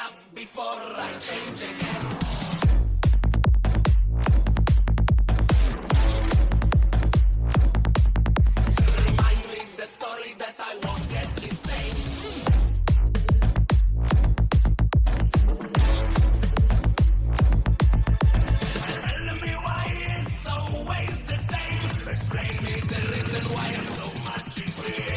up before I change again. Remind me the story that I won't get insane. Tell me why it's always the same. Explain me the reason why I'm so much in fear.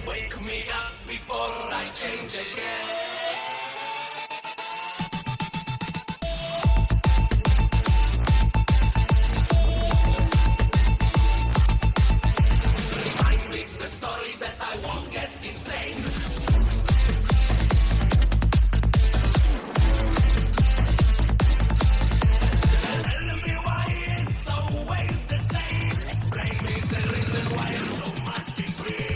Wake me up before I change again. Remind me the story that I won't get insane. Tell me why it's always the same. Explain me the reason why I'm so much in fear.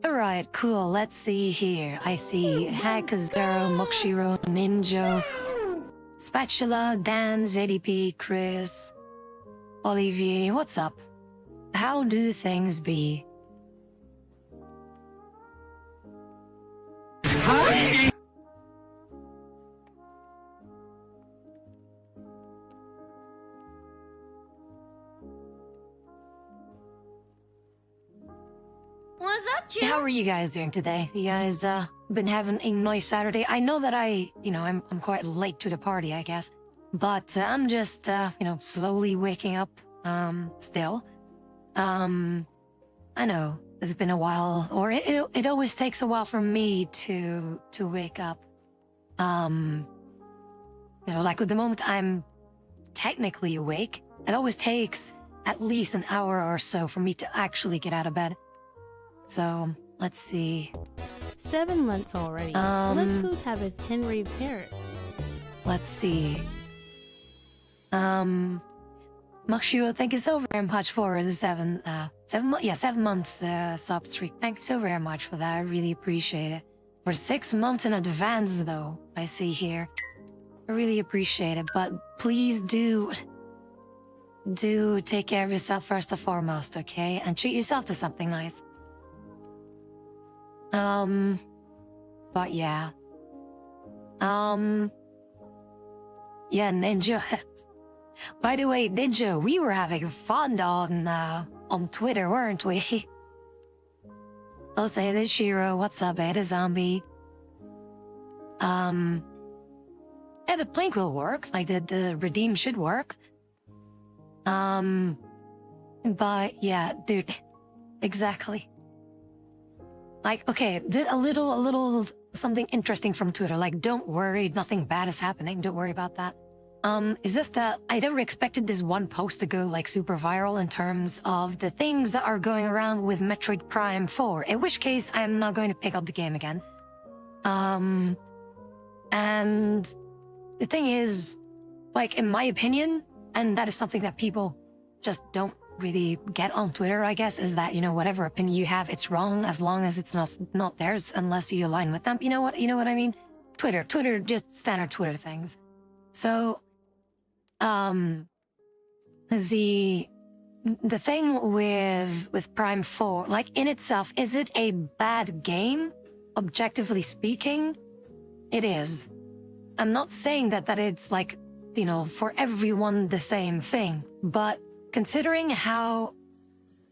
Alright, cool, let's see here. I see Hakazero Mukshiro Ninja Spatula, Dan, ZDP, Chris, Olivier, what's up? How do things be? What's up, Jim? How are you guys doing today? You guys been having a nice Saturday? I know that I'm quite late to the party, I guess. But I'm just slowly waking up still. I know it's been a while, or it always takes a while for me to wake up. Like at the moment I'm technically awake, it always takes at least an hour or so for me to actually get out of bed. So, let's see. 7 months already. Let's go have a 10 parrot. Let's see. Makshiro, thank you so very much for the 7 months sub streak. Thank you so very much for that. I really appreciate it. For 6 months in advance, though, I see here. I really appreciate it, but please do take care of yourself first and foremost, okay? And treat yourself to something nice. But yeah. Yeah, Ninja. By the way, Ninja, we were having fun on Twitter, weren't we? I'll say this, Shiro. What's up, Beta Zombie? Yeah, the plank will work. Like, the redeem should work. But, yeah, dude. Exactly. Like, okay, did a little something interesting from Twitter. Like, don't worry, nothing bad is happening. Don't worry about that. Is just that I never expected this one post to go like super viral in terms of the things that are going around with Metroid Prime 4, in which case I'm not going to pick up the game again. And the thing is, like, in my opinion, and that is something that people just don't really get on Twitter, I guess, is that, whatever opinion you have, it's wrong as long as it's not theirs, unless you align with them. You know what I mean? Twitter, just standard Twitter things. So, the thing with Prime 4, like, in itself, is it a bad game? Objectively speaking, it is. I'm not saying that it's like, for everyone the same thing, but considering how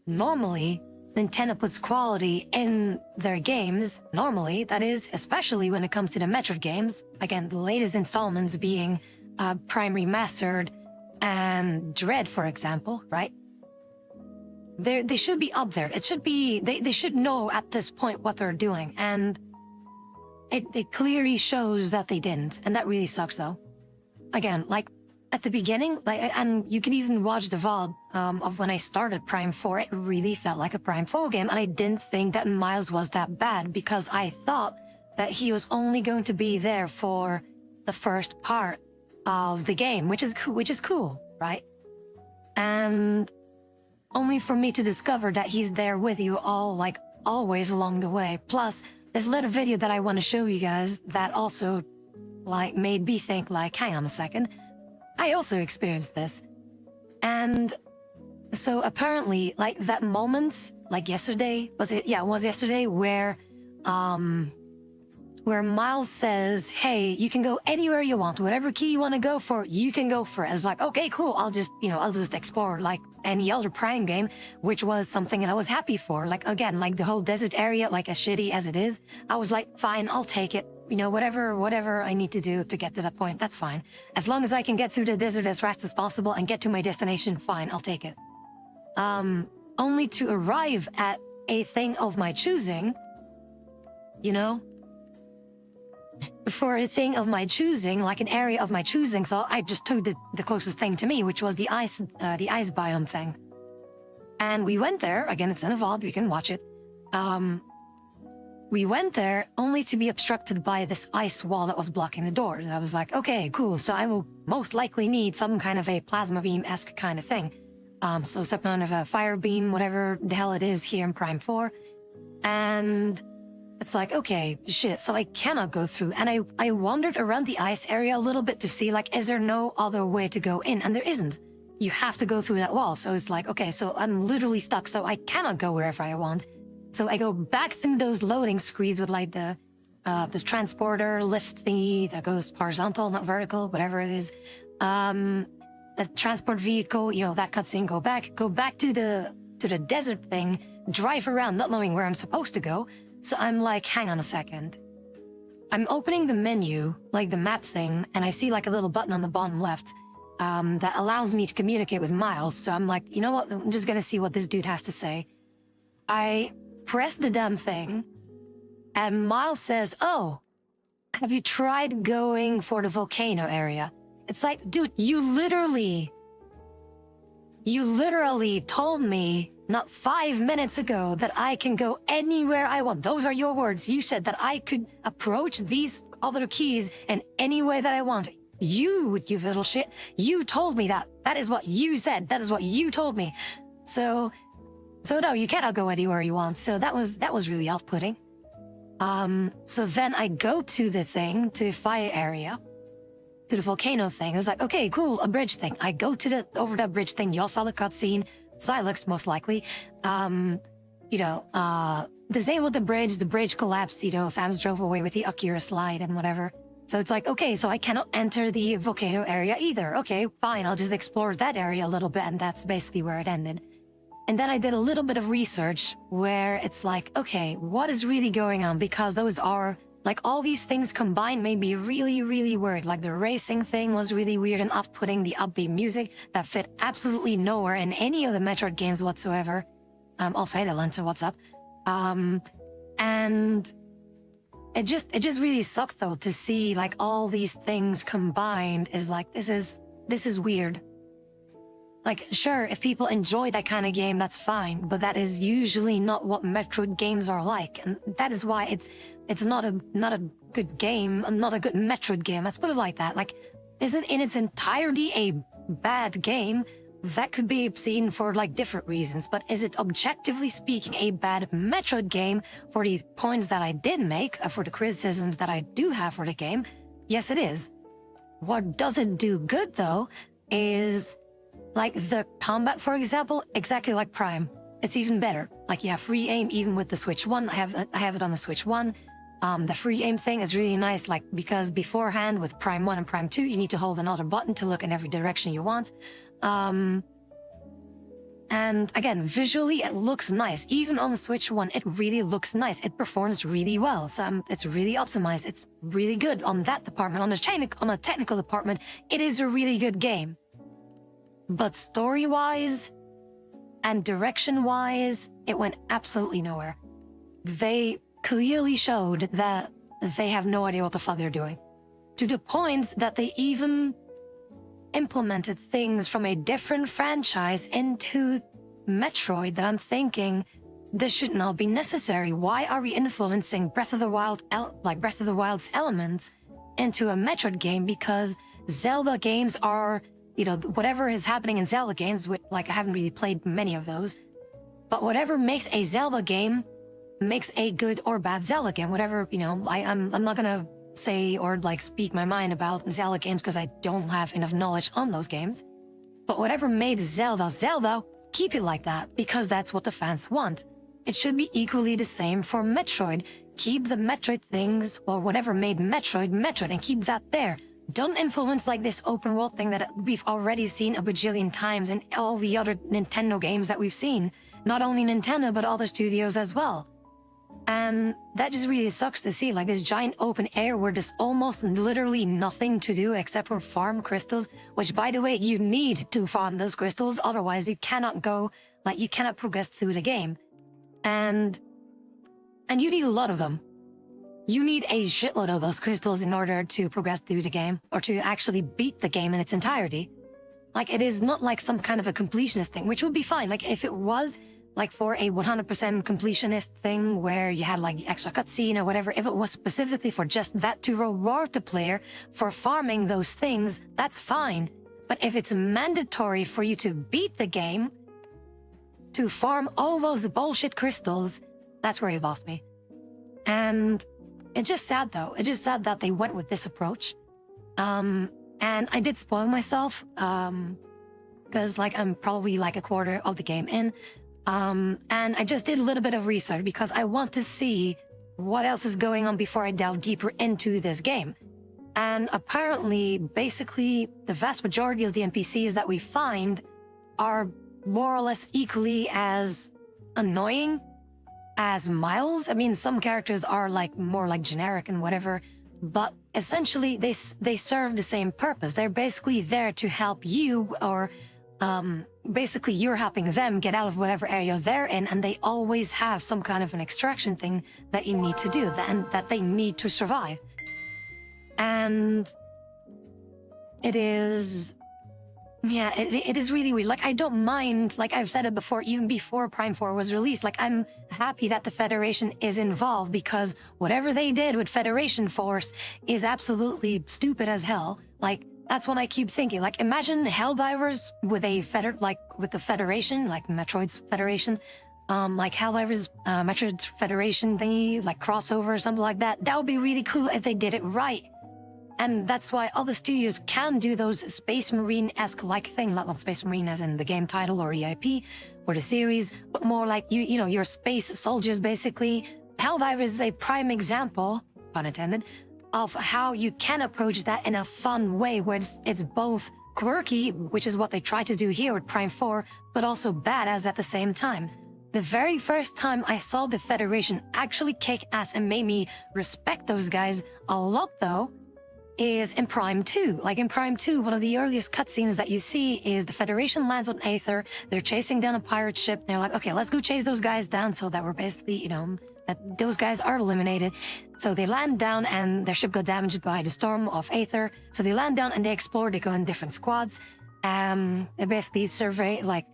normally Nintendo puts quality in their games, normally, that is, especially when it comes to the Metroid games, again, the latest installments being Prime Remastered and Dread, for example, right? They should be up there. It should be, they should know at this point what they're doing, and it clearly shows that they didn't, and that really sucks, though. Again, like, at the beginning, and you can even watch the VOD of when I started Prime 4, it really felt like a Prime 4 game, and I didn't think that Miles was that bad, because I thought that he was only going to be there for the first part of the game, which is cool, right? And only for me to discover that he's there with you always along the way. Plus, there's a little video that I want to show you guys that also, like, made me think, like, hang on a second, I also experienced this. And so apparently, like, that moment, like yesterday, was yesterday, where Miles says, hey, you can go anywhere you want, whatever key you want to go for, you can go for it. It's like, okay, cool, I'll just explore like any other Prime game, which was something that I was happy for. Like, again, like the whole desert area, like as shitty as it is, I was like, fine, I'll take it. Whatever I need to do to get to that point, that's fine. As long as I can get through the desert as fast as possible and get to my destination, fine, I'll take it. Only to arrive at a thing of my choosing, for a thing of my choosing, like an area of my choosing, so I just took the closest thing to me, which was the ice biome thing. And we went there, again, it's in a VOD, you can watch it. We went there only to be obstructed by this ice wall that was blocking the door. And I was like, okay, cool, so I will most likely need some kind of a plasma beam-esque kind of thing. So some kind of a fire beam, whatever the hell it is here in Prime 4. And it's like, okay, shit, so I cannot go through. And I wandered around the ice area a little bit to see, like, is there no other way to go in? And there isn't. You have to go through that wall. So it's like, okay, so I'm literally stuck, so I cannot go wherever I want. So I go back through those loading screens with like the transporter lift thingy that goes horizontal, not vertical, whatever it is. The transport vehicle, you know, that cutscene, go back to the desert thing, drive around not knowing where I'm supposed to go. So I'm like, hang on a second. I'm opening the menu, like the map thing, and I see like a little button on the bottom left that allows me to communicate with Miles. So I'm like, you know what? I'm just gonna see what this dude has to say. I press the damn thing, and Miles says, oh, have you tried going for the volcano area? It's like, dude, you literally told me not 5 minutes ago that I can go anywhere I want. Those are your words. You said that I could approach these other keys in any way that I want. You little shit, you told me that. That is what you said. That is what you told me. So no, you cannot go anywhere you want. So that was really off-putting. So then I go to the thing, to the fire area, to the volcano thing. I was like, okay, cool, a bridge thing. I go to over that bridge thing. Y'all saw the cutscene. Silex, most likely. The same with the bridge collapsed, you know, Samus drove away with the Akira slide and whatever. So it's like, okay, so I cannot enter the volcano area either. Okay, fine, I'll just explore that area a little bit, and that's basically where it ended. And then I did a little bit of research where it's like, okay, what is really going on? Because those are, like, all these things combined made me really, really weird. Like, the racing thing was really weird and off-putting, the upbeat music that fit absolutely nowhere in any of the Metroid games whatsoever. Also, hey, Lenta, what's up? And it just really sucked, though, to see, like, all these things combined is like, this is weird. Like, sure, if people enjoy that kind of game, that's fine, but that is usually not what Metroid games are like, and that is why it's not a good game, not a good Metroid game. Let's put it like that. Like, isn't in its entirety a bad game? That could be seen for like different reasons, but is it objectively speaking a bad Metroid game for these points that I did make, for the criticisms that I do have for the game? Yes, it is. What does it do good, though, is like the combat, for example, exactly like Prime. It's even better. Like, you have free aim even with the Switch 1. I have it on the Switch 1. The free aim thing is really nice, like, because beforehand with Prime 1 and Prime 2, you need to hold another button to look in every direction you want. And again, visually, it looks nice. Even on the Switch 1, it really looks nice. It performs really well. So it's really optimized. It's really good on that department. On a technical department, it is a really good game. But story-wise and direction-wise, it went absolutely nowhere. They clearly showed that they have no idea what the fuck they're doing. To the point that they even implemented things from a different franchise into Metroid that I'm thinking, this should not be necessary. Why are we influencing Breath of the Wild's elements into a Metroid game? Because Zelda games are, you know, whatever is happening in Zelda games, which, like, I haven't really played many of those, but whatever makes a Zelda game makes a good or bad Zelda game. Whatever, you know, I'm not gonna say or like speak my mind about Zelda games because I don't have enough knowledge on those games. But whatever made Zelda, keep it like that, because that's what the fans want. It should be equally the same for Metroid. Keep the Metroid things, or whatever made Metroid, and keep that there. Don't influence like this open world thing that we've already seen a bajillion times in all the other Nintendo games that we've seen. Not only Nintendo, but other studios as well. And that just really sucks to see, like, this giant open air where there's almost literally nothing to do except for farm crystals, which, by the way, you need to farm those crystals, otherwise you cannot you cannot progress through the game. And you need a lot of them. You need a shitload of those crystals in order to progress through the game, or to actually beat the game in its entirety. Like, it is not like some kind of a completionist thing, which would be fine. Like, if it was like for a 100% completionist thing where you had like the extra cutscene or whatever, if it was specifically for just that to reward the player for farming those things, that's fine. But if it's mandatory for you to beat the game, to farm all those bullshit crystals, that's where you lost me. And it's just sad, though. It's just sad that they went with this approach. And I did spoil myself, because like I'm probably like a quarter of the game in. And I just did a little bit of research because I want to see what else is going on before I delve deeper into this game. And apparently, basically, the vast majority of the NPCs that we find are more or less equally as annoying as Miles. I mean, some characters are like more like generic and whatever, but essentially they serve the same purpose. They're basically there to help you, or basically you're helping them get out of whatever area they're in, and they always have some kind of an extraction thing that you need to do, that they need to survive. And it is, yeah, it is really weird. Like, I don't mind, like I've said it before, even before Prime 4 was released, like I'm happy that the Federation is involved, because whatever they did with Federation Force is absolutely stupid as hell. Like, that's what I keep thinking. Like, imagine Helldivers with with the Federation, like Metroid's Federation, like Helldivers, Metroid's Federation thingy, like crossover or something like that. That would be really cool if they did it right. And that's why other studios can do those Space Marine-esque like thing, not Space Marine as in the game title or EIP or the series, but more like you know, your space soldiers basically. Helldivers is a prime example, pun intended, of how you can approach that in a fun way, where it's both quirky, which is what they try to do here with Prime 4, but also badass at the same time. The very first time I saw the Federation actually kick ass and made me respect those guys a lot, though, is in Prime 2. Like in Prime 2, one of the earliest cutscenes that you see is the Federation lands on Aether, they're chasing down a pirate ship, and they're like, okay, let's go chase those guys down so that we're basically, you know, that those guys are eliminated. So they land down and their ship got damaged by the storm of Aether. So they land down and they explore, they go in different squads. They basically survey, like,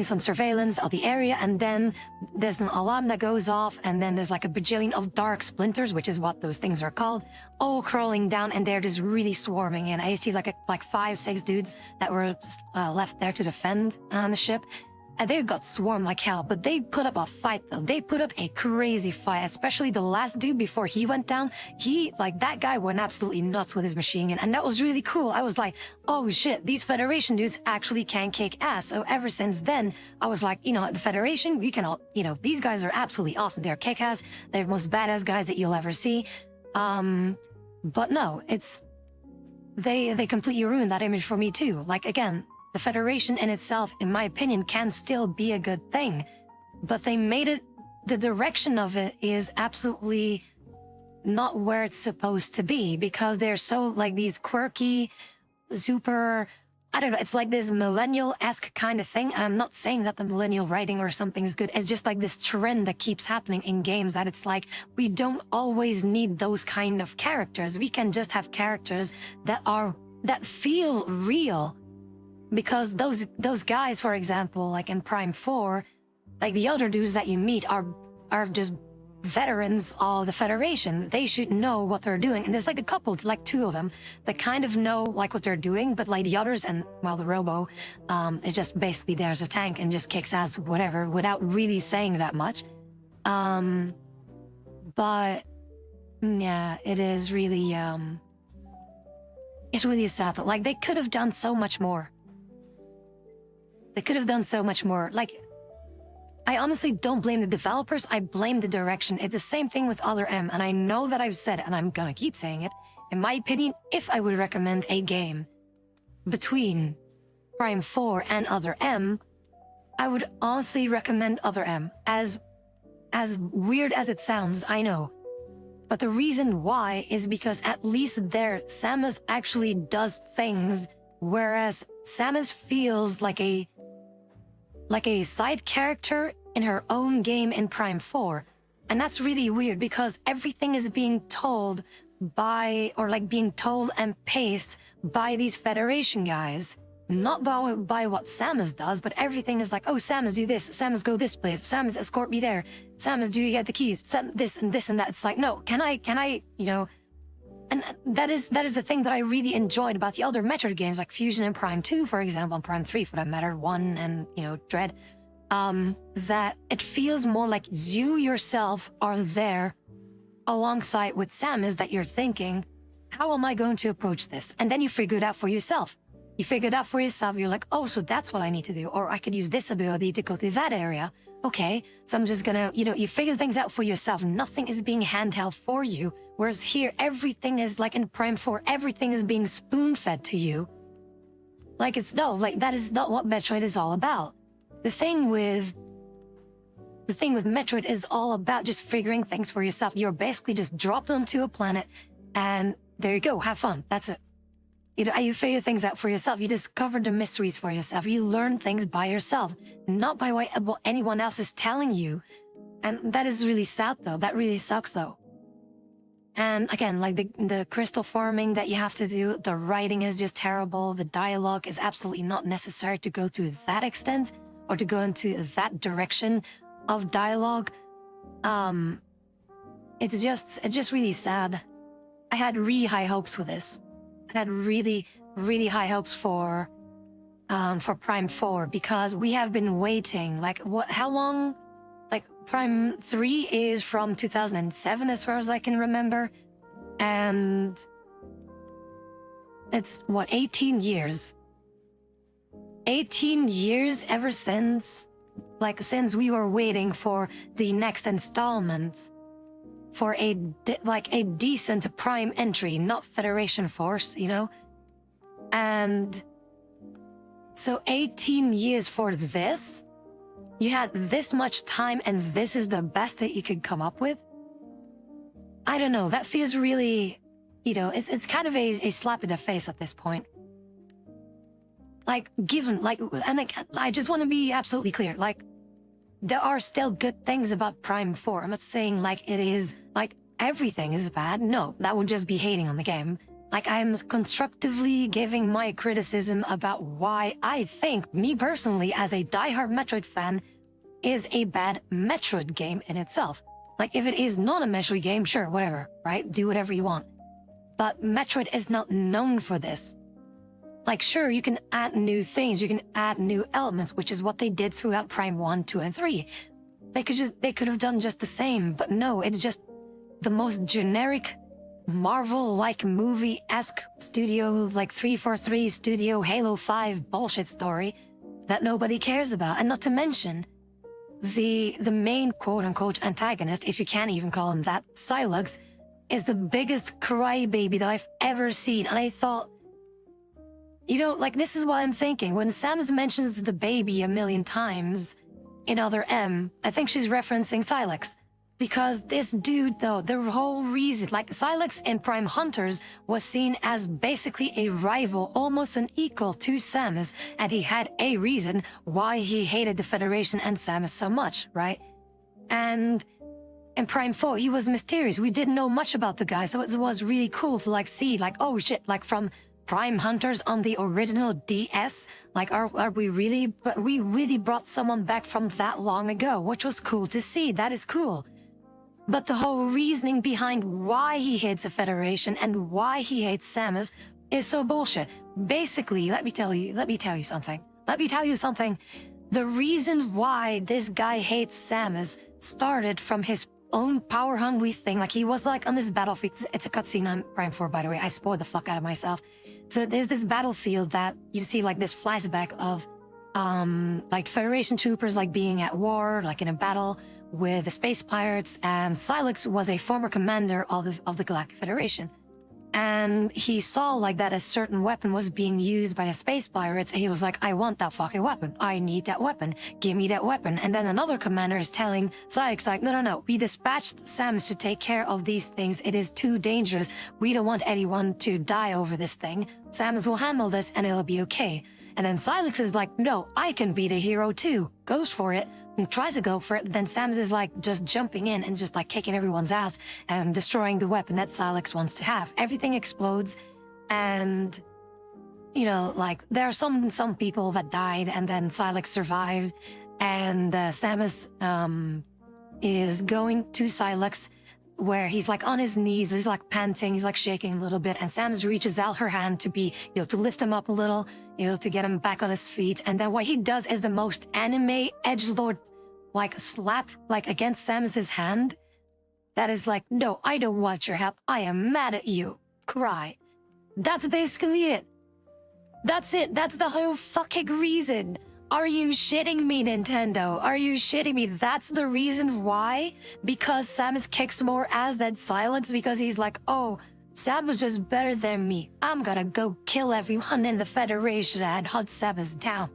some surveillance of the area, and then there's an alarm that goes off, and then there's like a bajillion of dark splinters, which is what those things are called, all crawling down, and they're just really swarming in. I see like 5-6 dudes that were left there to defend on the ship, and they got swarmed like hell, but they put up a fight though. They put up a crazy fight, especially the last dude before he went down. That guy went absolutely nuts with his machine gun, and that was really cool. I was like, oh shit, these Federation dudes actually can kick ass. So ever since then, I was like, you know, the Federation, we can all, you know, these guys are absolutely awesome. They're kick ass. They're the most badass guys that you'll ever see. But no, they completely ruined that image for me too. Like, again, the Federation in itself, in my opinion, can still be a good thing, but they made it, the direction of it is absolutely not where it's supposed to be, because they're so like these quirky, super, I don't know, it's like this millennial-esque kind of thing. And I'm not saying that the millennial writing or something's good. It's just like this trend that keeps happening in games, that it's like, we don't always need those kind of characters. We can just have characters that feel real. Because those guys, for example, like in Prime 4, like the other dudes that you meet are just veterans of the Federation. They should know what they're doing. And there's like a couple, like 2 of them, that kind of know like what they're doing, but like the others, and well, the Robo is just basically there as a tank and just kicks ass, whatever, without really saying that much. But yeah, it is really, it's really sad that, like, they could have done so much more. They could have done so much more. Like, I honestly don't blame the developers, I blame the direction. It's the same thing with Other M, and I know that I've said it, and I'm gonna keep saying it. In my opinion, if I would recommend a game between Prime 4 and Other M, I would honestly recommend Other M. As weird as it sounds, I know. But the reason why is because at least there, Samus actually does things, whereas Samus feels like a side character in her own game in Prime 4. And that's really weird, because everything is being told being told and paced by these Federation guys. Not by what Samus does, but everything is like, oh, Samus, do this. Samus, go this place. Samus, escort me there. Samus, do you get the keys? This and this and that. It's like, no, can I, you know... And that is the thing that I really enjoyed about the other Metroid games, like Fusion and Prime 2, for example, and Prime 3, for that matter, 1 and, you know, Dread, that it feels more like you yourself are there alongside with Samus that you're thinking, how am I going to approach this? And then you figure it out for yourself. You figure it out for yourself. You're like, oh, so that's what I need to do. Or I could use this ability to go to that area. Okay, so I'm just gonna, you figure things out for yourself. Nothing is being handheld for you. Whereas here, everything is like in Prime 4, everything is being spoon-fed to you. Like that is not what Metroid is all about. The thing with Metroid is all about just figuring things for yourself. You're basically just dropped onto a planet and there you go, have fun. That's it. You figure things out for yourself. You discover the mysteries for yourself. You learn things by yourself, not by what anyone else is telling you. And that is really sad though. That really sucks though. And again, like the crystal farming that you have to do, the writing is just terrible. The dialogue is absolutely not necessary to go to that extent or to go into that direction of dialogue. It's just really sad. I had really high hopes for this. I had really, really high hopes for Prime 4 because we have been waiting, how long? Like Prime 3 is from 2007 as far as I can remember. And it's 18 years? 18 years ever since we were waiting for the next installment for a decent Prime entry, not Federation Force, And so 18 years for this? You had this much time and this is the best that you could come up with? I don't know, that feels really, it's kind of a slap in the face at this point. I just want to be absolutely clear, there are still good things about Prime 4. I'm not saying it is, everything is bad. No, that would just be hating on the game. I'm constructively giving my criticism about why I think, me personally, as a diehard Metroid fan, is a bad Metroid game in itself. If it is not a Metroid game, sure, whatever, right? Do whatever you want. But Metroid is not known for this. Sure, you can add new things, you can add new elements, which is what they did throughout Prime 1, 2, and 3. They could have done just the same, but no, it's just the most generic Marvel-like movie-esque studio, 343 studio Halo 5 bullshit story that nobody cares about. And not to mention, the main quote-unquote antagonist, if you can't even call him that, Sylux, is the biggest crybaby that I've ever seen. And I thought, this is what I'm thinking. When Samus mentions the baby a million times in Other M, I think she's referencing Sylux. Because this dude, though, the whole reason, Sylux in Prime Hunters was seen as basically a rival, almost an equal to Samus, and he had a reason why he hated the Federation and Samus so much, right? And in Prime 4, he was mysterious. We didn't know much about the guy, so it was really cool to, see, oh shit, from Prime Hunters on the original DS, are we really, but we really brought someone back from that long ago, which was cool to see. That is cool. But the whole reasoning behind why he hates the Federation and why he hates Samus is so bullshit. Basically, let me tell you something. The reason why this guy hates Samus started from his own power-hungry thing. He was on this battlefield. It's a cutscene on Prime 4, by the way. I spoiled the fuck out of myself. So there's this battlefield that you see this flashback of Federation troopers being at war, in a battle with the space pirates, and Sylux was a former commander of the Galactic Federation. And he saw that a certain weapon was being used by the space pirates, and he was like, I want that fucking weapon. I need that weapon. Give me that weapon. And then another commander is telling Sylux, no, we dispatched Samus to take care of these things. It is too dangerous. We don't want anyone to die over this thing. Samus will handle this and it'll be okay. And then Sylux is like, no, I can be the hero too. Goes for it and tries to go for it. Then Samus is just jumping in and just kicking everyone's ass and destroying the weapon that Sylux wants to have. Everything explodes. And, there are some people that died and then Sylux survived. And Samus is going to Sylux where he's on his knees, he's panting, he's shaking a little bit, and Samus reaches out her hand to be, to lift him up a little, to get him back on his feet. And then what he does is the most anime edgelord slap against Samus's hand. that is like, no, I don't want your help. I am mad at you. Cry. That's basically it. That's it. That's the whole fucking reason. Are you shitting me, Nintendo? Are you shitting me? That's the reason why? Because Samus kicks more ass than Silence? Because he's like, oh, Samus is better than me. I'm gonna go kill everyone in the Federation and hunt Samus down.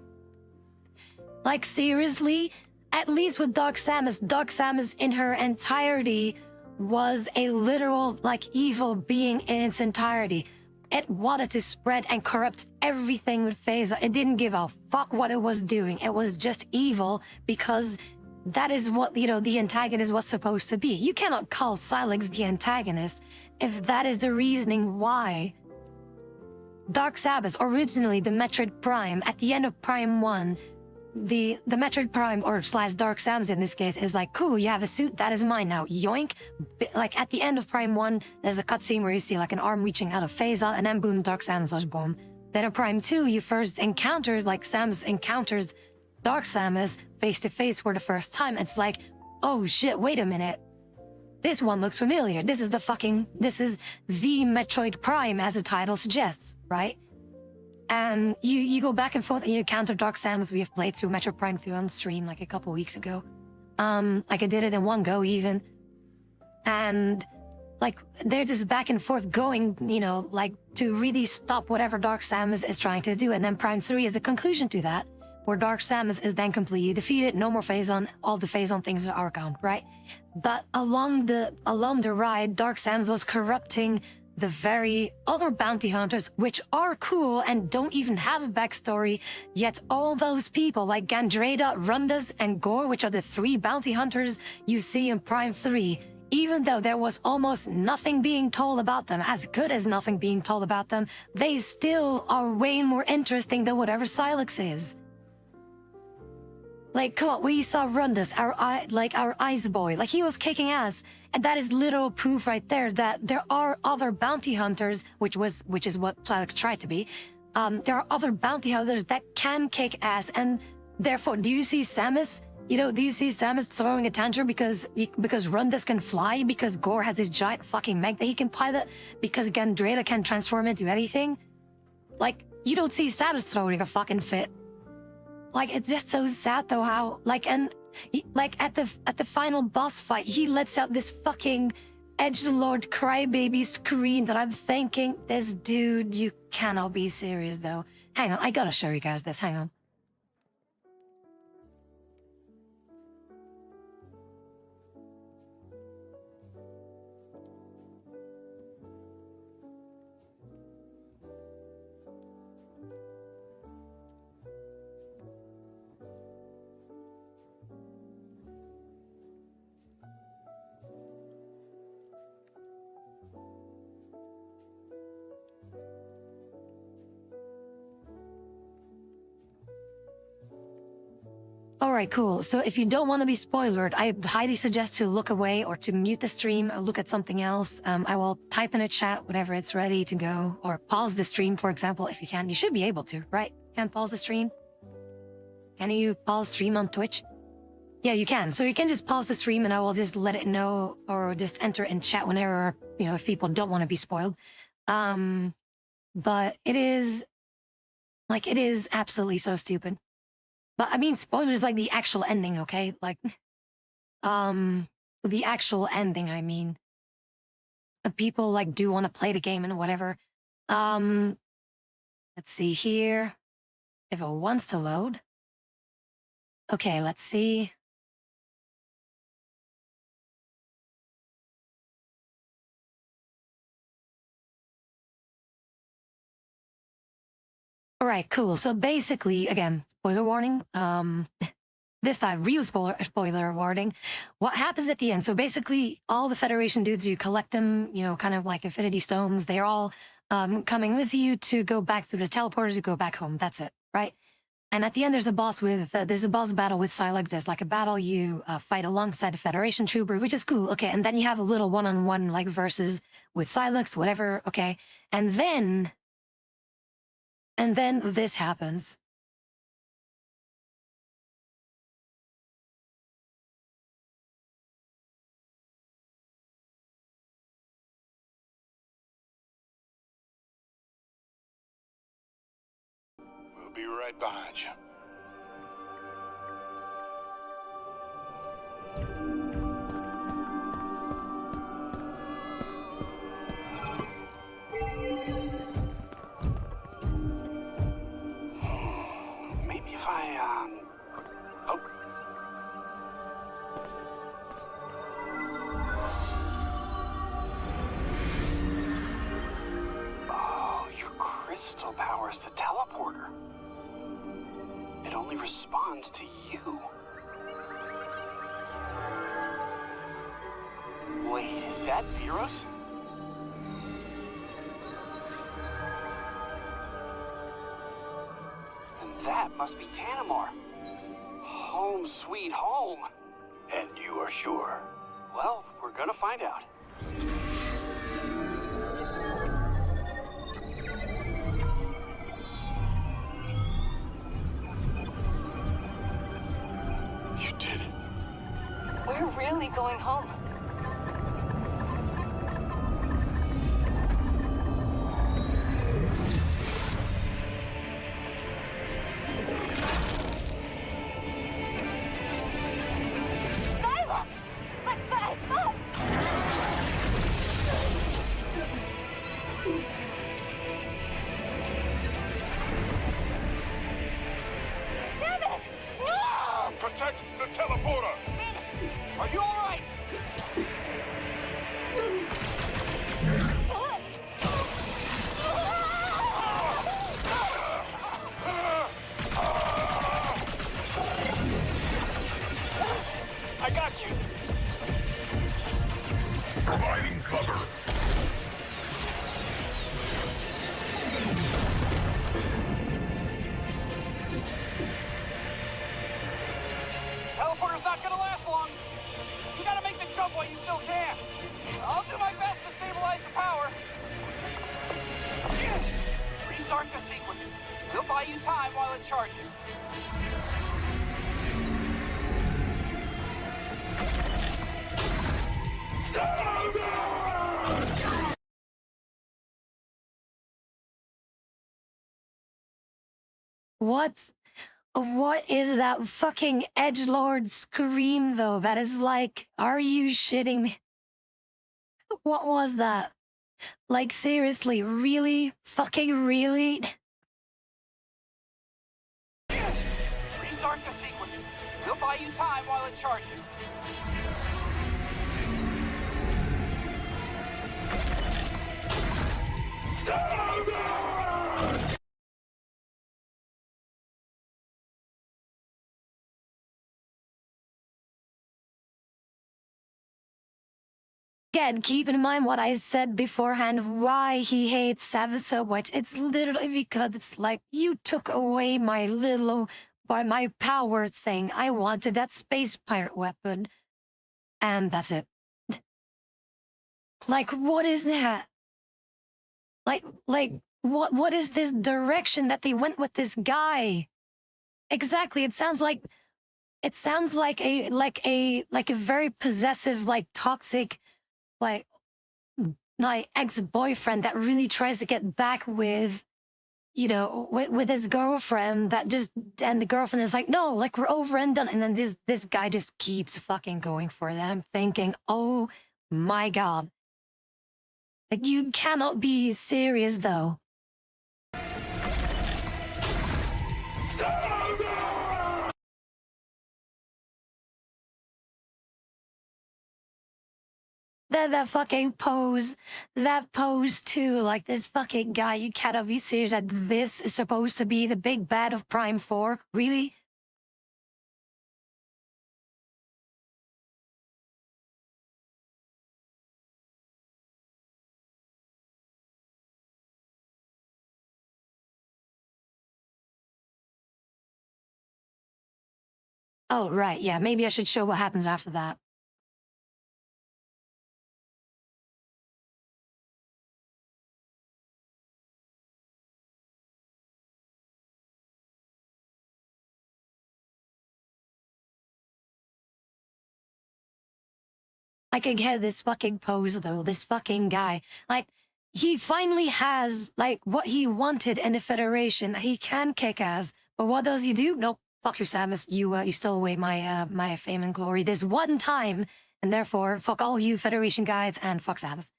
Like, seriously? At least with Dark Samus in her entirety was a literal, like, evil being in its entirety. It wanted to spread and corrupt everything with Phaser. It didn't give a fuck what it was doing. It was just evil because that is what, you know, the antagonist was supposed to be. You cannot call Silex the antagonist if that is the reasoning why. Dark Samus, originally the Metroid Prime, at the end of Prime 1, the Metroid Prime, or slash Dark Samus in this case, is like, cool, you have a suit, that is mine now, yoink. Like, at the end of Prime 1, there's a cutscene where you see like an arm reaching out of Phaser, and then boom, Dark Samus was born. Then in Prime 2, you first encountered, like, Samus encounters Dark Samus face to face for the first time. It's like, oh shit, wait a minute. This one looks familiar. This is the Metroid Prime, as the title suggests, right? And you go back and forth and you encounter Dark Samus. We have played through Metroid Prime 2 on stream like a couple weeks ago. Like I did it in one go even. And like they're just back and forth going, you know, like to really stop whatever Dark Samus is trying to do. And then Prime 3 is the conclusion to that, where Dark Samus is then completely defeated, no more Phazon, all the Phazon things are gone, right? But along the ride, Dark Samus was corrupting the very other bounty hunters, which are cool and don't even have a backstory, yet all those people like Gandreda, Rundas, and Gore, which are the 3 bounty hunters you see in Prime 3, even though there was almost nothing being told about them, as good as nothing being told about them, they still are way more interesting than whatever Silex is. Like, come on, we saw Rundas, our ice boy, like he was kicking ass, and that is literal proof right there that there are other bounty hunters, which is what Silex tried to be. There are other bounty hunters that can kick ass, and therefore, do you see Samus? You know, do you see Samus throwing a tantrum because Rundas can fly, because Gore has his giant fucking mech that he can pilot, because Gandreda can transform into anything? Like, you don't see Samus throwing a fucking fit. Like, it's just so sad though how, like, and like at the final boss fight, he lets out this fucking edgelord crybaby scream that I'm thinking, this dude, you cannot be serious though. Hang on, I gotta show you guys this, hang on. Alright, cool. So if you don't want to be spoilered, I highly suggest to look away or to mute the stream or look at something else. I will type in a chat whenever it's ready to go, or pause the stream, for example, if you can. You should be able to, right? Can pause the stream? Can you pause stream on Twitch? Yeah, you can. So you can just pause the stream and I will just let it know, or just enter in chat whenever, you know, if people don't want to be spoiled. But it is absolutely so stupid. But I mean, spoilers like the actual ending, okay? Like, the actual ending, I mean. People like do want to play the game and whatever. Let's see here. If it wants to load. Okay, let's see. All right, cool. So basically, again, spoiler warning. This time, real spoiler warning. What happens at the end? So basically, all the Federation dudes, you collect them, you know, kind of like Infinity Stones. They're all coming with you to go back through the teleporters to go back home. That's it, right? And at the end, there's a boss battle with Silex. There's like a battle you fight alongside the Federation trooper, which is cool. Okay, and then you have a little one-on-one like versus with Silex, whatever. Okay, and then this happens. We'll be right behind you. Maybe if I, oh. Oh, your crystal powers the teleporter. It only responds to you. Wait, is that Veros? And that must be Tanamar. Home sweet home. And you are sure? Well, we're gonna find out. You did it. We're really going home. Silence! But! Samus! No! Protect the teleporter! Samus! Are you alright? I got you! Providing cover! Teleporter's not gonna last long. You gotta make the jump while you still can. I'll do my best to stabilize the power. Yes! Restart the sequence. We'll buy you time while it charges. What is that fucking edgelord scream though? That is like, are you shitting me? What was that? Like seriously, really? Fucking really? Yes! Restart the sequence. We'll buy you time while it charges. Again, keep in mind what I said beforehand, why he hates Samus so much. It's literally because it's like, you took away my power thing. I wanted that space pirate weapon. And that's it. Like, what is that? Like, what is this direction that they went with this guy? Exactly, it sounds like a very possessive, like toxic, like ex-boyfriend that really tries to get back with, with his girlfriend and the girlfriend is like, no, like we're over and done. And then this guy just keeps fucking going for them, thinking, oh my God. Like, you cannot be serious though. That pose too, like this fucking guy, you cannot be serious that this is supposed to be the big bad of Prime 4? Really? Oh, right, yeah, maybe I should show what happens after that. I could get this fucking pose though, this fucking guy. Like, he finally has, like, what he wanted in the Federation. He can kick ass, but what does he do? Nope, fuck you, Samus. You stole away my fame and glory this one time, and therefore, fuck all you Federation guys, and fuck Samus.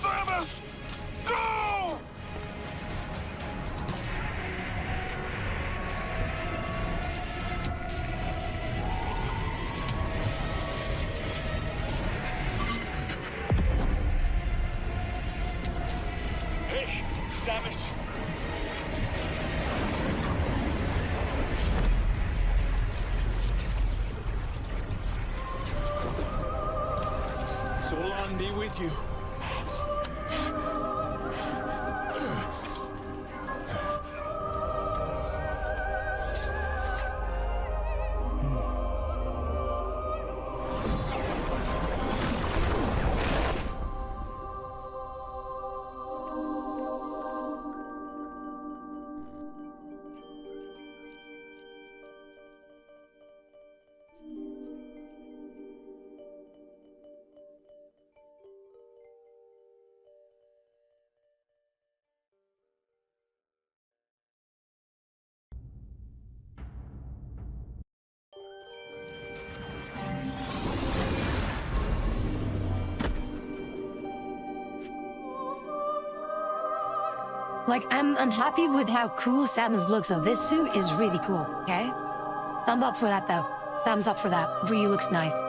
Samus! Go! Hey, Samus. Solon be with you. Like, I'm unhappy with how cool Samus looks, so this suit is really cool, okay? Thumb up for that, though. Thumbs up for that. Really looks nice.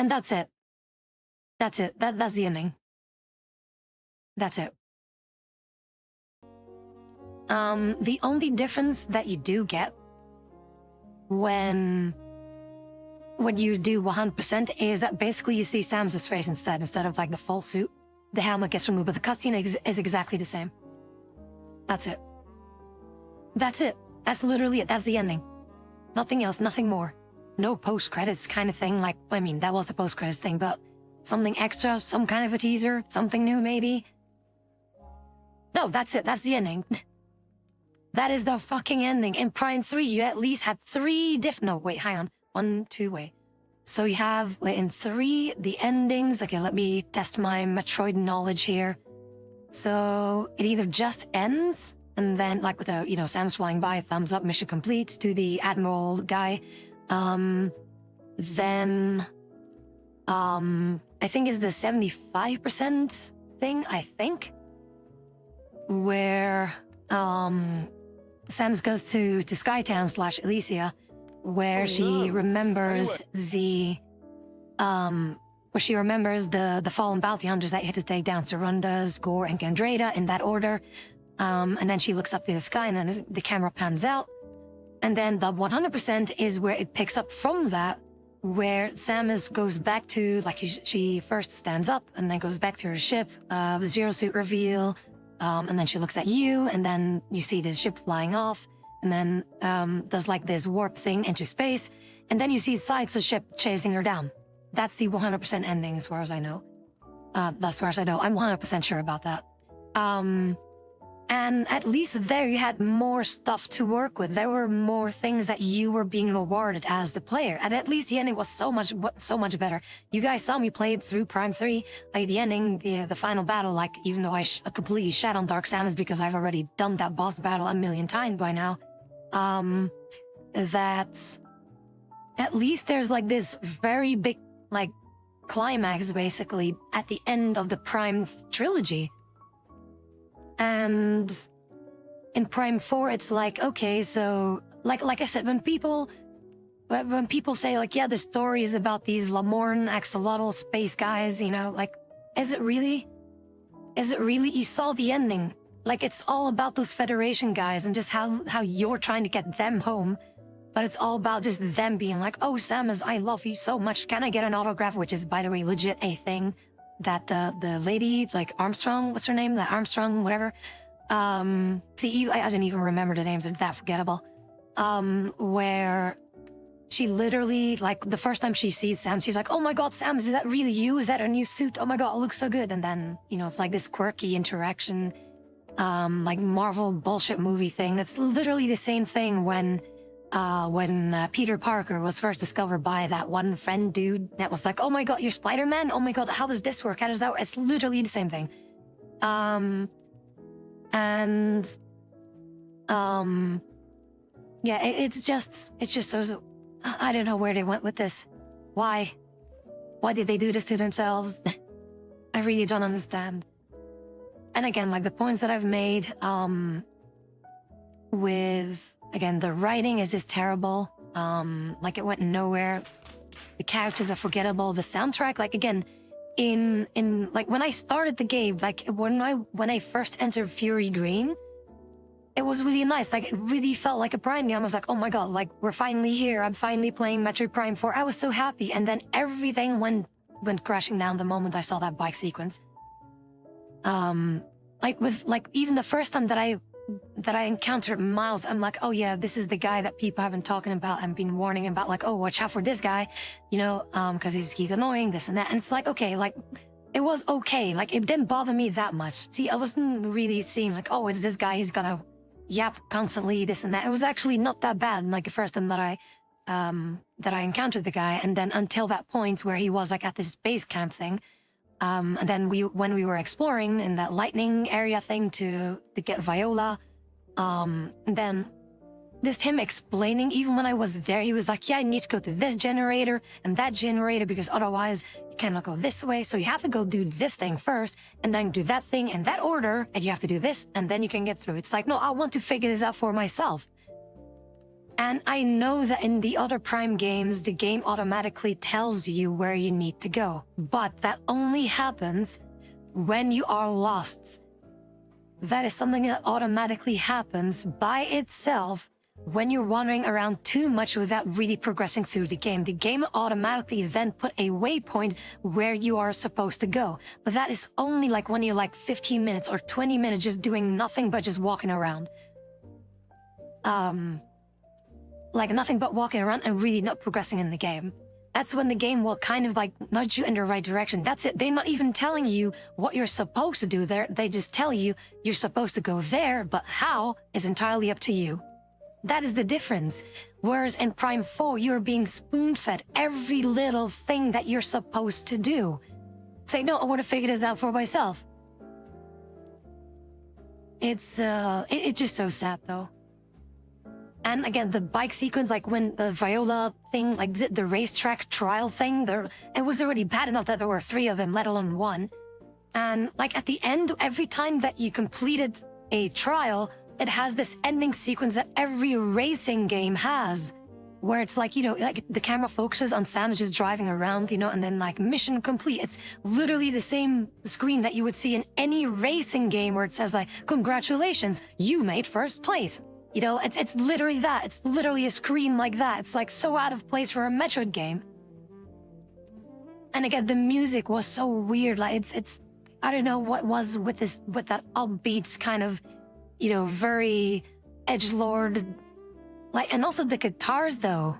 And that's it. That's it. That's the ending. That's it. The only difference that you do get when you do 100% is that basically you see Samus's face instead of like the full suit. The helmet gets removed, but the cutscene is exactly the same. That's it. That's it. That's literally it. That's the ending. Nothing else, nothing more. No post-credits kind of thing, like, I mean, that was a post-credits thing, but something extra, some kind of a teaser, something new maybe. No, that's it. That's the ending. That is the fucking ending. In Prime 3, you at least had 3 different... No, wait, hang on. 1, 2, wait. So you have, wait, in 3, the endings... Okay, let me test my Metroid knowledge here. So it either just ends, and then, like, with a, you know, Samus flying by, thumbs up, mission complete, to the Admiral guy. Then... I think it's the 75% thing, I think. Where, Samus goes to Skytown / Elysia, where she remembers the where she remembers the fallen bounty hunters that you had to take down, Sarundas, Gore, and Gandreda in that order. And then she looks up to the sky, and then the camera pans out. And then the 100% is where it picks up from that, where Samus goes back to, like, she first stands up and then goes back to her ship, Zero Suit reveal, and then she looks at you, and then you see the ship flying off, and then does like this warp thing into space, and then you see Sykes' ship chasing her down. That's the 100% ending as far as I know. That's as far as I know. I'm 100% sure about that. And at least there you had more stuff to work with. There were more things that you were being rewarded as the player. And at least the ending was so much better. You guys saw me play it through Prime 3. Like the ending, the final battle, like even though I completely shat on Dark Samus because I've already done that boss battle a million times by now. That at least there's like this very big like climax basically at the end of the Prime trilogy. And in Prime 4, it's like, okay, so like I said, when people say like, yeah, the story is about these Lamorn axolotl space guys, you know, like, is it really? Is it really? You saw the ending. Like, it's all about those Federation guys and just how you're trying to get them home. But it's all about just them being like, oh, Samus, I love you so much. Can I get an autograph? Which is, by the way, legit a thing. That the lady, like Armstrong, what's her name? That Armstrong, whatever. I didn't even remember the names, they're that forgettable. Where she literally, like, the first time she sees Samus, she's like, oh my god, Samus, is that really you? Is that a new suit? Oh my god, it looks so good. And then, you know, it's like this quirky interaction, like Marvel bullshit movie thing. That's literally the same thing when Peter Parker was first discovered by that one friend dude that was like, oh my god, you're Spider-Man? Oh my god, how does this work? How does that work? It's literally the same thing. Yeah, it's just so, I don't know where they went with this. Why did they do this to themselves? I really don't understand. And again, like the points that I've made, with, again, the writing is just terrible. Like it went nowhere. The characters are forgettable. The soundtrack, like again, in like when I started the game, like when I first entered Fury Green, it was really nice. Like it really felt like a Prime game. I was like, oh my god, like we're finally here. I'm finally playing Metroid Prime 4. I was so happy. And then everything went crashing down the moment I saw that bike sequence. Like even the first time that I encountered Miles, I'm like, oh yeah, this is the guy that people have been talking about and been warning about, like, oh, watch out for this guy, you know, because he's annoying, this and that. And it's like, okay, like, it was okay. Like, it didn't bother me that much. See, I wasn't really seeing, like, oh, it's this guy, he's gonna yap constantly, this and that. It was actually not that bad, like, the first time that I encountered the guy. And then until that point where he was, like, at this base camp thing. And then when we were exploring in that lightning area thing to get Viola, then just him explaining, even when I was there, he was like, yeah, I need to go to this generator and that generator because otherwise you cannot go this way. So you have to go do this thing first and then do that thing in that order. And you have to do this and then you can get through. It's like, no, I want to figure this out for myself. And I know that in the other Prime games, the game automatically tells you where you need to go. But that only happens when you are lost. That is something that automatically happens by itself when you're wandering around too much without really progressing through the game. The game automatically then put a waypoint where you are supposed to go. But that is only like when you're like 15 minutes or 20 minutes just doing nothing but just walking around. Like nothing but walking around and really not progressing in the game. That's when the game will kind of like nudge you in the right direction. That's it. They're not even telling you what you're supposed to do there. They just tell you you're supposed to go there, but how is entirely up to you. That is the difference. Whereas in Prime 4, you're being spoon-fed every little thing that you're supposed to do. Say, no, I want to figure this out for myself. It's just so sad though. And again, the bike sequence, like when the Viola thing, like the racetrack trial thing, it was already bad enough that there were 3 of them, let alone 1. And like at the end, every time that you completed a trial, it has this ending sequence that every racing game has. where it's like, you know, like the camera focuses on Samus just driving around, you know, and then like mission complete. It's literally the same screen that you would see in any racing game where it says like, congratulations, you made first place. You know, it's literally that. It's literally a screen like that. It's like so out of place for a Metroid game. And again, the music was so weird. Like it's I don't know what was with that upbeat kind of, you know, very edgelord, like, and also the guitars though.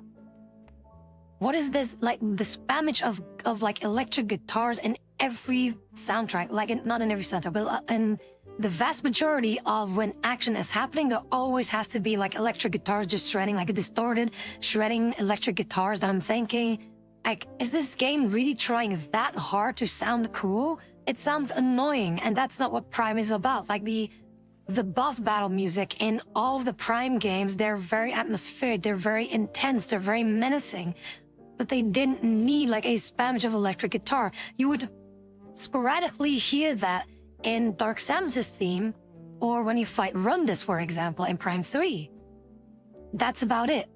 What is this, like the spammage of like electric guitars in every soundtrack, like not in every soundtrack, but in the vast majority of when action is happening, there always has to be like electric guitars just shredding, like a distorted shredding electric guitars that I'm thinking, like, is this game really trying that hard to sound cool? It sounds annoying, and that's not what Prime is about. Like the boss battle music in all of the Prime games, they're very atmospheric, they're very intense, they're very menacing, but they didn't need like a spammage of electric guitar. You would sporadically hear that in Dark Samus's theme, or when you fight Rundus, for example, in Prime 3. That's about it.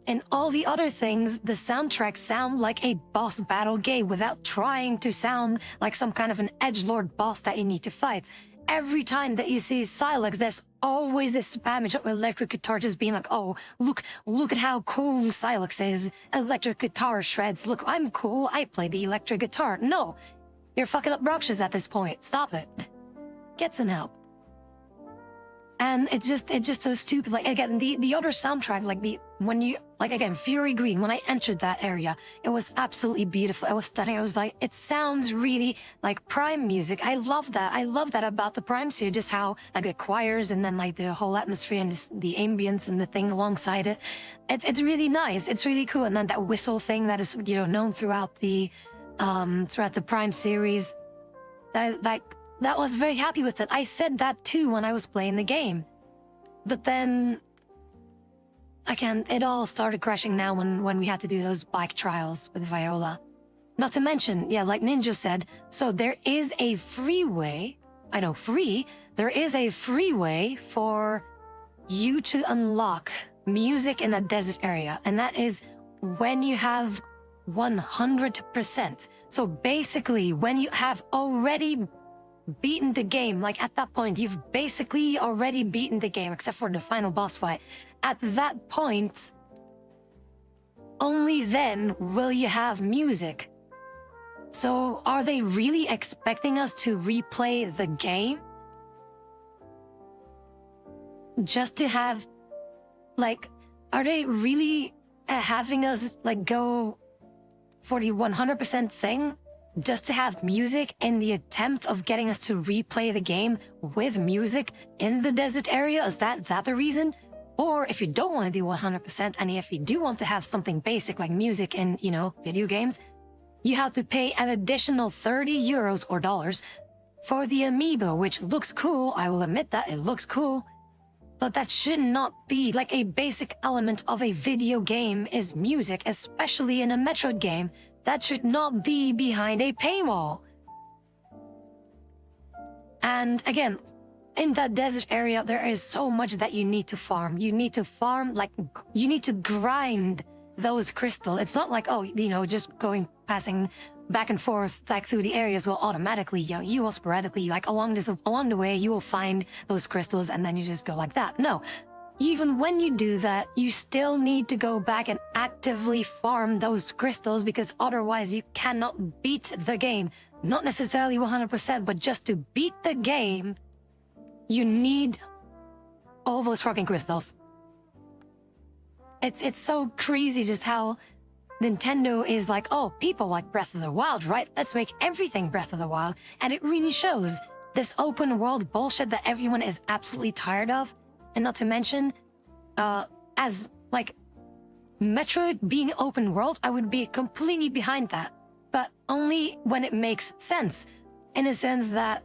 And all the other things, the soundtracks sound like a boss battle game without trying to sound like some kind of an edgelord boss that you need to fight. Every time that you see Silex, there's always this spammage of electric guitar just being like, oh, look at how cool Silex is. Electric guitar shreds. Look, I'm cool. I play the electric guitar. No, you're fucking up Roxas at this point. Stop it. Get some help. And it's just so stupid. Like, again, the other soundtrack, like when you, like, again, Fury Green, when I entered that area, it was absolutely beautiful. It was stunning. I was like, it sounds really like Prime music. I love that. I love that about the Prime series, just how, like, the choirs and then, like, the whole atmosphere and the ambience and the thing alongside it. It's really nice. It's really cool. And then that whistle thing that is, you know, known throughout the Prime series. That was very happy with it. I said that too when I was playing the game. But then, it all started crashing now when we had to do those bike trials with Viola. Not to mention, yeah, like Ninja said, so there is a free way, I know free, there is a free way for you to unlock music in a desert area. And that is when you have 100%. So basically, when you have already beaten the game, like at that point, you've basically already beaten the game, except for the final boss fight. At that point, only then will you have music. So are they really expecting us to replay the game? Just to have, like, are they really having us, like, go for the 100% thing? Just to have music in the attempt of getting us to replay the game with music in the desert area? Is that the reason? Or if you don't want to do 100%, and if you do want to have something basic like music in, you know, video games, you have to pay an additional 30 euros or dollars for the amiibo, which looks cool. I will admit that it looks cool. But that should not be like a basic element of a video game is music, especially in a Metroid game. That should not be behind a paywall. And again, in that desert area, there is so much that you need to farm. You need to farm, like, you need to grind those crystals. It's not like, oh, you know, just passing back and forth, like, through the areas will automatically, you know, you will sporadically, like, along the way, you will find those crystals and then you just go like that. No. Even when you do that, you still need to go back and actively farm those crystals, because otherwise you cannot beat the game. Not necessarily 100%, but just to beat the game, you need all those fucking crystals. It's so crazy just how Nintendo is like, oh, people like Breath of the Wild, right? Let's make everything Breath of the Wild. And it really shows this open world bullshit that everyone is absolutely tired of. And not to mention, as, like, Metroid being open world, I would be completely behind that. But only when it makes sense. In a sense that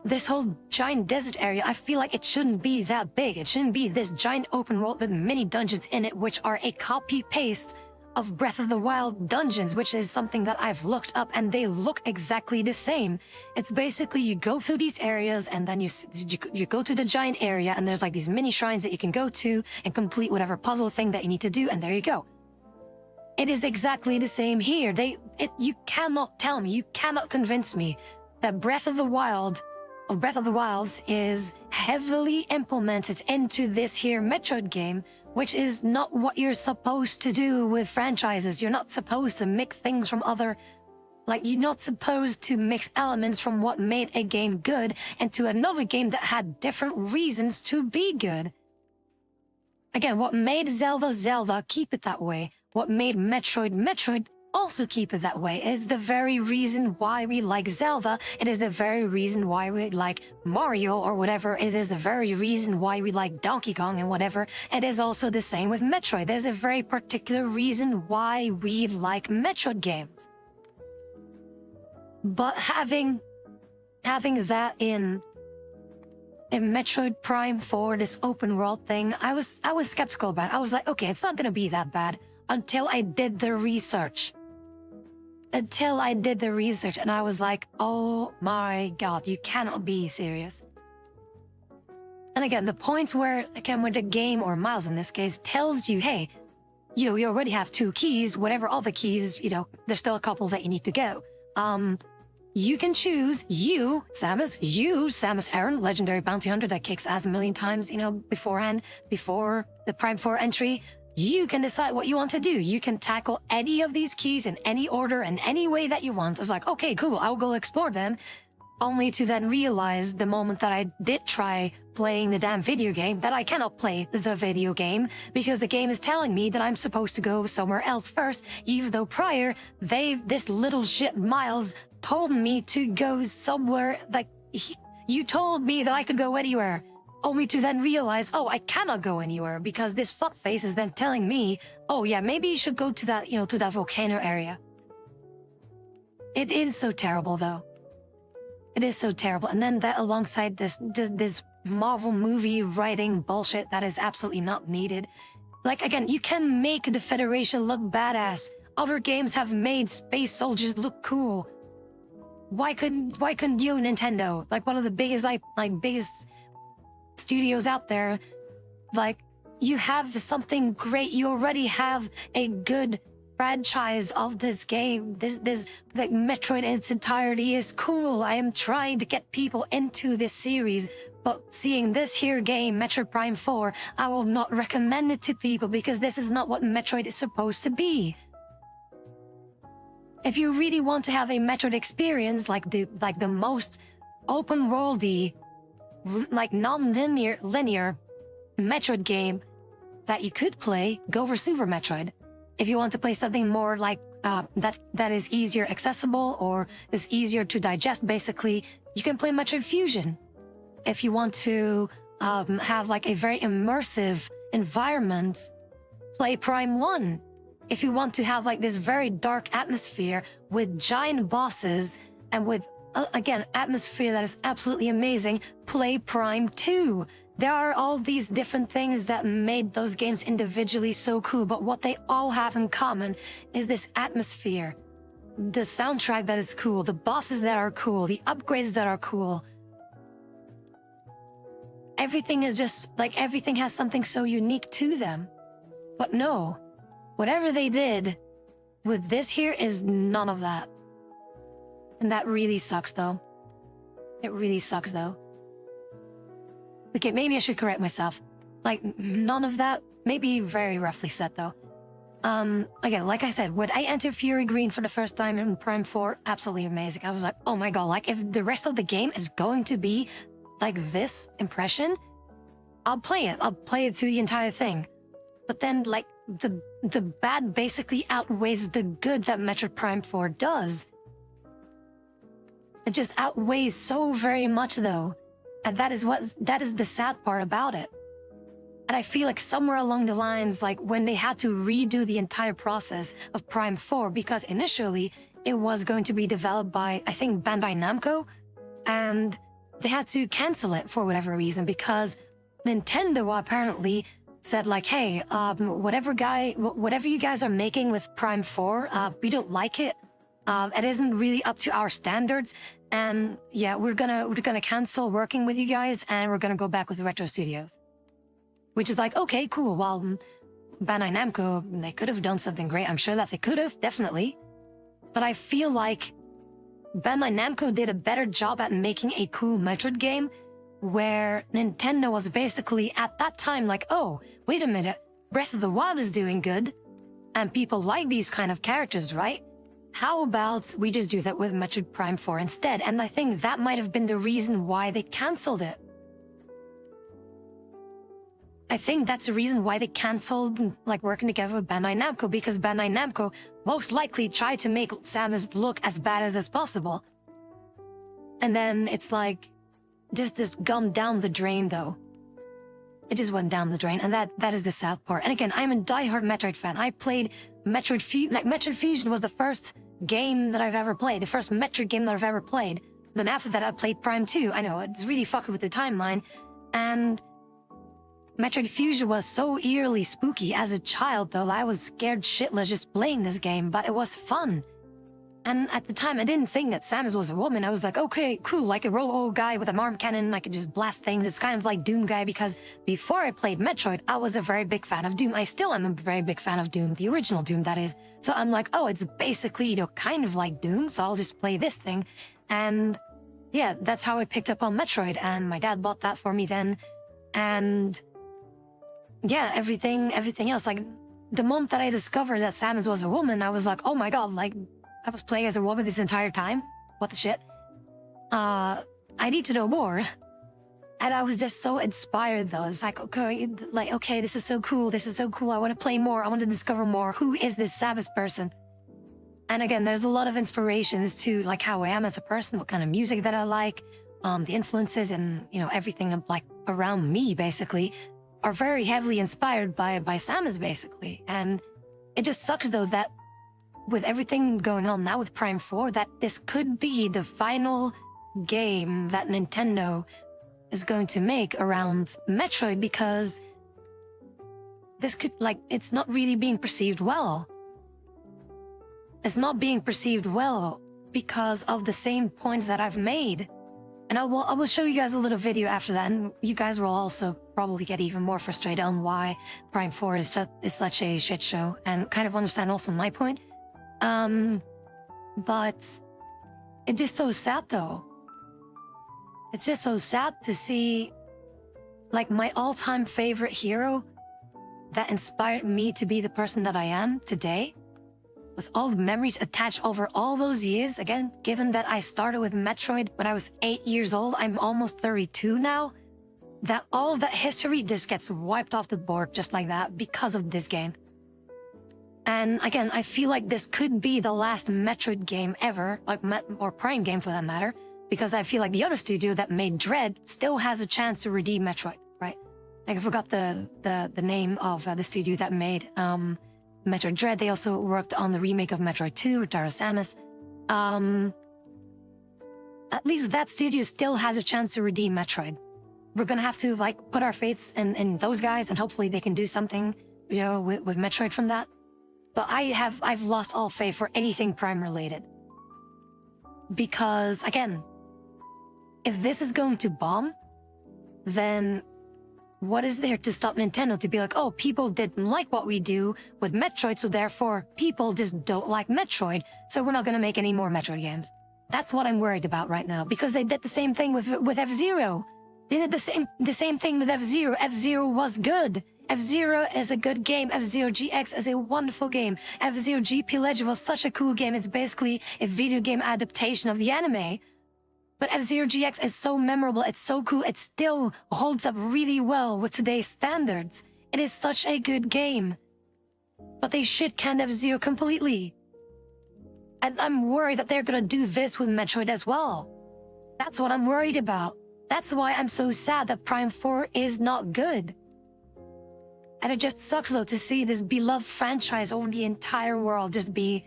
this whole giant desert area, I feel like it shouldn't be that big. It shouldn't be this giant open world with many dungeons in it, which are a copy-paste of Breath of the Wild dungeons, which is something that I've looked up, and they look exactly the same. It's basically you go through these areas, and then you go to the giant area, and there's like these mini shrines that you can go to and complete whatever puzzle thing that you need to do, and there you go. It is exactly the same here. You cannot tell me, you cannot convince me that Breath of the Wilds is heavily implemented into this here Metroid game, which is not what you're supposed to do with franchises. You're not supposed to mix things from other... Like, you're not supposed to mix elements from what made a game good into another game that had different reasons to be good. Again, what made Zelda Zelda, keep it that way. What made Metroid Metroid, also keep it that way. It is the very reason why we like Zelda. It is the very reason why we like Mario or whatever. It is the very reason why we like Donkey Kong and whatever. It is also the same with Metroid. There's a very particular reason why we like Metroid games. But having that in Metroid Prime 4, this open world thing, I was skeptical about it. I was like, okay, it's not gonna be that bad until I did the research. And I was like, oh my god, you cannot be serious. And again, the points where the game, or Miles in this case, tells you, hey, you already have 2 keys, whatever all the keys, there's still a couple that you need to go. You can choose, Samus Aran, legendary bounty hunter that kicks ass a million times, beforehand, before the Prime 4 entry. You can decide what you want to do. You can tackle any of these keys in any order and any way that you want. It's like, okay, cool, I'll go explore them. Only to then realize the moment that I did try playing the damn video game that I cannot play the video game because the game is telling me that I'm supposed to go somewhere else first, even though prior, this little shit Miles told me to go somewhere, like, you told me that I could go anywhere. Only to then realize, oh, I cannot go anywhere because this fuckface is then telling me, oh yeah, maybe you should go to that, to that volcano area. It is so terrible, though. It is so terrible. And then that alongside this Marvel movie writing bullshit that is absolutely not needed. Like, again, you can make the Federation look badass. Other games have made space soldiers look cool. Why couldn't you, Nintendo? Like, one of the biggest studios out there, like, you have something great. You already have a good franchise of this game. This like Metroid in its entirety is cool. I am trying to get people into this series, but seeing this here game, Metroid Prime 4, I will not recommend it to people because this is not what Metroid is supposed to be. If you really want to have a Metroid experience, like the most open worldy, like non-linear Metroid game that you could play, go for Super Metroid. If you want to play something more like that is easier accessible or is easier to digest, basically, you can play Metroid Fusion. If you want to have like a very immersive environment, play Prime 1. If you want to have like this very dark atmosphere with giant bosses and with again, atmosphere that is absolutely amazing, play Prime 2. There are all these different things that made those games individually so cool, but what they all have in common is this atmosphere. The soundtrack that is cool, the bosses that are cool, the upgrades that are cool. Everything is just, like, everything has something so unique to them. But no, whatever they did with this here is none of that. And that really sucks, though. It really sucks, though. Okay, maybe I should correct myself. Like, none of that, maybe very roughly said, though. Again, like I said, would I enter Fury Green for the first time in Prime 4? Absolutely amazing. I was like, oh my god, like, if the rest of the game is going to be like this impression, I'll play it. I'll play it through the entire thing. But then, like, the bad basically outweighs the good that Metroid Prime 4 does. It just outweighs so very much, though. And that is the sad part about it. And I feel like somewhere along the lines, like when they had to redo the entire process of Prime 4, because initially it was going to be developed by, I think, Bandai Namco, and they had to cancel it for whatever reason, because Nintendo apparently said like, hey, whatever you guys are making with Prime 4, we don't like it. It isn't really up to our standards, and yeah, we're gonna cancel working with you guys, and we're gonna go back with Retro Studios. Which is like, okay, cool. Well, Bandai Namco, they could have done something great. I'm sure that they could have, definitely. But I feel like Bandai Namco did a better job at making a cool Metroid game, where Nintendo was basically at that time like, oh, wait a minute, Breath of the Wild is doing good, and people like these kind of characters, right? How about we just do that with Metroid Prime 4 instead? And I think that might have been the reason why they cancelled it. I think that's the reason why they cancelled like working together with Bandai Namco, because Bandai Namco most likely tried to make Samus look as badass as possible. And then it's like, just gone down the drain though. It just went down the drain, and that is the sad part. And again, I'm a diehard Metroid fan. I played Metroid Fusion was the first game that I've ever played, the first Metroid game that I've ever played. Then after that, I played Prime 2. I know, it's really fucking with the timeline. And Metroid Fusion was so eerily spooky as a child, though. I was scared shitless just playing this game, but it was fun. And at the time, I didn't think that Samus was a woman. I was like, okay, cool, like a robo guy with an arm cannon, I could just blast things. It's kind of like Doom guy, because before I played Metroid, I was a very big fan of Doom. I still am a very big fan of Doom, the original Doom, that is. So I'm like, oh, it's basically, you know, kind of like Doom, so I'll just play this thing. And yeah, that's how I picked up on Metroid, and my dad bought that for me then. And yeah, everything else, like, the moment that I discovered that Samus was a woman, I was like, oh my god, like, I was playing as a woman this entire time? What the shit? I need to know more. And I was just so inspired though. It's like, okay, this is so cool, I want to play more, I want to discover more. Who is this Samus person? And again, there's a lot of inspirations to like how I am as a person, what kind of music that I like, the influences and, you know, everything like around me basically are very heavily inspired by Samus basically. And it just sucks though that with everything going on now with Prime 4, that this could be the final game that Nintendo is going to make around Metroid, because this could, like, it's not really being perceived well. It's not being perceived well because of the same points that I've made. And I will show you guys a little video after that, and you guys will also probably get even more frustrated on why Prime 4 is such a shit show, and kind of understand also my point. But it's just so sad though. It's just so sad to see like my all-time favorite hero that inspired me to be the person that I am today, with all the memories attached over all those years. Again, given that I started with Metroid when I was 8 years old, I'm almost 32 now, that all of that history just gets wiped off the board just like that because of this game. And again, I feel like this could be the last Metroid game ever, like or Prime game for that matter, because I feel like the other studio that made Dread still has a chance to redeem Metroid, right? Like I forgot the name of the studio that made Metroid Dread. They also worked on the remake of Metroid 2, Return of Samus. At least that studio still has a chance to redeem Metroid. We're gonna have to like put our faiths in those guys, and hopefully they can do something, you know, with Metroid from that. But I've lost all faith for anything Prime related. Because again, if this is going to bomb, then what is there to stop Nintendo to be like, oh, people didn't like what we do with Metroid, so therefore people just don't like Metroid, so we're not gonna make any more Metroid games. That's what I'm worried about right now, because they did the same thing with F-Zero. They did the same thing with F-Zero. F-Zero was good. F-Zero is a good game. F-Zero GX is a wonderful game. F-Zero GP Legend was such a cool game. It's basically a video game adaptation of the anime. But F-Zero GX is so memorable. It's so cool. It still holds up really well with today's standards. It is such a good game. But they shit-canned F-Zero completely. And I'm worried that they're gonna do this with Metroid as well. That's what I'm worried about. That's why I'm so sad that Prime 4 is not good. And it just sucks though to see this beloved franchise over the entire world just be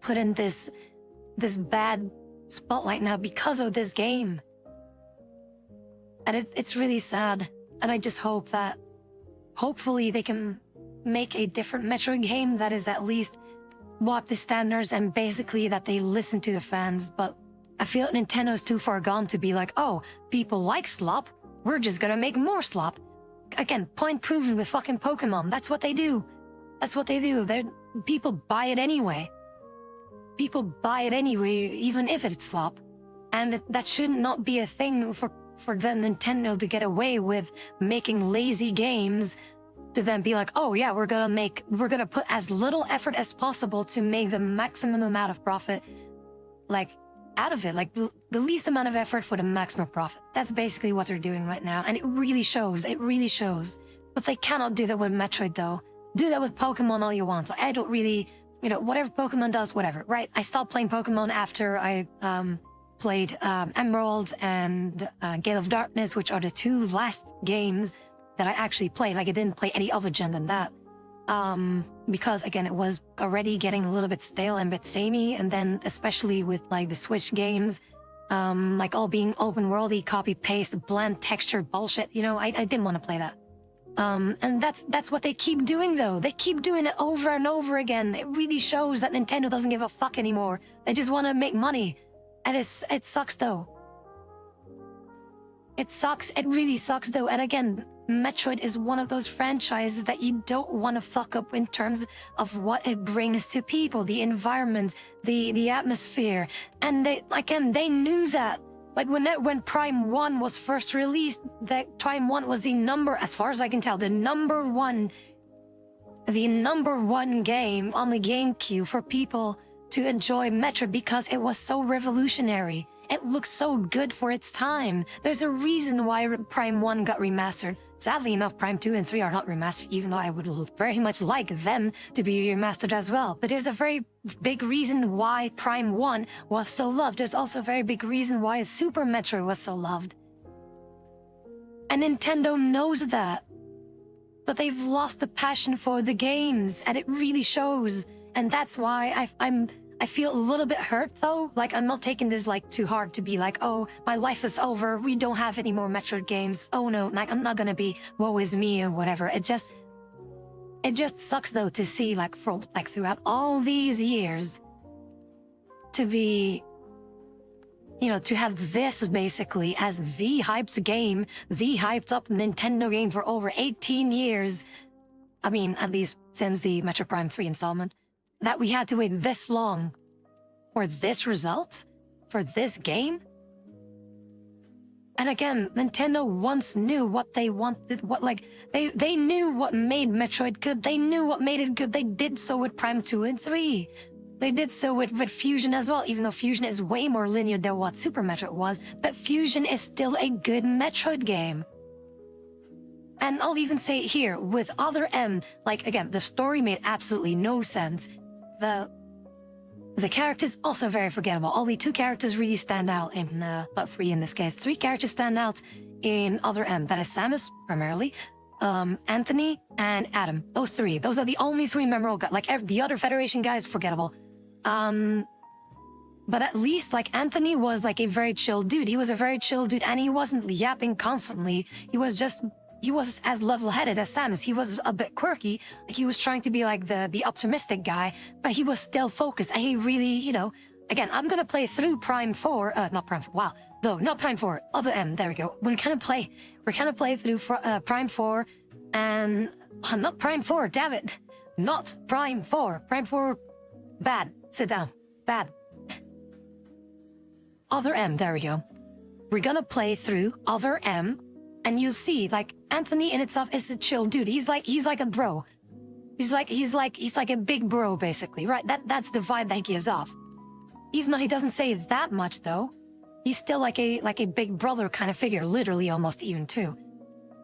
put in this bad spotlight now because of this game. And it's really sad. And I just hope that hopefully they can make a different Metroid game that is at least what the standards and basically that they listen to the fans. But I feel Nintendo's too far gone to be like, oh, people like slop, we're just gonna make more slop. Again, point proven with fucking Pokemon. That's what they do. That's what they do. People buy it anyway. People buy it anyway, even if it's slop. And that should not be a thing for the Nintendo to get away with making lazy games to then be like, oh yeah, we're gonna put as little effort as possible to make the maximum amount of profit, like, out of it, like the least amount of effort for the maximum profit. That's basically what they're doing right now, and it really shows. It really shows. But they cannot do that with Metroid, though. Do that with Pokemon all you want. I don't really, whatever Pokemon does, whatever, right? I stopped playing Pokemon after I played Emerald and Gale of Darkness, which are the two last games that I actually played. Like, I didn't play any other gen than that. Because again, it was already getting a little bit stale and a bit samey, and then especially with like the Switch games, like all being open worldy, copy paste, bland texture bullshit. I didn't want to play that. And that's what they keep doing though. They keep doing it over and over again. It really shows that Nintendo doesn't give a fuck anymore. They just want to make money, and it sucks though. It sucks. It really sucks though. And again, Metroid is one of those franchises that you don't want to fuck up in terms of what it brings to people, the environment, the atmosphere. And they knew that. Like when Prime 1 was first released, that Prime 1 was as far as I can tell, the number one game on the GameCube for people to enjoy Metroid because it was so revolutionary. It looks so good for its time. There's a reason why Prime 1 got remastered. Sadly enough, Prime 2 and 3 are not remastered, even though I would very much like them to be remastered as well. But there's a very big reason why Prime 1 was so loved. There's also a very big reason why Super Metroid was so loved. And Nintendo knows that. But they've lost the passion for the games, and it really shows. And that's why I feel a little bit hurt though. Like, I'm not taking this like too hard to be like, oh, my life is over. We don't have any more Metroid games. Oh no, like I'm not gonna be woe is me or whatever. It just sucks though to see throughout all these years to be, to have this basically as the hyped game, the hyped up Nintendo game for over 18 years. I mean, at least since the Metroid Prime 3 installment. That we had to wait this long for this result, for this game. And again, Nintendo once knew what they wanted, they knew what made Metroid good. They knew what made it good. They did so with Prime 2 and 3. They did so with Fusion as well, even though Fusion is way more linear than what Super Metroid was, but Fusion is still a good Metroid game. And I'll even say it here, with Other M, again, the story made absolutely no sense. The characters also very forgettable. Only two characters really stand out in, about three in this case. Three characters stand out in Other M. That is Samus, primarily, Anthony, and Adam. Those three. Those are the only three memorable guys. The other Federation guys, forgettable. But at least, Anthony was, a very chill dude. He was a very chill dude, and he wasn't yapping constantly. He was as level-headed as Samus. He was a bit quirky. He was trying to be the optimistic guy, but he was still focused. And he really, again, I'm gonna play through Prime 4, not Prime 4, wow. No, not Prime 4, Other M, there we go. We're gonna play through Prime 4 and, not Prime 4, damn it. Not Prime 4. Prime 4, bad. Sit down, bad. Other M, there we go. We're gonna play through Other M, and you see, Anthony in itself is a chill dude. He's like a bro. He's like a big bro, basically, right? That's the vibe that he gives off. Even though he doesn't say that much, though, he's still like a big brother kind of figure, literally almost even too.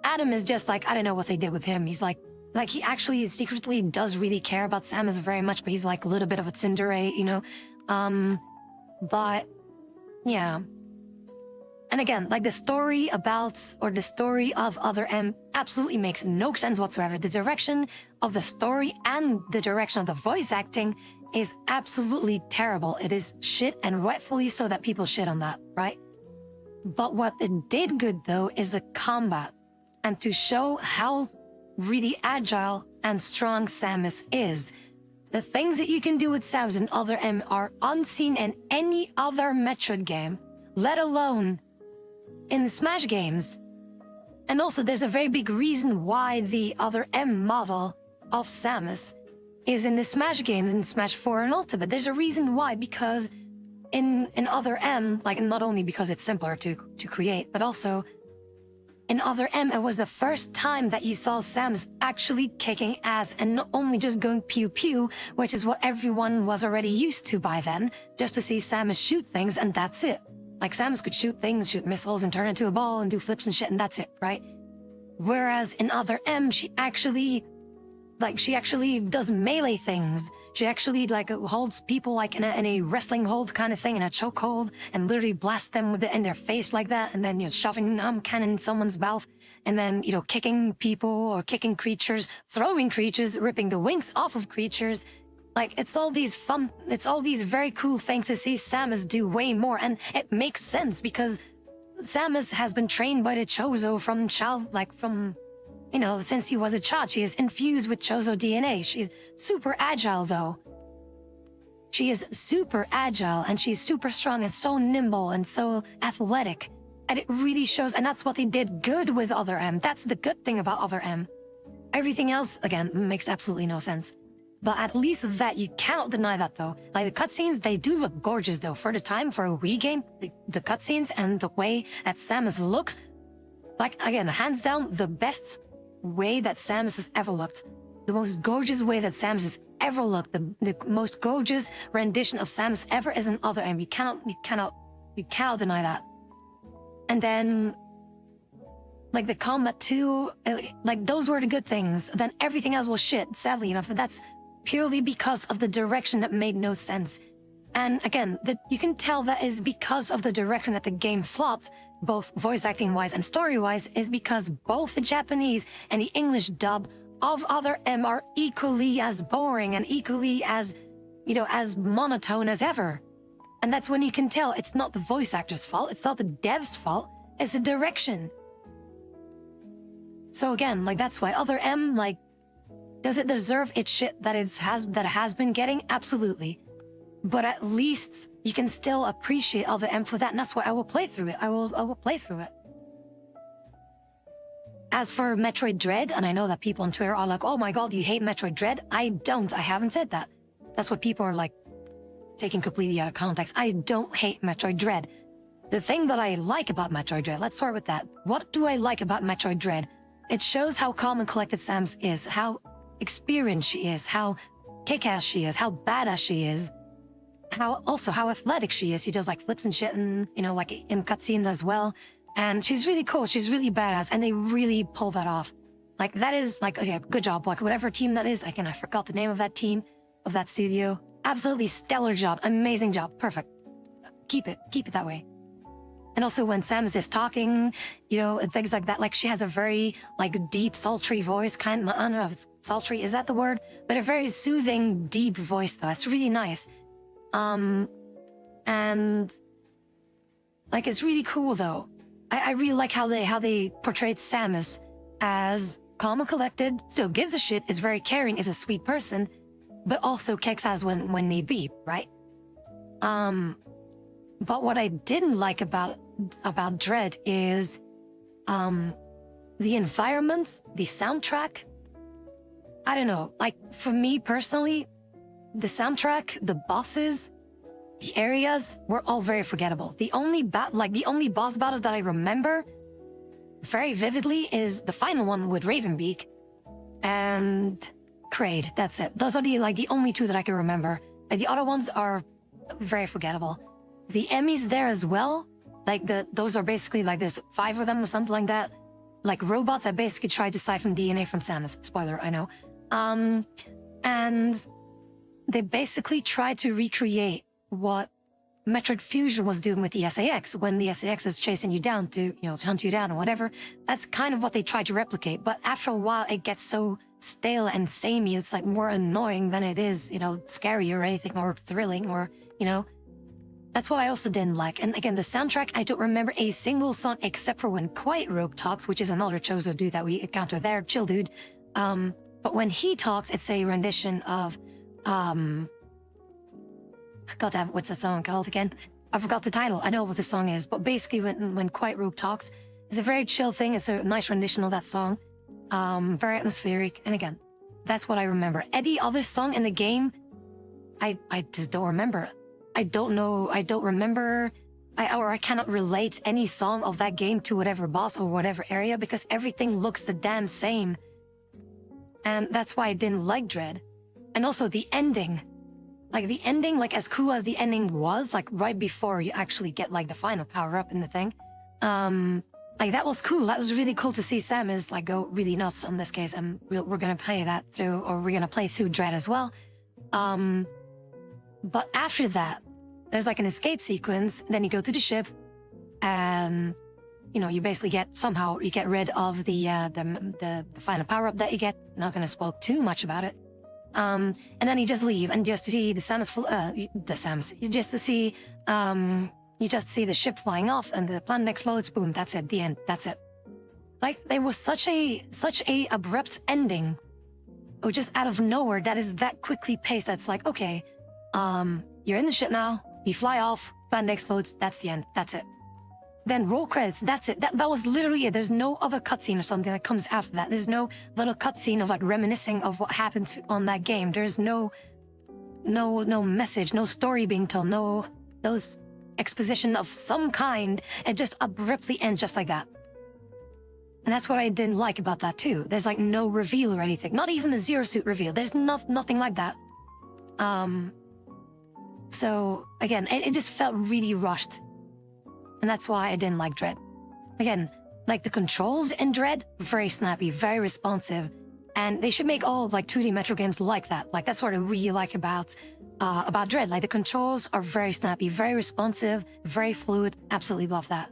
Adam is just I don't know what they did with him. He's he actually secretly does really care about Samus very much, but he's a little bit of a tsundere, but yeah. And again, the story of Other M absolutely makes no sense whatsoever. The direction of the story and the direction of the voice acting is absolutely terrible. It is shit, and rightfully so that people shit on that, right? But what it did good, though, is the combat. And to show how really agile and strong Samus is. The things that you can do with Samus in Other M are unseen in any other Metroid game, let alone in the Smash games. And also, there's a very big reason why the Other M model of Samus is in the Smash games, in Smash 4 and Ultimate. There's a reason why, because in Other M, like, not only because it's simpler to create, but also in Other M, it was the first time that you saw Samus actually kicking ass and not only just going pew pew, which is what everyone was already used to by then, just to see Samus shoot things and that's it. Like, Samus could shoot things, shoot missiles, and turn into a ball and do flips and shit, and that's it, right? Whereas in Other M, she actually does melee things. She actually, like, holds people, like, in a wrestling hold kind of thing, in a choke hold, and literally blasts them with it in their face like that, and then, shoving cannon in someone's mouth, and then, kicking people or kicking creatures, throwing creatures, ripping the wings off of creatures. Like, it's all these very cool things to see Samus do way more, and it makes sense because Samus has been trained by the Chozo since he was a child. She is infused with Chozo DNA. She's super agile, though. She is super agile, and she's super strong and so nimble and so athletic. And it really shows, and that's what they did good with Other M. That's the good thing about Other M. Everything else, again, makes absolutely no sense. But at least that, you cannot deny that, though. Like, the cutscenes, they do look gorgeous, though. For the time, for a Wii game, the cutscenes and the way that Samus looks, like, again, hands down, the best way that Samus has ever looked. The most gorgeous way that Samus has ever looked. The most gorgeous rendition of Samus ever is in Other M. You cannot deny that. And then, like, the combat too, like, those were the good things. Then everything else was shit, sadly enough. But that's purely because of the direction that made no sense. And again, you can tell that is because of the direction that the game flopped, both voice acting wise and story wise, is because both the Japanese and the English dub of Other M are equally as boring and equally as, as monotone as ever. And that's when you can tell it's not the voice actor's fault, it's not the dev's fault, it's the direction. So again, like, that's why Other M, like, does it deserve its shit that it has been getting? Absolutely. But at least you can still appreciate Other M for that, and that's why I will play through it. I will play through it. As for Metroid Dread, and I know that people on Twitter are like, oh my god, you hate Metroid Dread? I don't. I haven't said that. That's what people are, like, taking completely out of context. I don't hate Metroid Dread. The thing that I like about Metroid Dread, let's start with that. What do I like about Metroid Dread? It shows how calm and collected Samus is, how experienced she is, how kick-ass she is, how badass she is, how athletic she is. She does, like, flips and shit, and, like, in cutscenes as well. And she's really cool. She's really badass, and they really pull that off. Like, that is, like, okay, good job. Like, whatever team that is, I forgot the name of that team, of that studio. Absolutely stellar job, amazing job, perfect. Keep it that way. And also when Samus is talking, and things like that, like, she has a very, like, deep, sultry voice, I don't know if it's sultry, is that the word? But a very soothing, deep voice, though. It's really nice. And, like, it's really cool, though. I really like how they portrayed Samus as calm and collected, still gives a shit, is very caring, is a sweet person, but also kicks ass when need be, right? But what I didn't like about Dread is the environments, the soundtrack. I don't know, like, for me personally, the soundtrack, the bosses, the areas were all very forgettable. The only boss battles that I remember very vividly is the final one with Ravenbeak and Kraid. That's it. Those are the only two that I can remember. Like, the other ones are very forgettable. The Emmys there as well, like, those are basically, like, there's 5 of them or something like that. Like, robots that basically tried to siphon DNA from Samus. Spoiler, I know. And they basically tried to recreate what Metroid Fusion was doing with the SAX, when the SAX is chasing you down to, hunt you down or whatever. That's kind of what they tried to replicate, but after a while it gets so stale and samey, it's, like, more annoying than it is, scary or anything, or thrilling, or, That's what I also didn't like. And again, the soundtrack, I don't remember a single song except for when Quiet Rope talks, which is another Chozo dude that we encounter there, chill dude. But when he talks, it's a rendition of, God damn, what's the song called again? I forgot the title. I know what the song is, but basically when Quiet Rope talks, it's a very chill thing. It's a nice rendition of that song. Very atmospheric. And again, that's what I remember. Any other song in the game, I just don't remember. I don't know. I don't remember. I cannot relate any song of that game to whatever boss or whatever area because everything looks the damn same. And that's why I didn't like Dread. And also the ending. Like the ending, like as cool as the ending was, like right before you actually get like the final power up in the thing. Like that was cool. That was really cool to see Samus like go really nuts on this case. And we're gonna play that through, or we're gonna play through Dread as well. But after that, there's like an escape sequence. Then you go to the ship, and you know you basically you get rid of the final power up that you get. Not gonna spoil too much about it. And then you just leave and just see the Samus. You just see the ship flying off and the planet explodes. Boom. That's it. The end. That's it. Like there was such a abrupt ending, or just out of nowhere. That is that quickly paced. That's like okay, you're in the ship now. You fly off, planet explodes, that's the end, that's it. Then roll credits, that's it. That was literally it. There's no other cutscene or something that comes after that. There's no little cutscene of like reminiscing of what happened on that game. There's no message, no story being told, no those exposition of some kind. It just abruptly ends just like that. And that's what I didn't like about that too. There's like no reveal or anything. Not even a Zero Suit reveal. There's nothing like that. So, again, it just felt really rushed. And that's why I didn't like Dread. Again, like the controls in Dread, very snappy, very responsive. And they should make all like 2D Metro games like that. Like that's what I really like about Dread. Like the controls are very snappy, very responsive, very fluid. Absolutely love that.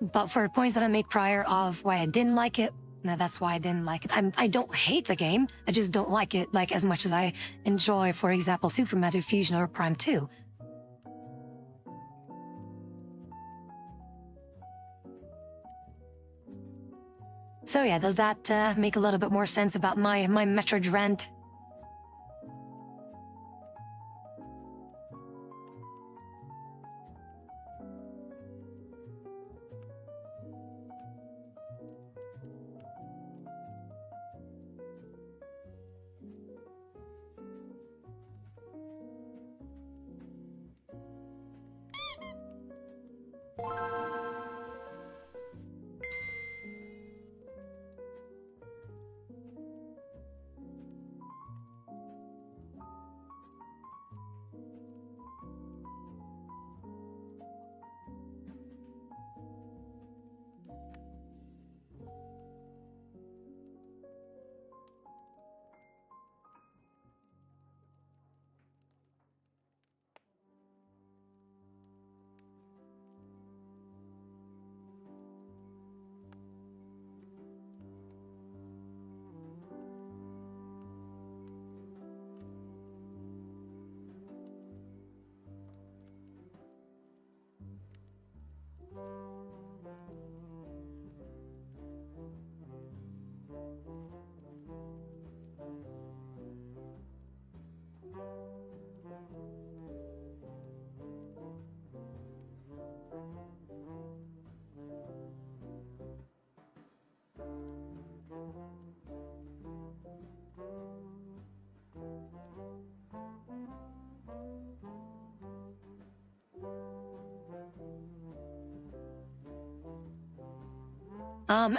But for the points that I made prior of why I didn't like it, that's why I didn't like it. I don't hate the game. I just don't like it like as much as I enjoy, for example, Super Metroid Fusion or Prime 2. So yeah, does that make a little bit more sense about my Metroid rant?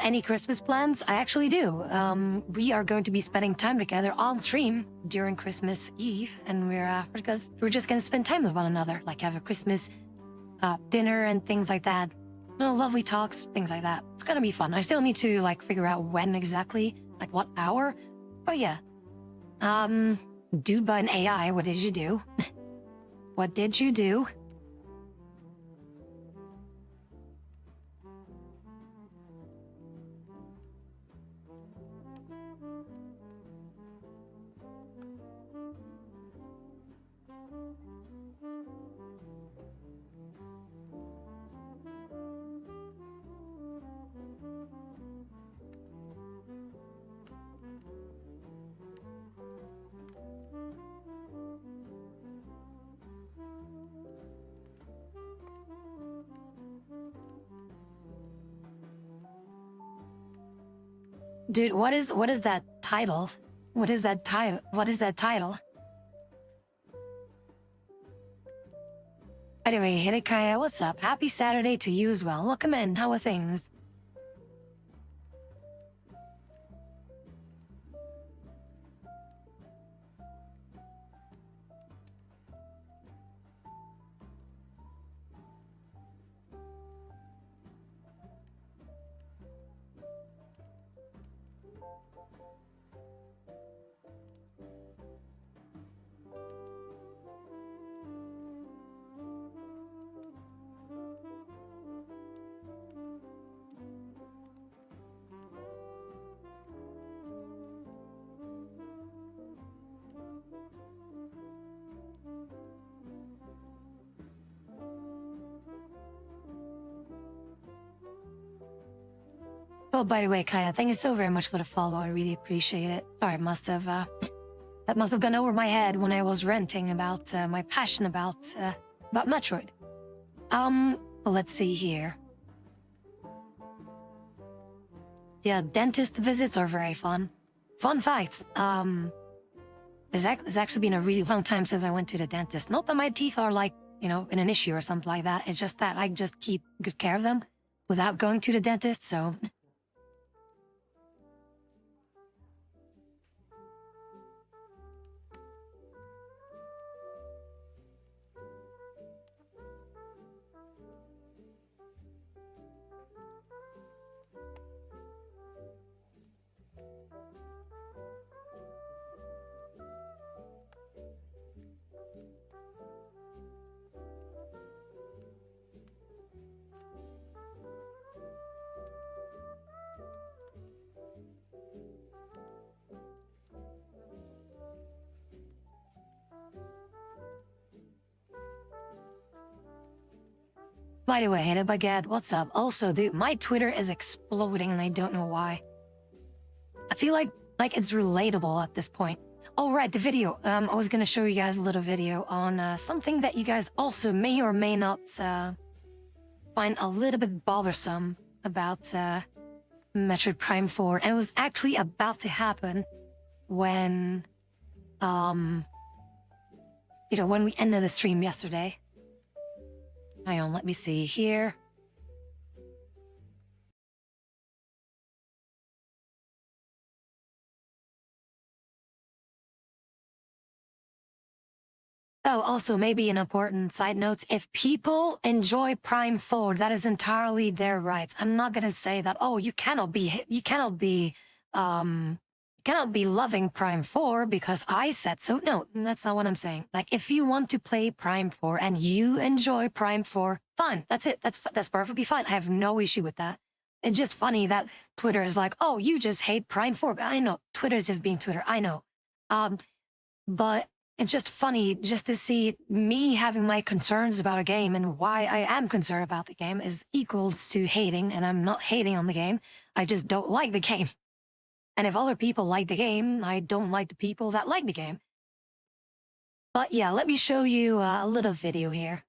Any Christmas plans? I actually do. We are going to be spending time together on stream during Christmas Eve, and we're just gonna spend time with one another, like have a Christmas dinner and things like that. You know, lovely talks, things like that. It's gonna be fun. I still need to like figure out when exactly, like what hour. But yeah. Dude by an AI, what did you do? What did you do? Dude, what is that title? What is that title? What is that title? Anyway, Hidekaya, what's up? Happy Saturday to you as well. Welcome in. How are things? Oh, by the way, Kaya, thank you so very much for the follow. I really appreciate it. Sorry, that must have gone over my head when I was ranting about my passion about Metroid. Well, let's see here. Yeah, dentist visits are very fun. Fun fact, it's actually been a really long time since I went to the dentist. Not that my teeth are like, in an issue or something like that. It's just that I just keep good care of them without going to the dentist, so... By the way, Hannah Baguette, what's up? Also, dude, my Twitter is exploding and I don't know why. I feel like it's relatable at this point. Oh, right, the video. I was gonna show you guys a little video on something that you guys also may or may not find a little bit bothersome about Metroid Prime 4. And it was actually about to happen when, when we ended the stream yesterday. Hang on, let me see here. Oh, also, maybe an important side note. If people enjoy Prime 4, that is entirely their right. I'm not gonna say that, oh, you cannot be loving Prime 4 because I said so. No, that's not what I'm saying. Like, if you want to play Prime 4 and you enjoy Prime 4, fine. That's it. That's perfectly fine. I have no issue with that. It's just funny that Twitter is like, oh, you just hate Prime 4. But I know Twitter is just being Twitter. I know. But it's just funny just to see me having my concerns about a game, and why I am concerned about the game is equals to hating, and I'm not hating on the game. I just don't like the game. And if other people like the game, I don't like the people that like the game. But yeah, let me show you a little video here.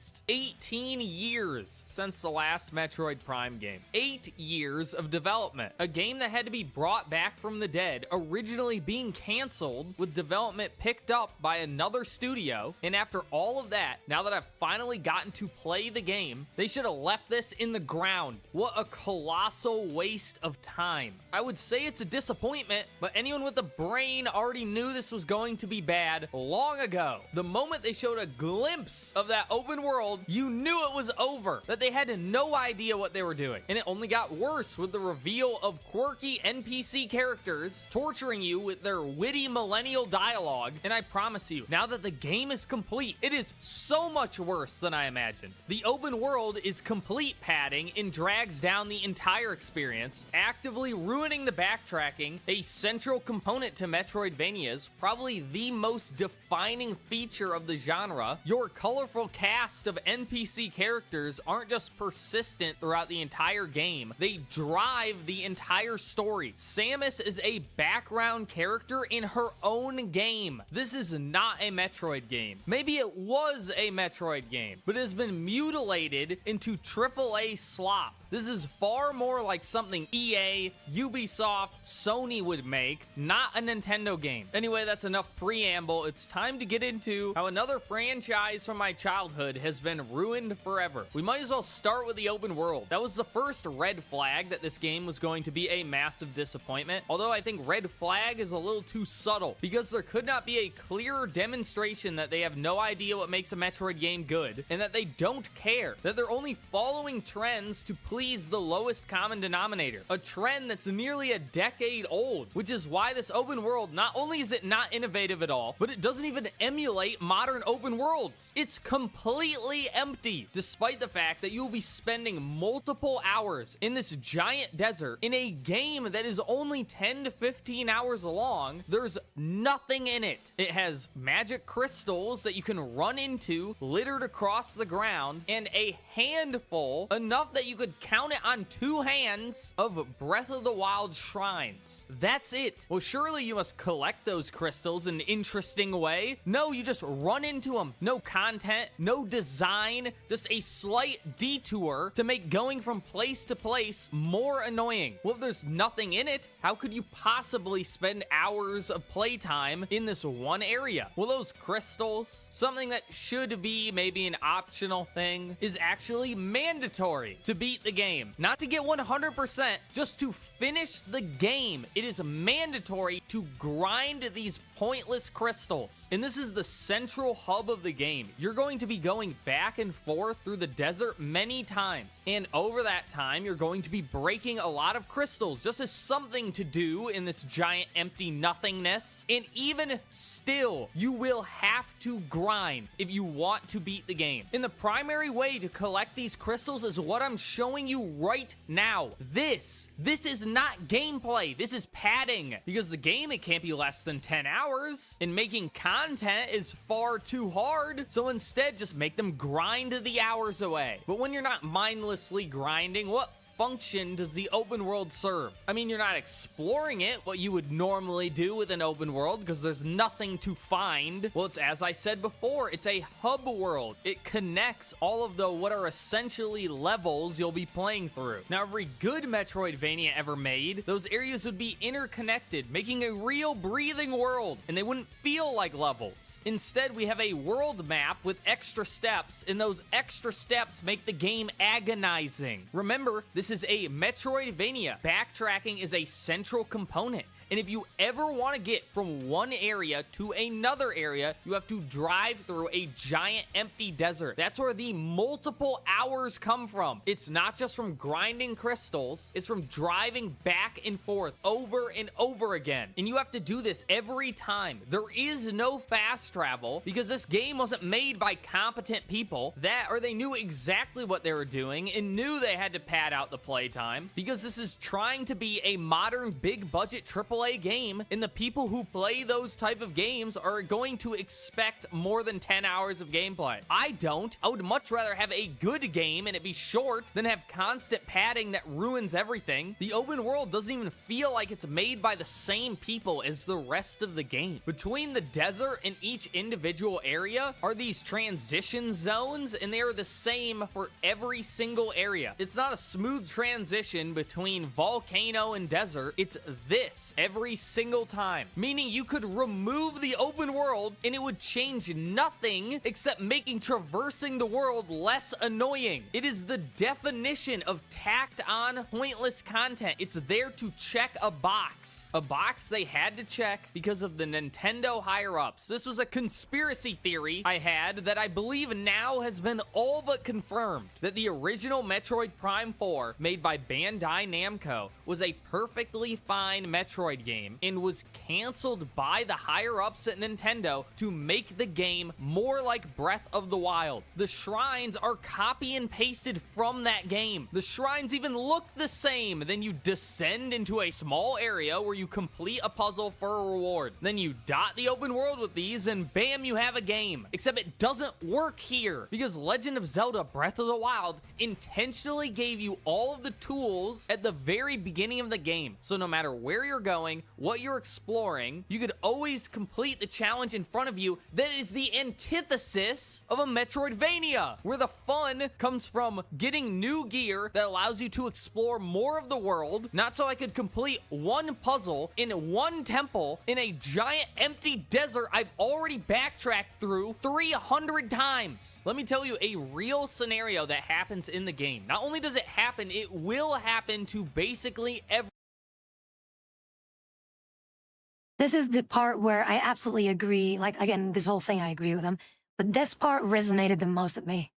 Christ. 18 years since the last Metroid Prime game. 8 years of development. A game that had to be brought back from the dead, originally being canceled, with development picked up by another studio. And after all of that, now that I've finally gotten to play the game, they should have left this in the ground. What a colossal waste of time. I would say it's a disappointment, but anyone with a brain already knew this was going to be bad long ago. The moment they showed a glimpse of that open world, you knew it was over, that they had no idea what they were doing. And it only got worse with the reveal of quirky NPC characters torturing you with their witty millennial dialogue. And I promise you, now that the game is complete, it is so much worse than I imagined. The open world is complete padding and drags down the entire experience, actively ruining the backtracking, a central component to Metroidvanias, probably the most defining feature of the genre. Your colorful cast of NPC characters aren't just persistent throughout the entire game, they drive the entire story. Samus is a background character in her own game. This is not a Metroid game. Maybe it was a Metroid game, but it has been mutilated into AAA slop. This is far more like something EA, Ubisoft, Sony would make, not a Nintendo game. Anyway, that's enough preamble. It's time to get into how another franchise from my childhood has been ruined forever. We might as well start with the open world. That was the first red flag that this game was going to be a massive disappointment, although I think red flag is a little too subtle, because there could not be a clearer demonstration that they have no idea what makes a Metroid game good, and that they don't care, that they're only following trends to please the lowest common denominator, a trend that's nearly a decade old, which is why this open world, not only is it not innovative at all, but it doesn't even emulate modern open worlds. It's completely empty, despite the fact that you'll be spending multiple hours in this giant desert in a game that is only 10 to 15 hours long. There's nothing in it. It has magic crystals that you can run into littered across the ground, and a handful, enough that you could count it on 2 hands, of Breath of the Wild shrines. That's it. Well, surely you must collect those crystals in an interesting way. No, you just run into them. No content, no design, just a slight detour to make going from place to place more annoying. Well, if there's nothing in it, how could you possibly spend hours of playtime in this one area? Well, those crystals, something that should be maybe an optional thing, is actually mandatory to beat the game. Not to get 100%, just to finish the game. It is mandatory to grind these pointless crystals. And this is the central hub of the game. You're going to be going back and forth through the desert many times. And over that time, you're going to be breaking a lot of crystals just as something to do in this giant empty nothingness. And even still, you will have to grind if you want to beat the game. And the primary way to collect these crystals is what I'm showing you right now. This is not gameplay. This is padding. Because the game, it can't be less than 10 hours. And making content is far too hard. So instead, just make them grind the hours away. But when you're not mindlessly grinding, what function does the open world serve? I mean, you're not exploring it, what you would normally do with an open world, because there's nothing to find. Well, it's, as I said before, it's a hub world. It connects all of the what are essentially levels you'll be playing through. Now, every good Metroidvania ever made, those areas would be interconnected, making a real breathing world, and they wouldn't feel like levels. Instead, we have a world map with extra steps, and those extra steps make the game agonizing. Remember, this is a Metroidvania. Backtracking is a central component. And if you ever want to get from one area to another area, you have to drive through a giant empty desert. That's where the multiple hours come from. It's not just from grinding crystals, it's from driving back and forth over and over again. And you have to do this every time. There is no fast travel because this game wasn't made by competent people, or they knew exactly what they were doing and knew they had to pad out the playtime, because this is trying to be a modern big budget AAA game, and the people who play those type of games are going to expect more than 10 hours of gameplay. I don't. I would much rather have a good game and it be short than have constant padding that ruins everything. The open world doesn't even feel like it's made by the same people as the rest of the game. Between the desert and each individual area are these transition zones, and they are the same for every single area. It's not a smooth transition between volcano and desert. It's this every single time, meaning you could remove the open world and it would change nothing except making traversing the world less annoying. It is the definition of tacked on pointless content. It's there to check a box. A box they had to check because of the Nintendo higher-ups. This was a conspiracy theory I had that I believe now has been all but confirmed, that the original Metroid Prime 4, made by Bandai Namco, was a perfectly fine Metroid Metroid game and was canceled by the higher-ups at Nintendo to make the game more like Breath of the Wild. The shrines are copy and pasted from that game. The shrines even look the same. Then you descend into a small area where you complete a puzzle for a reward. Then you dot the open world with these and bam, you have a game. Except it doesn't work here because Legend of Zelda Breath of the Wild intentionally gave you all of the tools at the very beginning of the game. So no matter where you're going, what you're exploring, you could always complete the challenge in front of you that is the antithesis of a Metroidvania, where the fun comes from getting new gear that allows you to explore more of the world, not so I could complete one puzzle in one temple in a giant empty desert I've already backtracked through 300 times. Let me tell you a real scenario that happens in the game. Not only does it happen, it will happen to basically every. This is the part where I absolutely agree. Like, again, this whole thing, I agree with him. But this part resonated the most with me.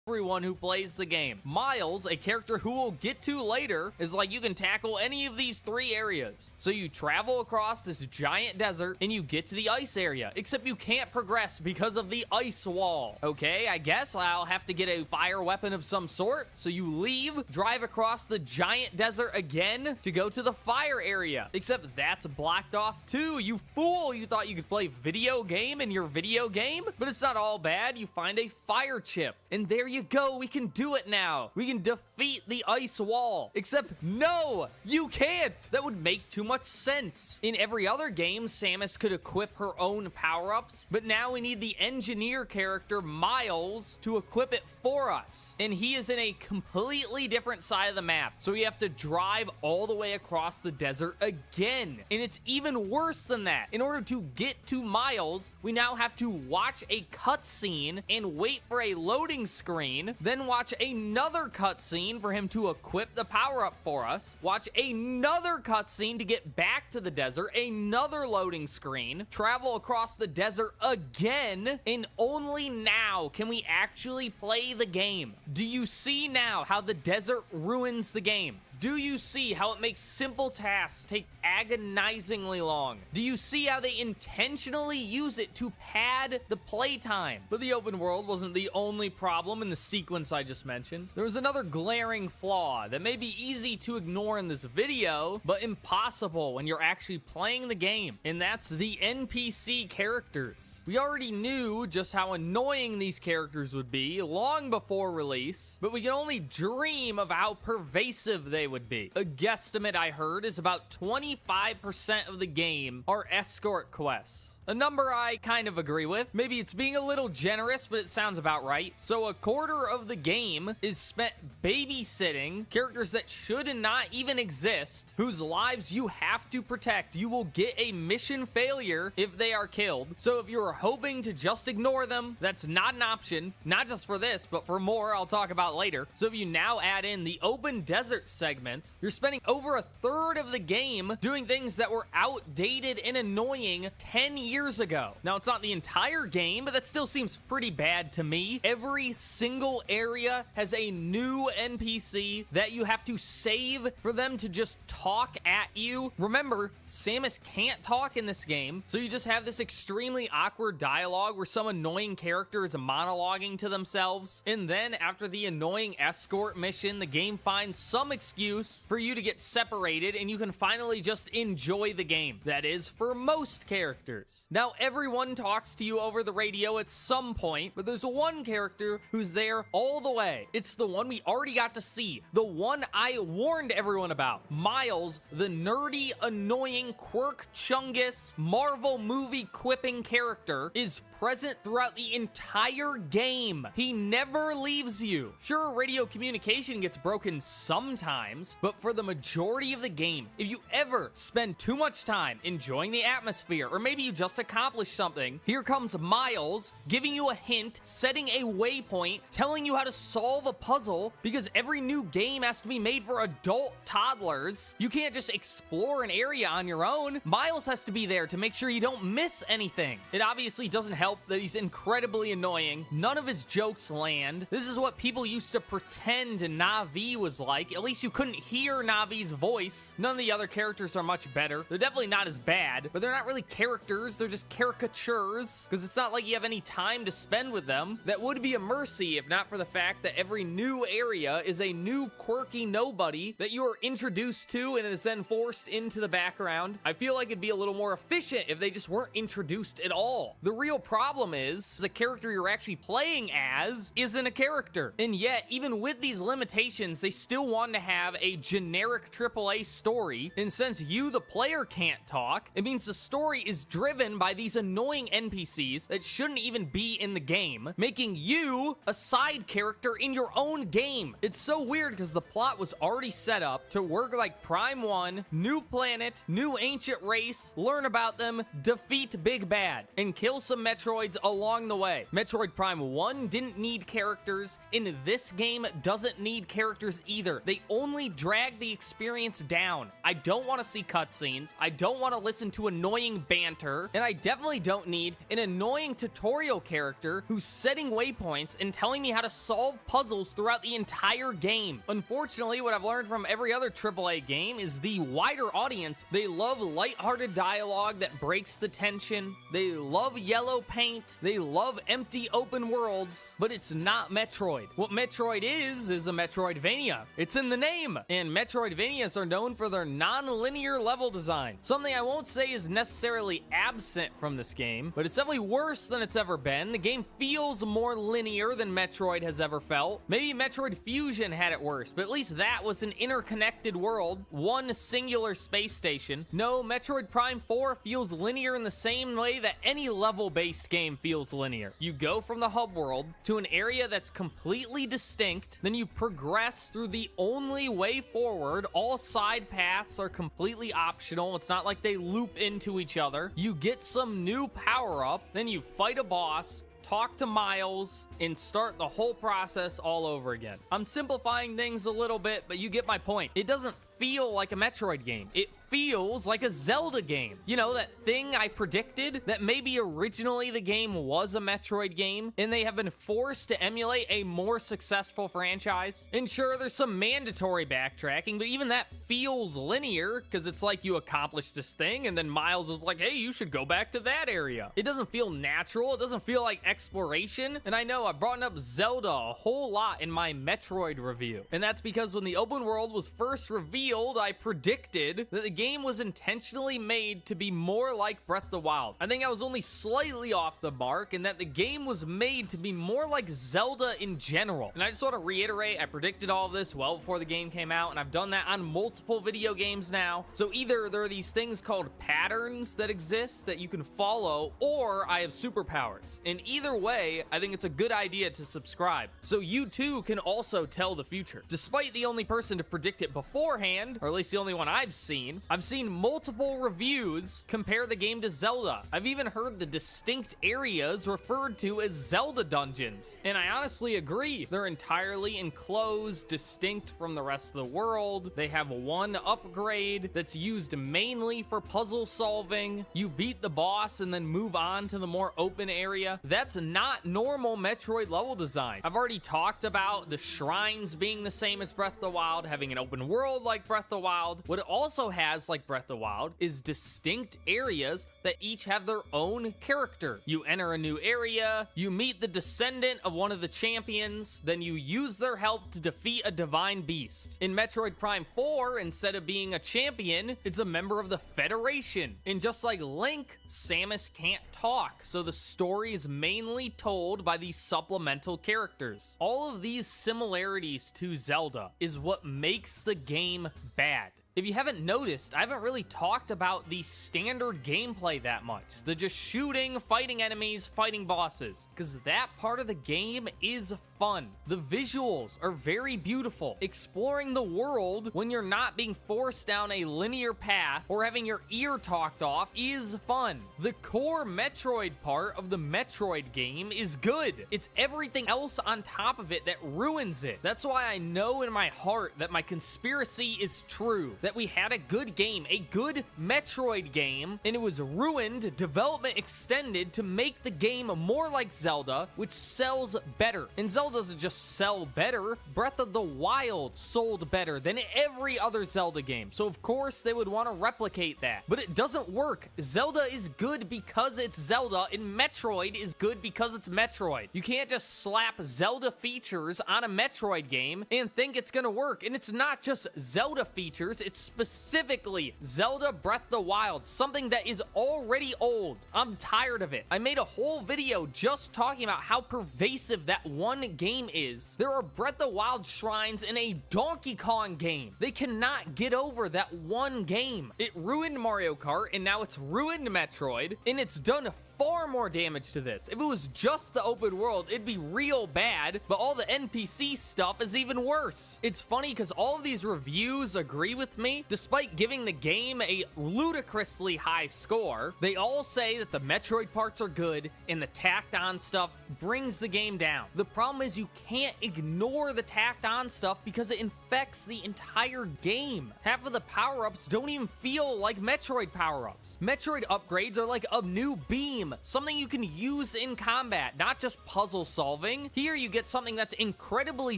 Everyone who plays the game. Miles, a character who we'll get to later, is like you can tackle any of these 3 areas. So you travel across this giant desert and you get to the ice area, except you can't progress because of the ice wall. Okay, I guess I'll have to get a fire weapon of some sort. So you leave, drive across the giant desert again to go to the fire area, except that's blocked off too. You fool, you thought you could play video game in your video game, but it's not all bad. You find a fire chip and there you go, we can do it now. We can defeat the ice wall. Except, no, you can't. That would make too much sense. In every other game, Samus could equip her own power-ups, but now we need the engineer character, Miles, to equip it for us. And he is in a completely different side of the map, so we have to drive all the way across the desert again. And it's even worse than that. In order to get to Miles, we now have to watch a cutscene and wait for a loading screen, then watch another cutscene for him to equip the power-up for us, watch another cutscene to get back to the desert, another loading screen, travel across the desert again, and only now can we actually play the game. Do you see now how the desert ruins the game? Do you see how it makes simple tasks take agonizingly long? Do you see how they intentionally use it to pad the playtime? But the open world wasn't the only problem in the sequence I just mentioned. There was another glaring flaw that may be easy to ignore in this video, but impossible when you're actually playing the game, and that's the NPC characters. We already knew just how annoying these characters would be long before release, but we can only dream of how pervasive they would be. A guesstimate I heard is about 25% of the game are escort quests. A number I kind of agree with. Maybe it's being a little generous, but it sounds about right. So a quarter of the game is spent babysitting characters that should not even exist, whose lives you have to protect. You will get a mission failure if they are killed. So if you're hoping to just ignore them, that's not an option. Not just for this, but for more I'll talk about later. So if you now add in the open desert segments, you're spending over a third of the game doing things that were outdated and annoying 10 years ago. Now, it's not the entire game, but that still seems pretty bad to me. Every single area has a new NPC that you have to save for them to just talk at you. Remember, Samus can't talk in this game, so you just have this extremely awkward dialogue where some annoying character is monologuing to themselves, and then after the annoying escort mission, the game finds some excuse for you to get separated, and you can finally just enjoy the game. That is, for most characters. Now, everyone talks to you over the radio at some point, but there's one character who's there all the way. It's the one we already got to see. The one I warned everyone about. Miles, the nerdy, annoying, quirk chungus, Marvel movie quipping character, is present throughout the entire game. He never leaves you. Sure, radio communication gets broken sometimes, but for the majority of the game, if you ever spend too much time enjoying the atmosphere, or maybe you just accomplished something, here comes Miles giving you a hint, setting a waypoint, telling you how to solve a puzzle, because every new game has to be made for adult toddlers. You can't just explore an area on your own. Miles has to be there to make sure you don't miss anything. It obviously doesn't help help that he's incredibly annoying. None of his jokes land. This is what people used to pretend Na'vi was like. At least you couldn't hear Navi's voice. None of the other characters are much better. They're definitely not as bad, but they're not really characters. They're just caricatures, because it's not like you have any time to spend with them. That would be a mercy if not for the fact that every new area is a new quirky nobody that you are introduced to and is then forced into the background. I feel like it'd be a little more efficient if they just weren't introduced at all. The real problem is the character you're actually playing as isn't a character. And yet, even with these limitations, they still want to have a generic AAA story. And since you, the player, can't talk, it means the story is driven by these annoying NPCs that shouldn't even be in the game, making you a side character in your own game. It's so weird because the plot was already set up to work like Prime 1, new planet, new ancient race, learn about them, defeat Big Bad, and kill some Metroids along the way. Metroid Prime 1 didn't need characters, and this game doesn't need characters either. They only drag the experience down. I don't want to see cutscenes, I don't want to listen to annoying banter, and I definitely don't need an annoying tutorial character who's setting waypoints and telling me how to solve puzzles throughout the entire game. Unfortunately, what I've learned from every other AAA game is the wider audience, they love lighthearted dialogue that breaks the tension, they love yellow paint, they love empty open worlds, but it's not Metroid. What Metroid is a Metroidvania. It's in the name, and Metroidvanias are known for their non-linear level design. Something I won't say is necessarily absent from this game, but it's definitely worse than it's ever been. The game feels more linear than Metroid has ever felt. Maybe Metroid Fusion had it worse, but at least that was an interconnected world, one singular space station. No, Metroid Prime 4 feels linear in the same way that any level-based game feels linear. You go from the hub world to an area that's completely distinct, then you progress through the only way forward. All side paths are completely optional. It's not like they loop into each other. You get some new power-up, then you fight a boss, talk to Miles, and start the whole process all over again. I'm simplifying things a little bit, but you get my point. It doesn't feel like a Metroid game. It feels like a Zelda game. You know, that thing I predicted, that maybe originally the game was a Metroid game, and they have been forced to emulate a more successful franchise. And sure, there's some mandatory backtracking, but even that feels linear, because it's like you accomplished this thing, and then Miles is like, hey, you should go back to that area. It doesn't feel natural. It doesn't feel like exploration. And I know I've brought up Zelda a whole lot in my Metroid review, and that's because when the open world was first revealed, I predicted that the game was intentionally made to be more like Breath of the Wild. I think I was only slightly off the mark, and that the game was made to be more like Zelda in general. And I just want to reiterate, I predicted all of this well before the game came out, and I've done that on multiple video games now. So either there are these things called patterns that exist that you can follow, or I have superpowers. And either way, I think it's a good idea to subscribe, so you too can also tell the future. Despite the only person to predict it beforehand, or at least the only one I've seen multiple reviews compare the game to Zelda. I've even heard the distinct areas referred to as Zelda dungeons. And I honestly agree. They're entirely enclosed, distinct from the rest of the world. They have one upgrade that's used mainly for puzzle solving. You beat the boss and then move on to the more open area. That's not normal Metroid level design. I've already talked about the shrines being the same as Breath of the Wild, having an open world like Breath of the Wild. What it also has, like Breath of the Wild, is distinct areas that each have their own character. You enter a new area, you meet the descendant of one of the champions, then you use their help to defeat a divine beast. In Metroid Prime 4, instead of being a champion, it's a member of the Federation. And just like Link, Samus can't talk, so the story is mainly told by these supplemental characters. All of these similarities to Zelda is what makes the game bad. If you haven't noticed, I haven't really talked about the standard gameplay that much. The just shooting, fighting enemies, fighting bosses, because that part of the game is fun. The visuals are very beautiful. Exploring the world when you're not being forced down a linear path or having your ear talked off is fun. The core Metroid part of the Metroid game is good. It's everything else on top of it that ruins it. That's why I know in my heart that my conspiracy is true. that we had a good game, a good Metroid game, and it was ruined, development extended to make the game more like Zelda, which sells better. And Zelda doesn't just sell better, Breath of the Wild sold better than every other Zelda game. So of course they would want to replicate that. But it doesn't work. Zelda is good because it's Zelda, and Metroid is good because it's Metroid. You can't just slap Zelda features on a Metroid game and think it's gonna work. And it's not just Zelda features, it's specifically Zelda Breath of the Wild, something that is already old. I'm tired of it. I made a whole video just talking about how pervasive that one game is. There are Breath of the Wild shrines in a Donkey Kong game. They cannot get over that one game. It ruined Mario Kart, and now it's ruined Metroid, and it's done far more damage to this. If it was just the open world, it'd be real bad, but all the NPC stuff is even worse. It's funny because all of these reviews agree with me, despite giving the game a ludicrously high score. They all say that the Metroid parts are good, and the tacked on stuff brings the game down. The problem is you can't ignore the tacked on stuff because it infects the entire game. Half of the power-ups don't even feel like Metroid power-ups. Metroid upgrades are like a new beam, something you can use in combat, not just puzzle solving. Here you get something that's incredibly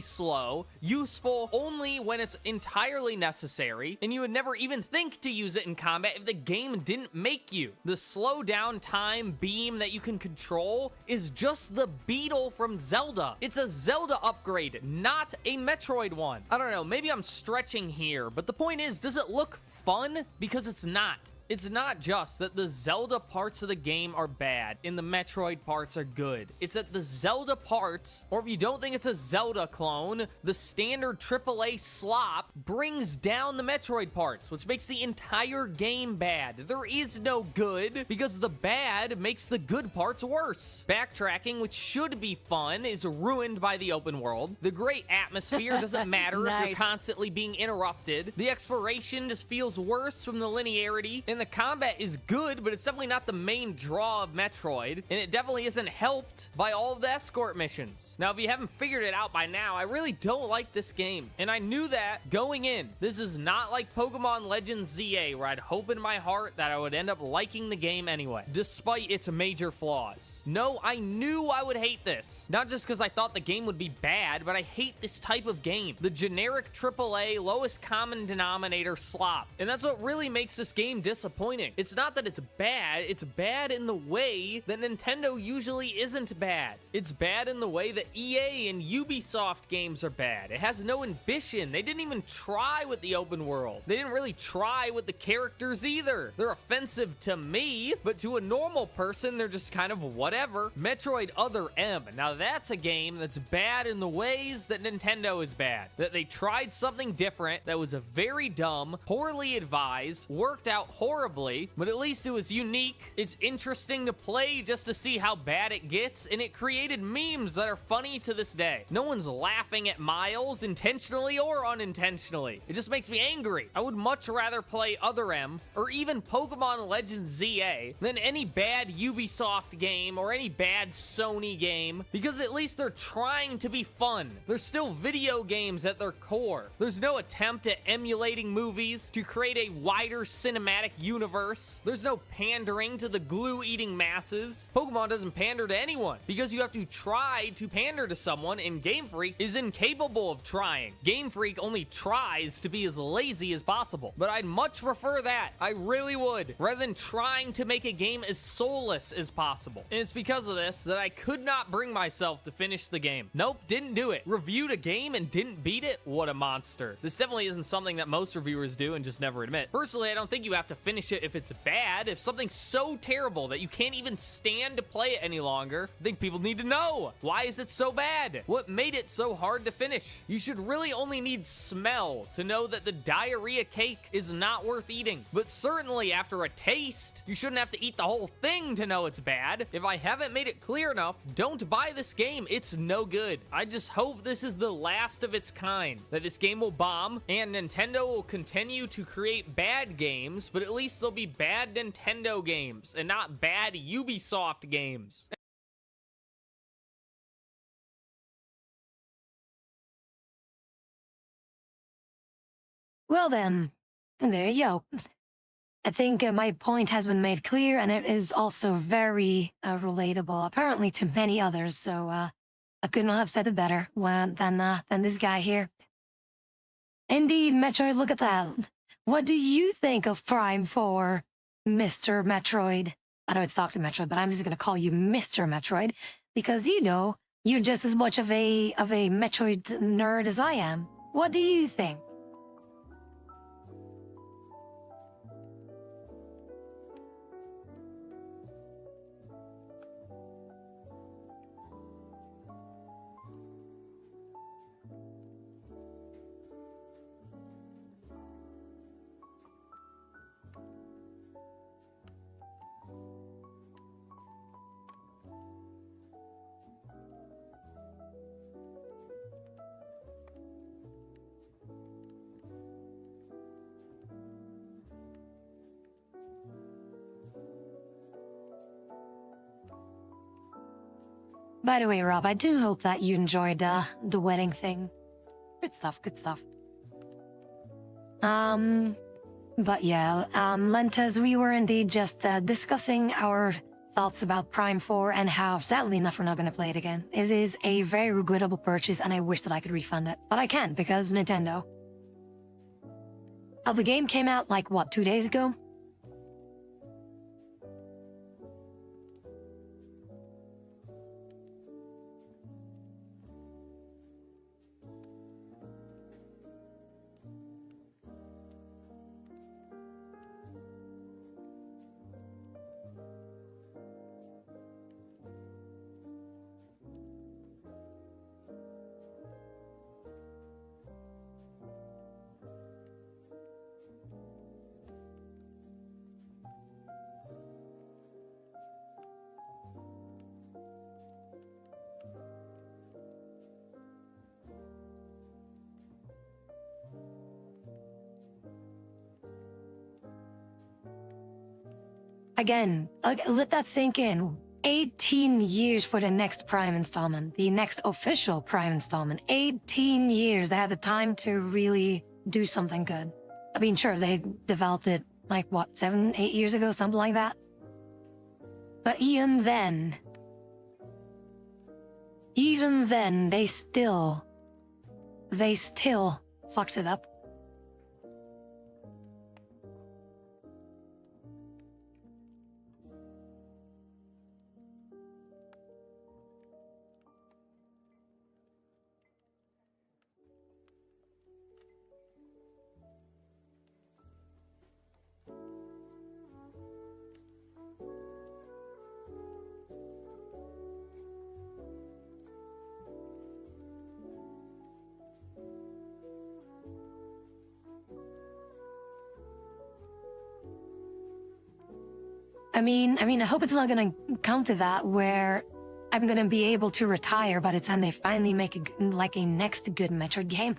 slow, useful only when it's entirely necessary, and you would never even think to use it in combat if the game didn't make you. The slow down time beam that you can control is just the beetle from Zelda. It's a Zelda upgrade, not a Metroid one. I don't know, maybe I'm stretching here, but the point is, does it look fun? Because it's not. It's not just that the Zelda parts of the game are bad and the Metroid parts are good. It's that the Zelda parts, or if you don't think it's a Zelda clone, the standard AAA slop brings down the Metroid parts, which makes the entire game bad. There is no good because the bad makes the good parts worse. Backtracking, which should be fun, is ruined by the open world. The great atmosphere doesn't matter if Nice. you're constantly being interrupted. The exploration just feels worse from the linearity. And the combat is good, but it's definitely not the main draw of Metroid, and it definitely isn't helped by all of the escort missions. Now, if you haven't figured it out by now, I really don't like this game, and I knew that going in. This is not like Pokemon Legends ZA, where I'd hope in my heart that I would end up liking the game anyway, despite its major flaws. No, I knew I would hate this. Not just because I thought the game would be bad, but I hate this type of game. The generic AAA, lowest common denominator slop. And that's what really makes this game disappointing. It's not that it's bad in the way that Nintendo usually isn't bad. It's bad in the way that EA and Ubisoft games are bad. It has no ambition. They didn't even try with the open world. They didn't really try with the characters either. They're offensive to me, but to a normal person, they're just kind of whatever. Metroid Other M. Now that's a game that's bad in the ways that Nintendo is bad. That they tried something different that was very dumb, poorly advised, worked out horribly, but at least it was unique. It's interesting to play just to see how bad it gets, and it created memes that are funny to this day. No one's laughing at Miles intentionally or unintentionally. It just makes me angry. I would much rather play Other M or even Pokemon Legends ZA than any bad Ubisoft game or any bad Sony game, because at least they're trying to be fun. They're still video games at their core. There's no attempt at emulating movies to create a wider cinematic universe. There's no pandering to the glue-eating masses. Pokemon doesn't pander to anyone because you have to try to pander to someone, and Game Freak is incapable of trying. Game Freak only tries to be as lazy as possible, but I'd much prefer that. I really would, rather than trying to make a game as soulless as possible. And it's because of this that I could not bring myself to finish the game. Nope, didn't do it. Reviewed a game and didn't beat it? What a monster. This definitely isn't something that most reviewers do and just never admit. Personally, I don't think you have to finish it if it's bad. If something's so terrible that you can't even stand to play it any longer, I think people need to know. Why is it so bad? What made it so hard to finish? You should really only need smell to know that the diarrhea cake is not worth eating. But certainly after a taste, you shouldn't have to eat the whole thing to know it's bad. If I haven't made it clear enough, don't buy this game. It's no good. I just hope this is the last of its kind, that this game will bomb and Nintendo will continue to create bad games, but at least they'll be bad Nintendo games and not bad Ubisoft games. Well then, There you go. I think my point has been made clear, and it is also very relatable, apparently, to many others. So I could not have said it better than this guy here. Indeed, Metroid, look at that. What do you think of Prime 4, Mr. Metroid? I know it's Dr. Metroid, but I'm just gonna call you Mr. Metroid because you know you're just as much of a Metroid nerd as I am. What do you think? By the way, Rob, I do hope that you enjoyed the wedding thing. Good stuff, good stuff. But yeah, Lentas, we were indeed just discussing our thoughts about Prime 4 and how, sadly enough, we're not going to play it again. It is a very regrettable purchase, and I wish that I could refund it. But I can't, because Nintendo. The game came out, like, what, 2 days ago? Again, let that sink in. 18 years for the next Prime installment, the next official Prime installment. 18 years. They had the time to really do something good. I mean, sure, they developed it, like, what, 7, 8 years ago, something like that? But even then, they still fucked it up. I mean, I hope it's not gonna come to that where I'm gonna be able to retire by the time they finally make a next good Metroid game.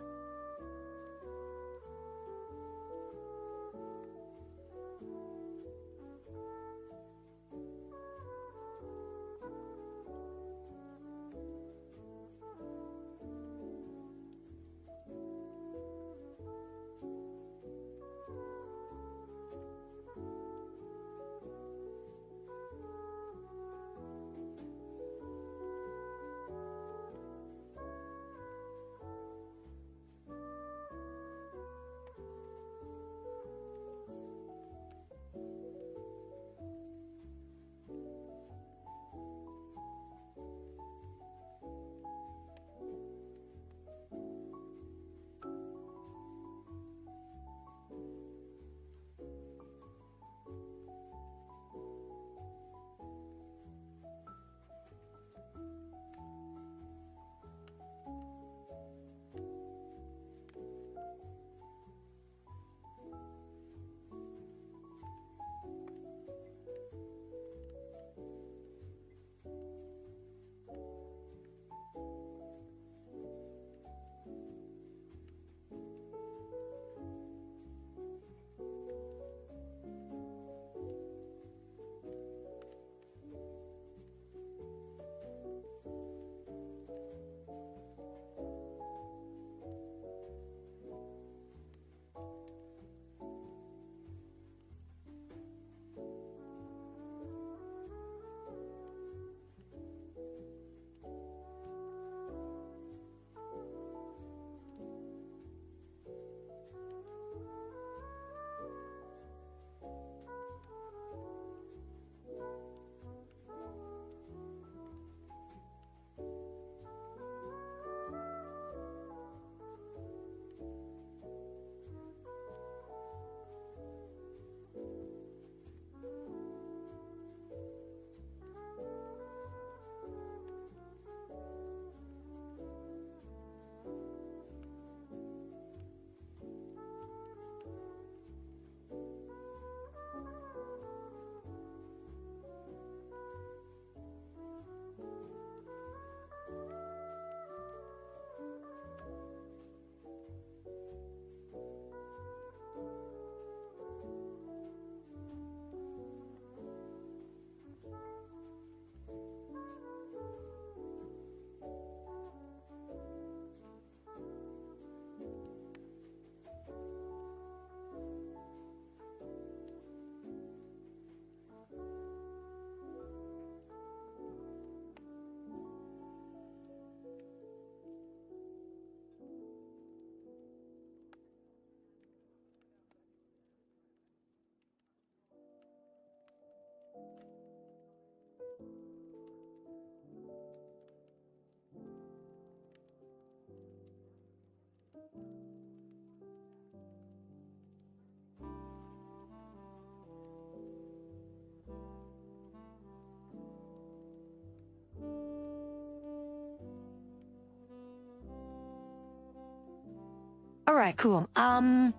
Alright, cool. I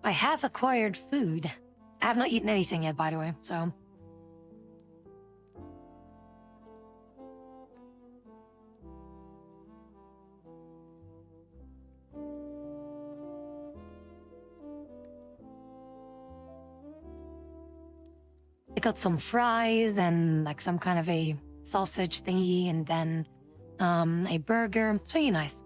have acquired food. I have not eaten anything yet, by the way, so... I got some fries and like some kind of a sausage thingy and then a burger. It's really nice.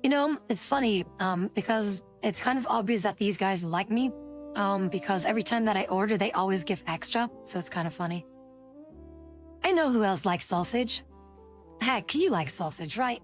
You know, it's funny, because it's kind of obvious that these guys like me, because every time that I order, they always give extra, so it's kind of funny. I know who else likes sausage. Heck, you like sausage, right?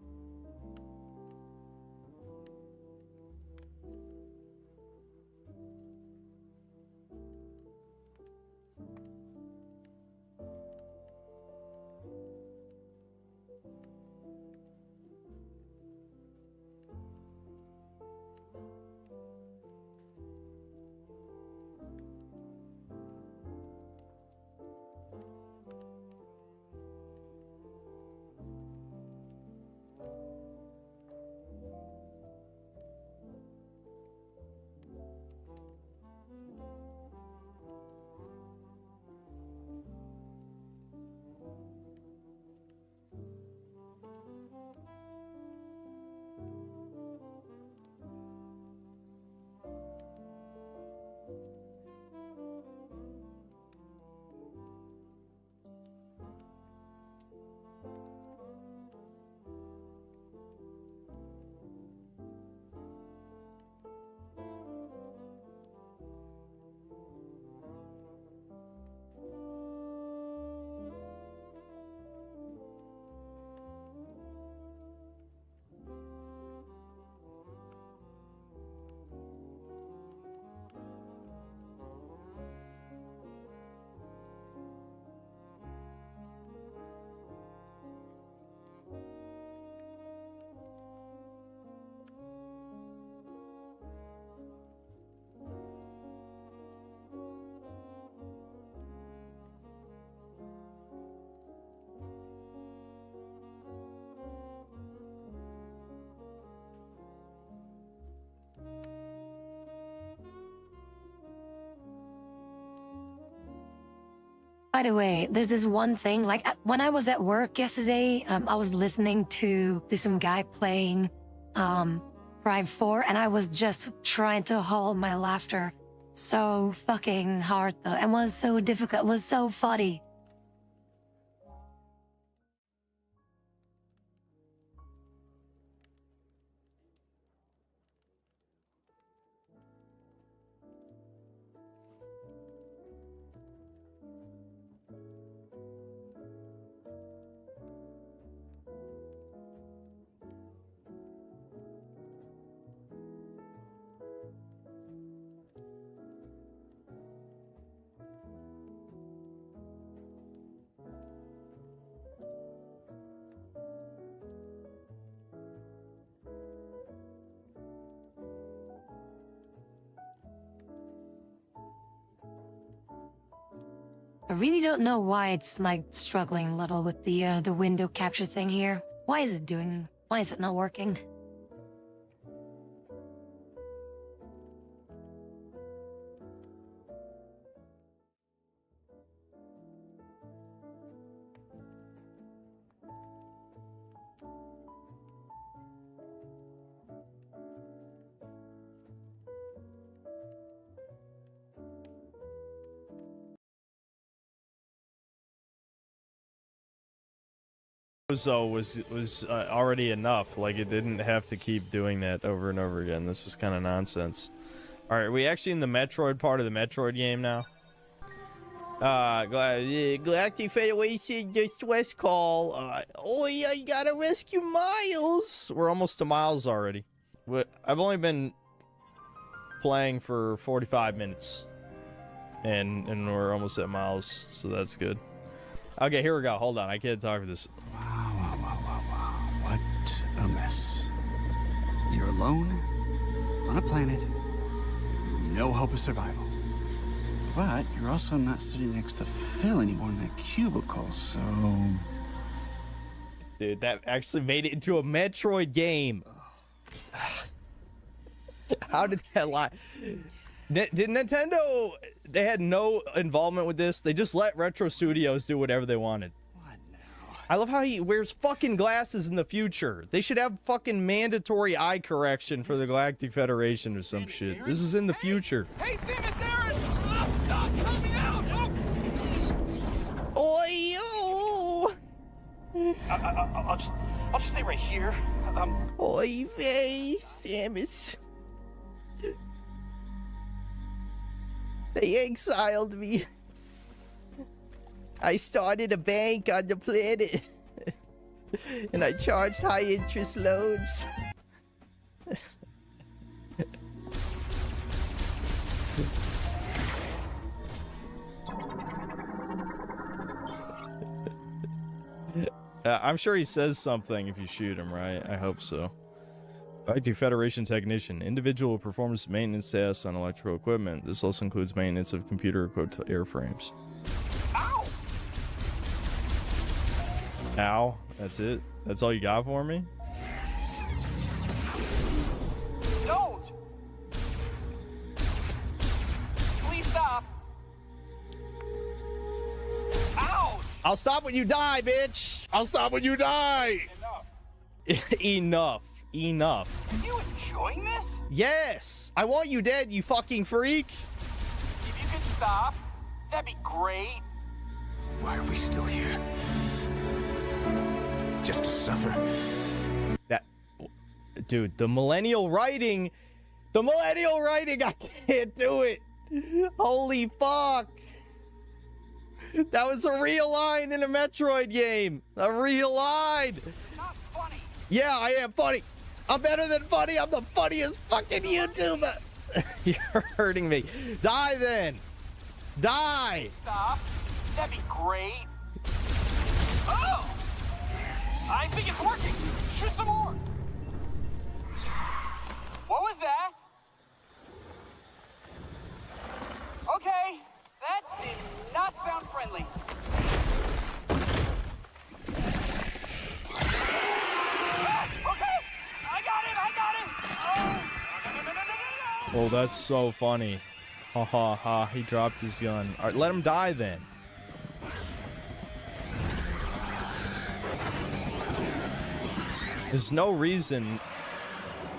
By the way, there's this one thing, like when I was at work yesterday, I was listening to some guy playing Prime 4, and I was just trying to hold my laughter so fucking hard though, and was so difficult, was so funny. I really don't know why it's like struggling a little with the window capture thing here. Why is it not working? was already enough. Like, it didn't have to keep doing that over and over again. This is kind of nonsense. All right, are we actually in the Metroid part of the Metroid game now? Galactic Federation just West call. Oh yeah, you gotta rescue Miles. We're almost to Miles already. I've only been playing for 45 minutes, and we're almost at Miles, so that's good. Okay, here we go. Hold on, I can't talk for this. Wow. What a mess. You're alone on a planet, no hope of survival. But you're also not sitting next to Phil anymore in that cubicle, so... Dude, that actually made it into a Metroid game. How did that lie? Did Nintendo, they had no involvement with this? They just let Retro Studios do whatever they wanted. What now? I love how he wears fucking glasses in the future. They should have fucking mandatory eye correction for the Galactic Federation or some shit. This is in the future. Hey, Samus Aran! Oh, stop! Help me out! Oh! Oi, yo! I'll just stay right here. Oy vey, Samus. They exiled me. I started a bank on the planet. And I charged high interest loans. I'm sure he says something if you shoot him, right? I hope so. Galactic Federation Technician. Individual performance maintenance tasks on electrical equipment. This also includes maintenance of computer-equipped airframes. Ow! Ow. That's it? That's all you got for me? Don't! Please stop! Ow! I'll stop when you die, bitch! I'll stop when you die! Enough. Enough. Are you enjoying this? Yes! I want you dead, you fucking freak! If you could stop, that'd be great. Why are we still here? Just to suffer? That... Dude, the millennial writing... The millennial writing! I can't do it! Holy fuck! That was a real line in a Metroid game! A real line! Not funny. Yeah, I am funny! I'm better than funny! I'm the funniest fucking YouTuber! You're hurting me. Die then! Die! Stop. That'd be great. Oh! I think it's working. Shoot some more. What was that? Okay, that did not sound friendly. Ah, okay, I got it. Oh, no. Oh, that's so funny. Ha ha ha, he dropped his gun. Alright, let him die then. There's no reason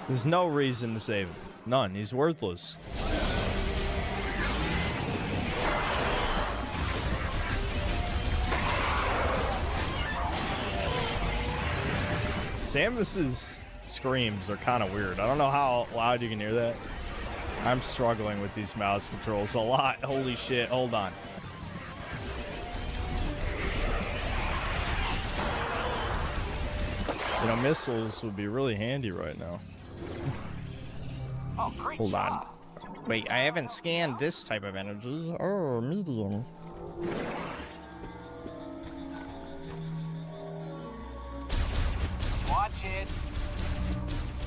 to save him. None. He's worthless. Samus's screams are kind of weird. I don't know how loud you can hear that. I'm struggling with these mouse controls a lot. Holy shit. Hold on. You know, missiles would be really handy right now. Oh, great Hold job. on. Wait, I haven't scanned this type of energy. Oh, medium. Watch it.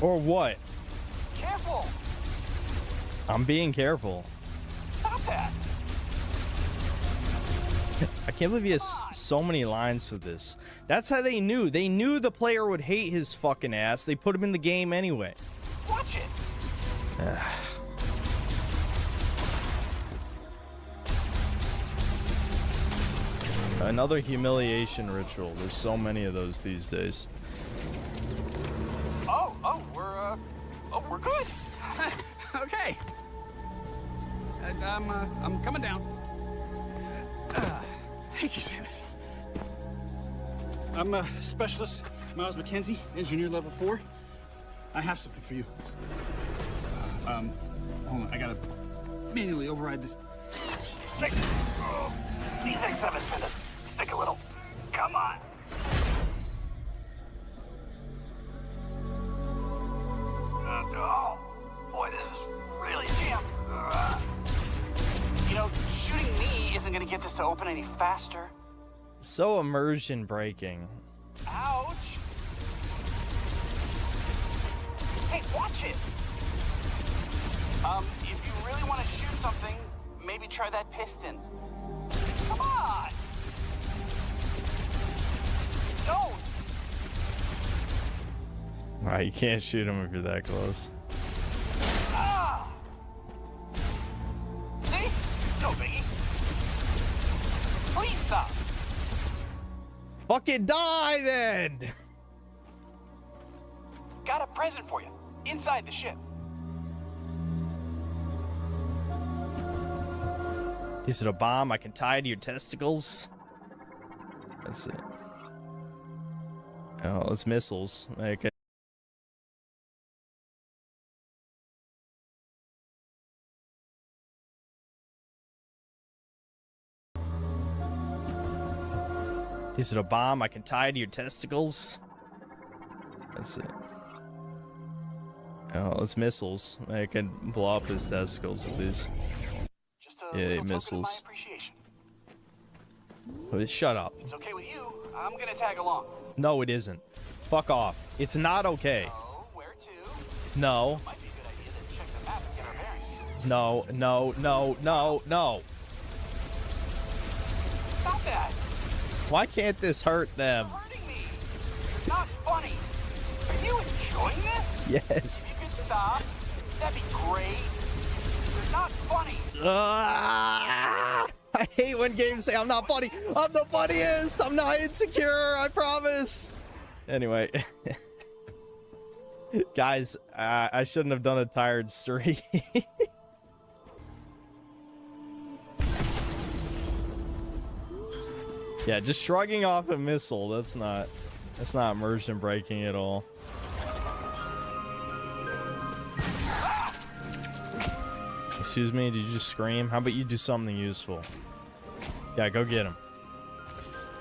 Or what? Careful. I'm being careful. Stop that. I can't believe he has so many lines for this. That's how they knew. They knew the player would hate his fucking ass. They put him in the game anyway. Watch it. Another humiliation ritual. There's so many of those these days. We're good. Okay. I'm coming down. Thank you, Samus. I'm a specialist, Miles McKenzie, engineer level 4. I have something for you. Hold on, I gotta manually override this. These X7s tend to stick a little. Come on. Oh, boy, this is really jammed. You know, shooting me isn't gonna get this to open any faster. So immersion breaking. Ouch! Hey, watch it! If you really want to shoot something, maybe try that piston. Come on! Don't! Alright, you can't shoot him if you're that close. Ah! See? No biggie. Please stop. Fucking die then! Got a present for you. Inside the ship. Is it a bomb I can tie to your testicles? That's it. Oh, it's missiles. Okay. Is it a bomb I can tie to your testicles? That's it. Oh, it's missiles. I can blow up his testicles with these. Just a Yeah, little token of my missiles. appreciation. Oh, shut up. It's okay with you. I'm gonna tag along. No, it isn't. Fuck off. It's not okay. Oh, where to? No. Might be a good idea to check the map and get our bearings. No, no, no, no, no. Stop that! Why can't this hurt them? You're hurting me. It's not funny. Are you enjoying this? Yes. If you could stop, that'd be great. You're not funny. I hate when games say I'm not funny. I'm the funniest. I'm not insecure. I promise. Anyway. Guys, I shouldn't have done a tired stream. Yeah, just shrugging off a missile. That's not immersion breaking at all. Excuse me, did you just scream? How about you do something useful? Yeah, go get him.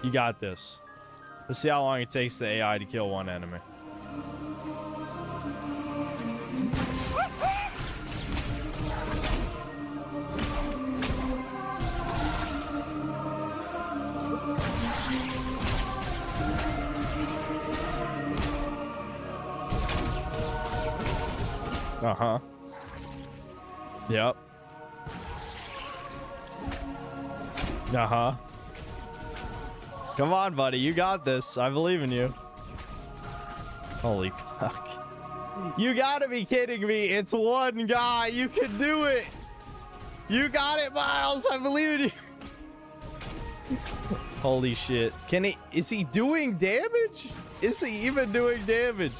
You got this. Let's see how long it takes the AI to kill one enemy. Uh-huh. Yep. Uh-huh. Come on, buddy. You got this. I believe in you. Holy fuck. You gotta be kidding me. It's one guy. You can do it. You got it, Miles. I believe in you. Holy shit. Can he... Is he doing damage? Is he even doing damage?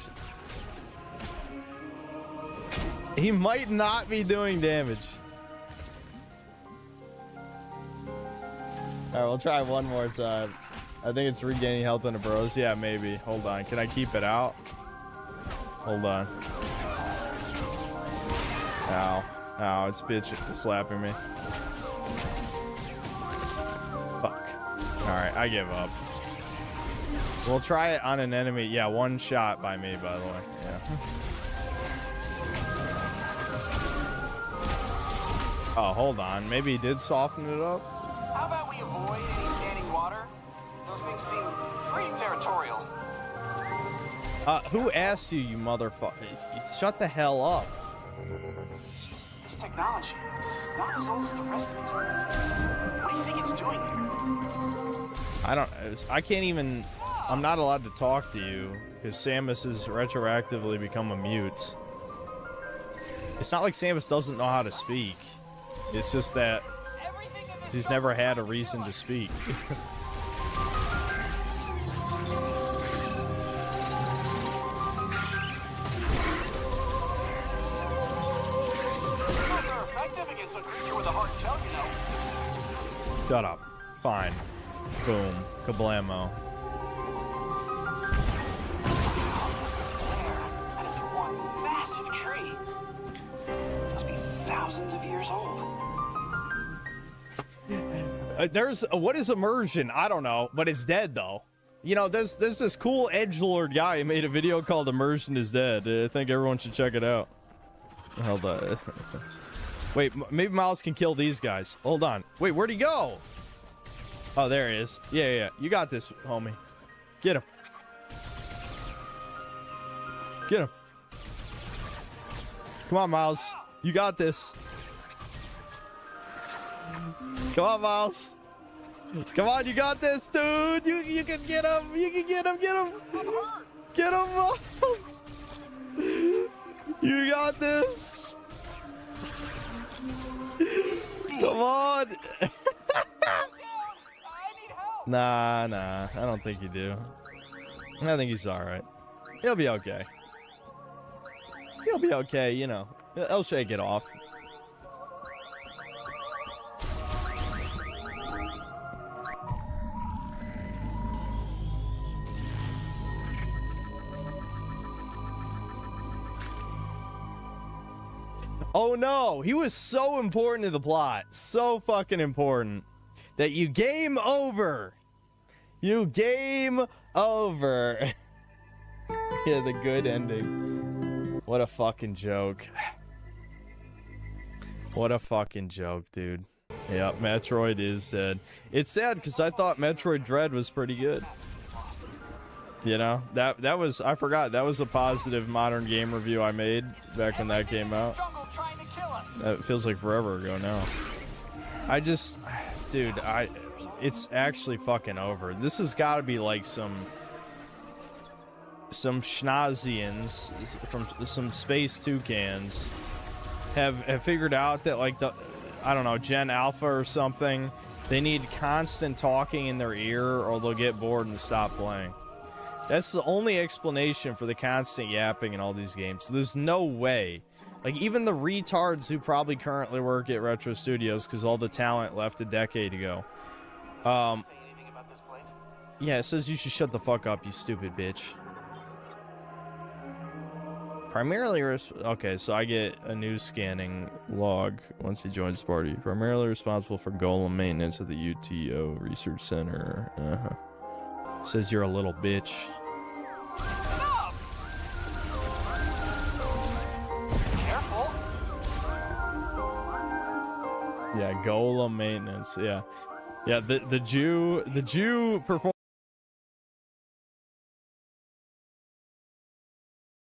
He might not be doing damage. Alright, we'll try one more time. I think it's regaining health on the bros. Yeah, maybe. Hold on. Can I keep it out? Hold on. Ow. Ow, it's bitch slapping me. Fuck. Alright, I give up. We'll try it on an enemy. Yeah, one shot by me, by the way. Yeah. Oh, hold on. Maybe he did soften it up. How about we avoid any standing water? Those things seem pretty territorial. Who asked you, you motherfucker? Shut the hell up. This technology, it's not as old as the rest of these ruins. What do you think it's doing here? I can't even... I'm not allowed to talk to you because Samus has retroactively become a mute. It's not like Samus doesn't know how to speak. It's just that she's never had a reason to speak. Shut up. Fine. Boom. Kablamo. And it's one massive tree. Must be thousands of years old. There's what is immersion? I don't know, but it's dead though. You know, there's this cool edgelord guy who made a video called "Immersion is Dead." I think everyone should check it out. Hold on. Wait, maybe Miles can kill these guys. Hold on. Wait, where'd he go? Oh, there he is. Yeah, yeah, yeah. You got this, homie. Get him. Get him. Come on, Miles. You got this. Come on, Miles. Come on, you got this, dude. You can get him. You can get him. Get him. Get him, Miles. You got this. Come on. Nah, I don't think you do. I think he's alright. He'll be okay. He'll be okay, you know. He'll shake it off. Oh no, he was so important to the plot. So fucking important. That you game over. You game over. Yeah, the good ending. What a fucking joke. What a fucking joke, dude. Yeah, Metroid is dead. It's sad because I thought Metroid Dread was pretty good. You know, that was, I forgot, that was a positive modern game review I made back when that came out. That feels like forever ago now. I just, dude, it's actually fucking over. This has got to be like some schnazians from some space toucans have figured out that like the, I don't know, Gen Alpha or something, they need constant talking in their ear or they'll get bored and stop playing. That's the only explanation for the constant yapping in all these games. There's no way. Like, even the retards who probably currently work at Retro Studios, because all the talent left a decade ago. Yeah, it says you should shut the fuck up, you stupid bitch. Primarily, okay, so I get a new scanning log once he joins the party. Primarily responsible for golem maintenance at the UTO Research Center. Says you're a little bitch. Careful. Yeah, golem maintenance. Yeah, yeah. The Jew perform.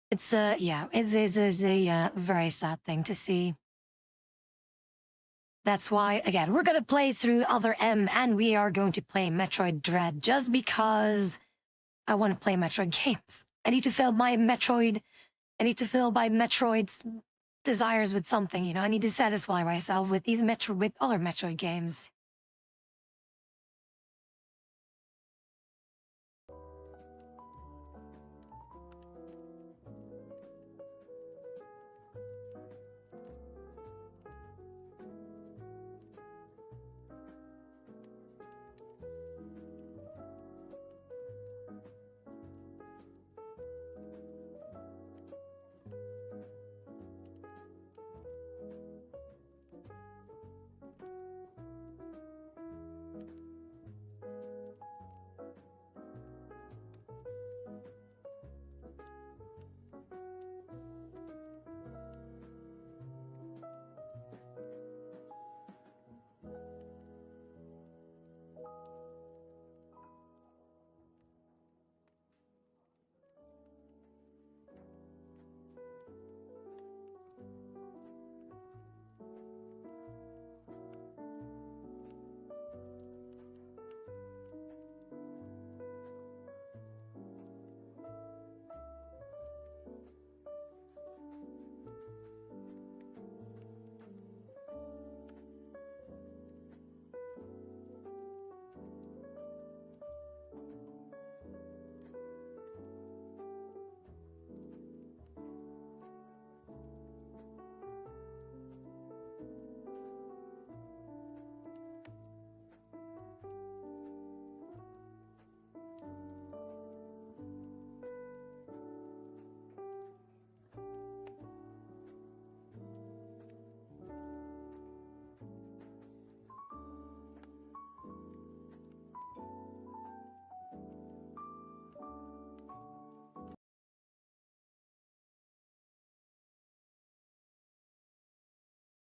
It's yeah, it is a very sad thing to see. That's why, again, we're gonna play through other M, and we are going to play Metroid Dread just because I want to play Metroid games. I need to fill my Metroid's desires with something, you know. I need to satisfy myself with with other Metroid games.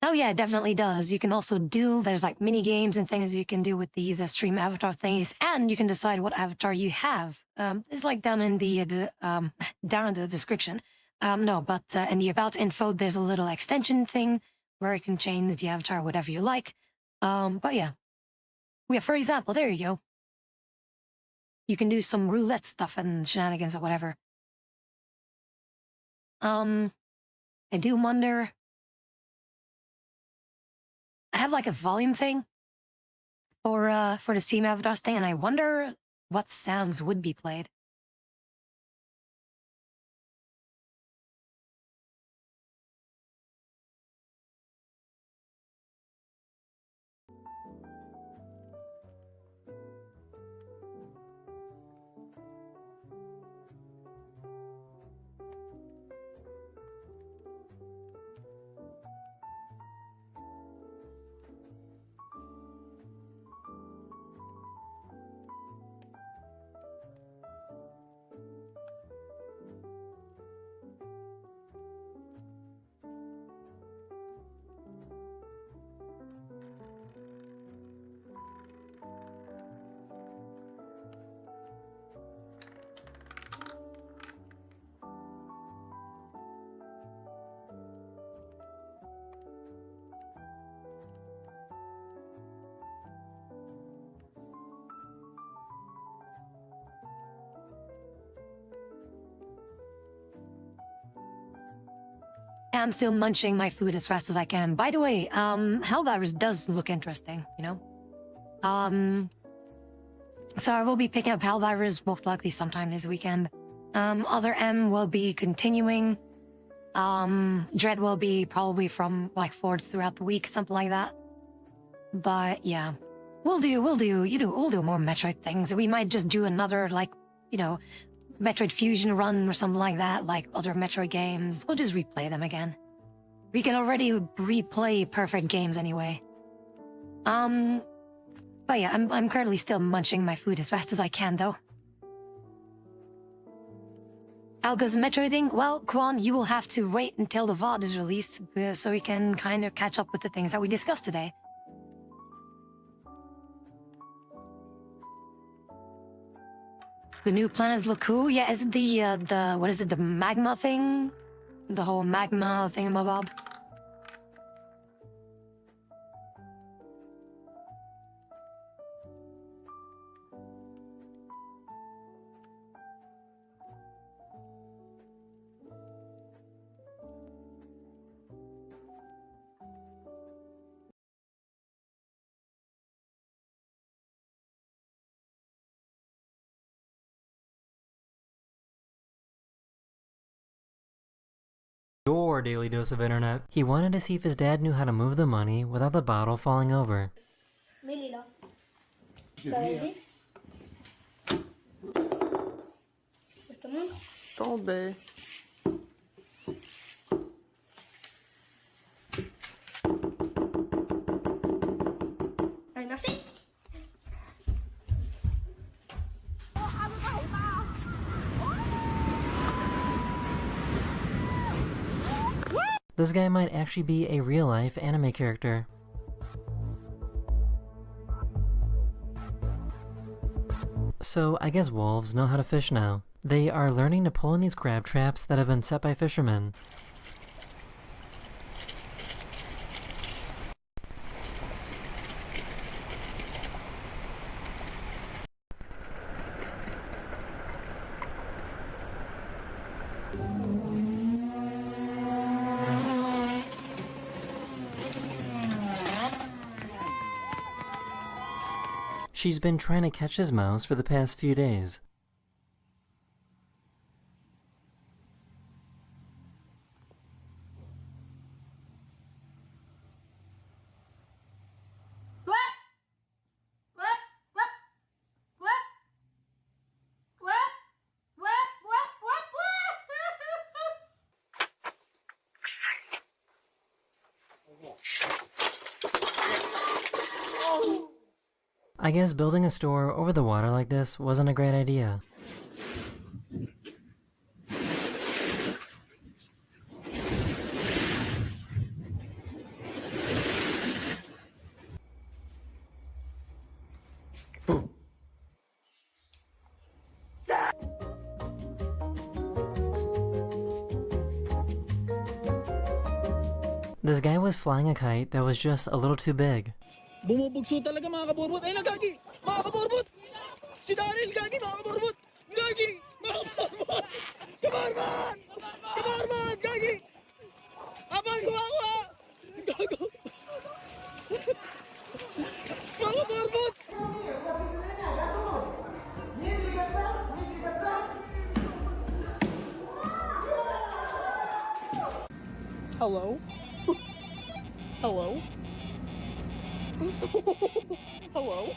Oh yeah, it definitely does. You can also do, there's like mini games and things you can do with these stream avatar things, and you can decide what avatar you have. It's like down in down in the description. No, but in the about info, there's a little extension thing where you can change the avatar whatever you like. But yeah. Yeah, for example, there you go. You can do some roulette stuff and shenanigans or whatever. I do wonder. I have like a volume thing for the Steam Avatars thing, and I wonder what sounds would be played. I'm still munching my food as fast as I can. By the way, Hellvirus does look interesting, you know? So I will be picking up Hellvirus most likely sometime this weekend. Other M will be continuing. Dread will be probably from like 4 throughout the week, something like that. But yeah, we'll do more Metroid things. We might just do another, like, you know, Metroid Fusion run or something like that, like other Metroid games. We'll just replay them again. We can already replay perfect games anyway. But yeah, I'm currently still munching my food as fast as I can, though. Alga's Metroiding? Well, Quan, you will have to wait until the VOD is released so we can kind of catch up with the things that we discussed today. The new planets look cool. Yeah, is it the what is it, the magma thing? The whole magma thingamabob? Your daily dose of internet. He wanted to see if his dad knew how to move the money without the bottle falling over. Mélila. Vas-y. Justement. Tombé. Allez, merci. This guy might actually be a real-life anime character. So, I guess wolves know how to fish now. They are learning to pull in these crab traps that have been set by fishermen. She's been trying to catch his mouse for the past few days. I guess building a store over the water like this wasn't a great idea. This guy was flying a kite that was just a little too big. Bumubugso talaga mga kaburbot. Ayun na, Gagi! Mga kaburbot! Si Daryl, Gagi! Mga kaburbot! Gagi! Mga kaburbot! Kabarman! Kabarman! Gagi! Abang kumakuha! Gago! Mga kaburbot! Hello? Hello? Hello?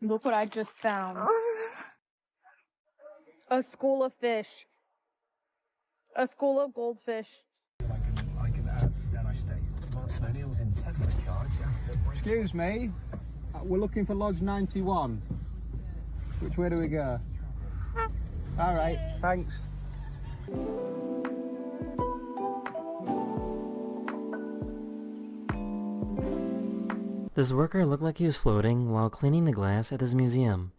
Look what I just found. A school of fish. A school of goldfish. I can add, and I stay. O'Neill's in 10 minute charge. Excuse me, we're looking for Lodge 91. Which way do we go? All right, thanks. This worker looked like he was floating while cleaning the glass at this museum.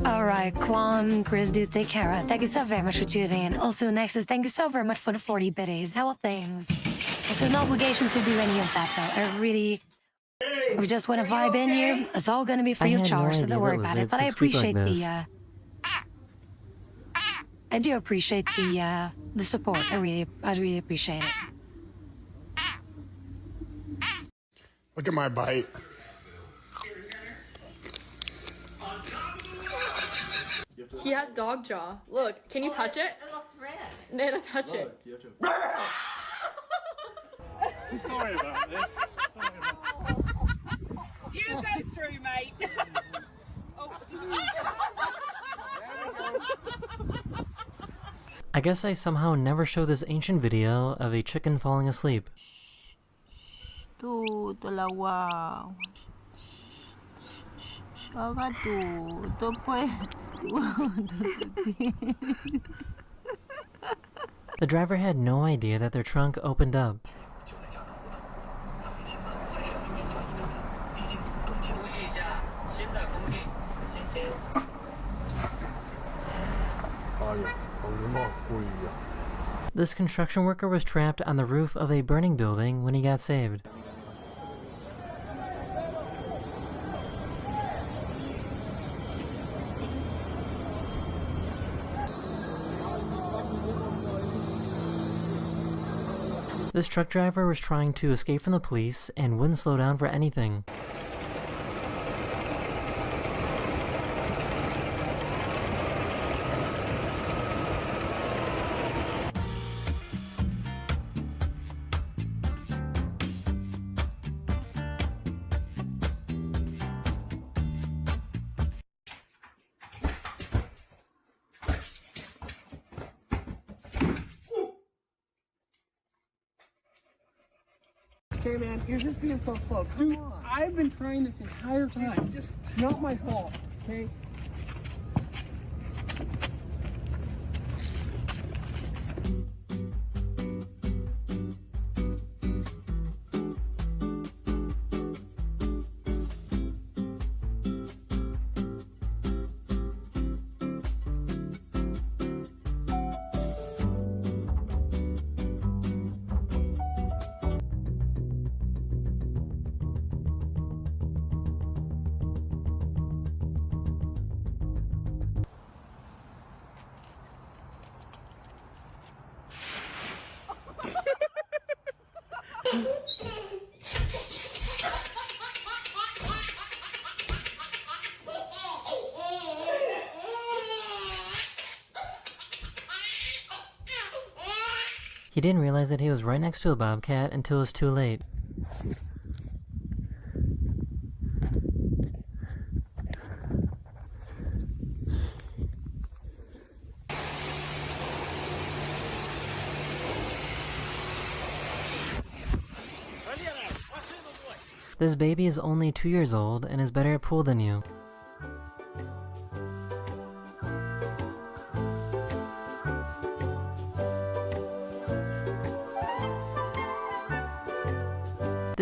Alright, Kwam, Chris, dude, take care. Thank you so very much for tuning in. Also, Nexus, thank you so very much for the 40 biddies. How are things? Also, no obligation to do any of that, though. We just want to vibe in here. It's all gonna be free of charge, so don't worry about it. But I appreciate I do appreciate the support. I really appreciate it. Look at my bite. He has dog jaw. Look, can you touch it? It looks red. Nana, touch it. You have to... I'm sorry about this. You go through, mate. I guess I somehow never showed this ancient video of a chicken falling asleep. dalawa. The driver had no idea that their trunk opened up. This construction worker was trapped on the roof of a burning building when he got saved. This truck driver was trying to escape from the police and wouldn't slow down for anything. Okay, man, you're just being so slow. Dude, I've been trying this entire time. Just not my fault, okay? He didn't realize that he was right next to a bobcat until it was too late. This baby is only 2 years old and is better at pool than you.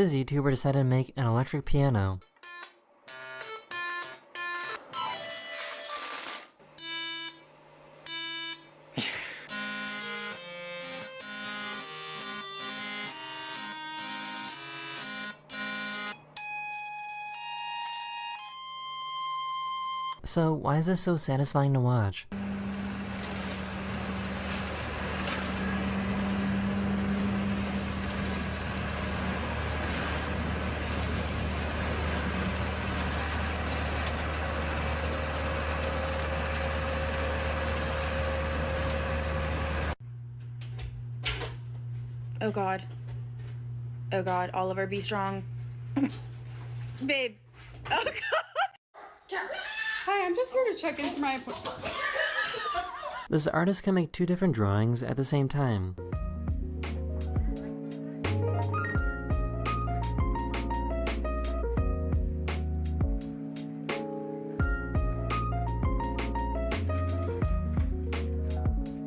this YouTuber decided to make an electric piano. So why is this so satisfying to watch? Oh god. Oh god, Oliver, be strong. Babe. Oh god. Hi, I'm just here to check in for my appointment. This artist can make two different drawings at the same time.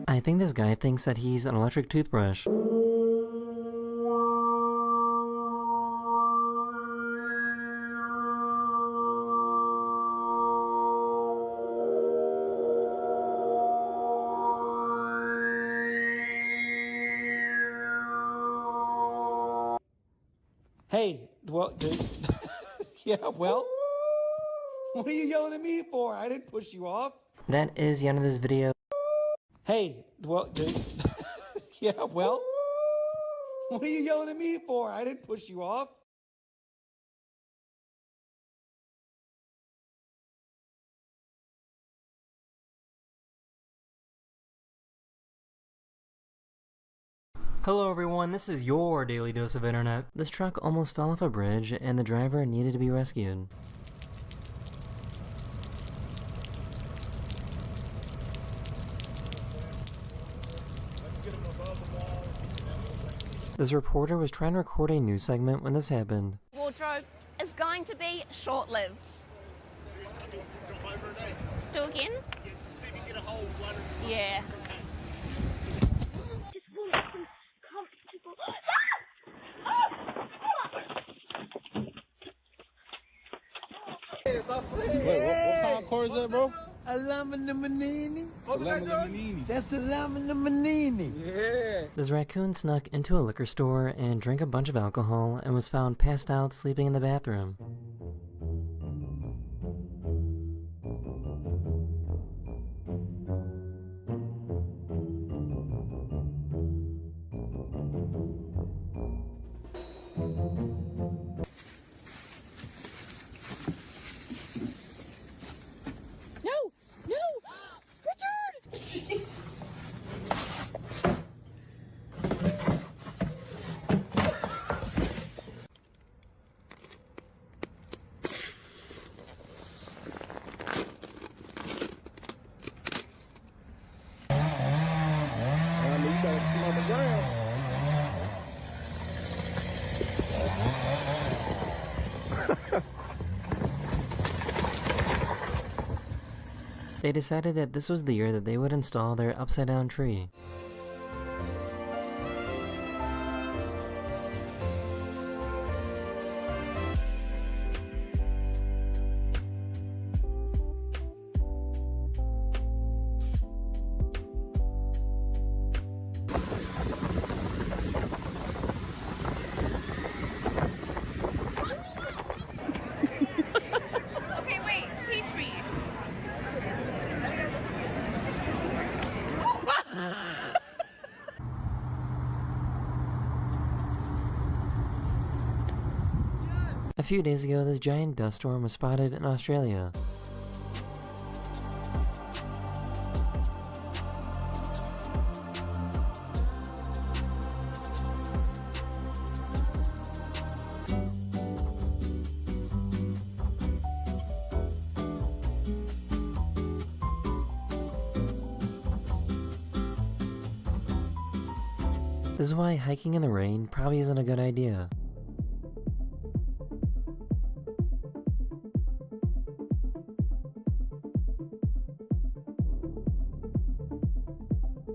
I think this guy thinks that he's an electric toothbrush. Hey, well, yeah, well, what are you yelling at me for? I didn't push you off. That is the end of this video. Hey, well, yeah, well, what are you yelling at me for? I didn't push you off. Hello everyone, this is your daily dose of internet. This truck almost fell off a bridge and the driver needed to be rescued. This reporter was trying to record a news segment when this happened. Wardrobe is going to be short-lived. Do again? Yeah. Wait, what kind of car is that, bro? A Lamborghini. That's a Lamborghini. Yeah. This raccoon snuck into a liquor store and drank a bunch of alcohol and was found passed out sleeping in the bathroom. They decided that this was the year that they would install their upside-down tree. Okay, wait, teach me. A few days ago, this giant dust storm was spotted in Australia. This is why hiking in the rain probably isn't a good idea.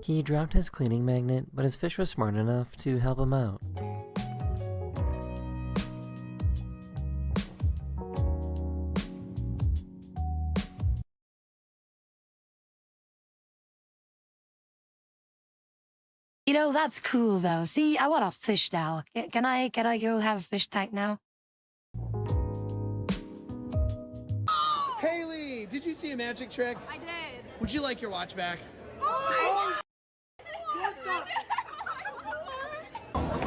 He dropped his cleaning magnet, but his fish was smart enough to help him out. You know, that's cool though. See, I want a fish now. Can I go have a fish tank now? Haley, did you see a magic trick? I did. Would you like your watch back?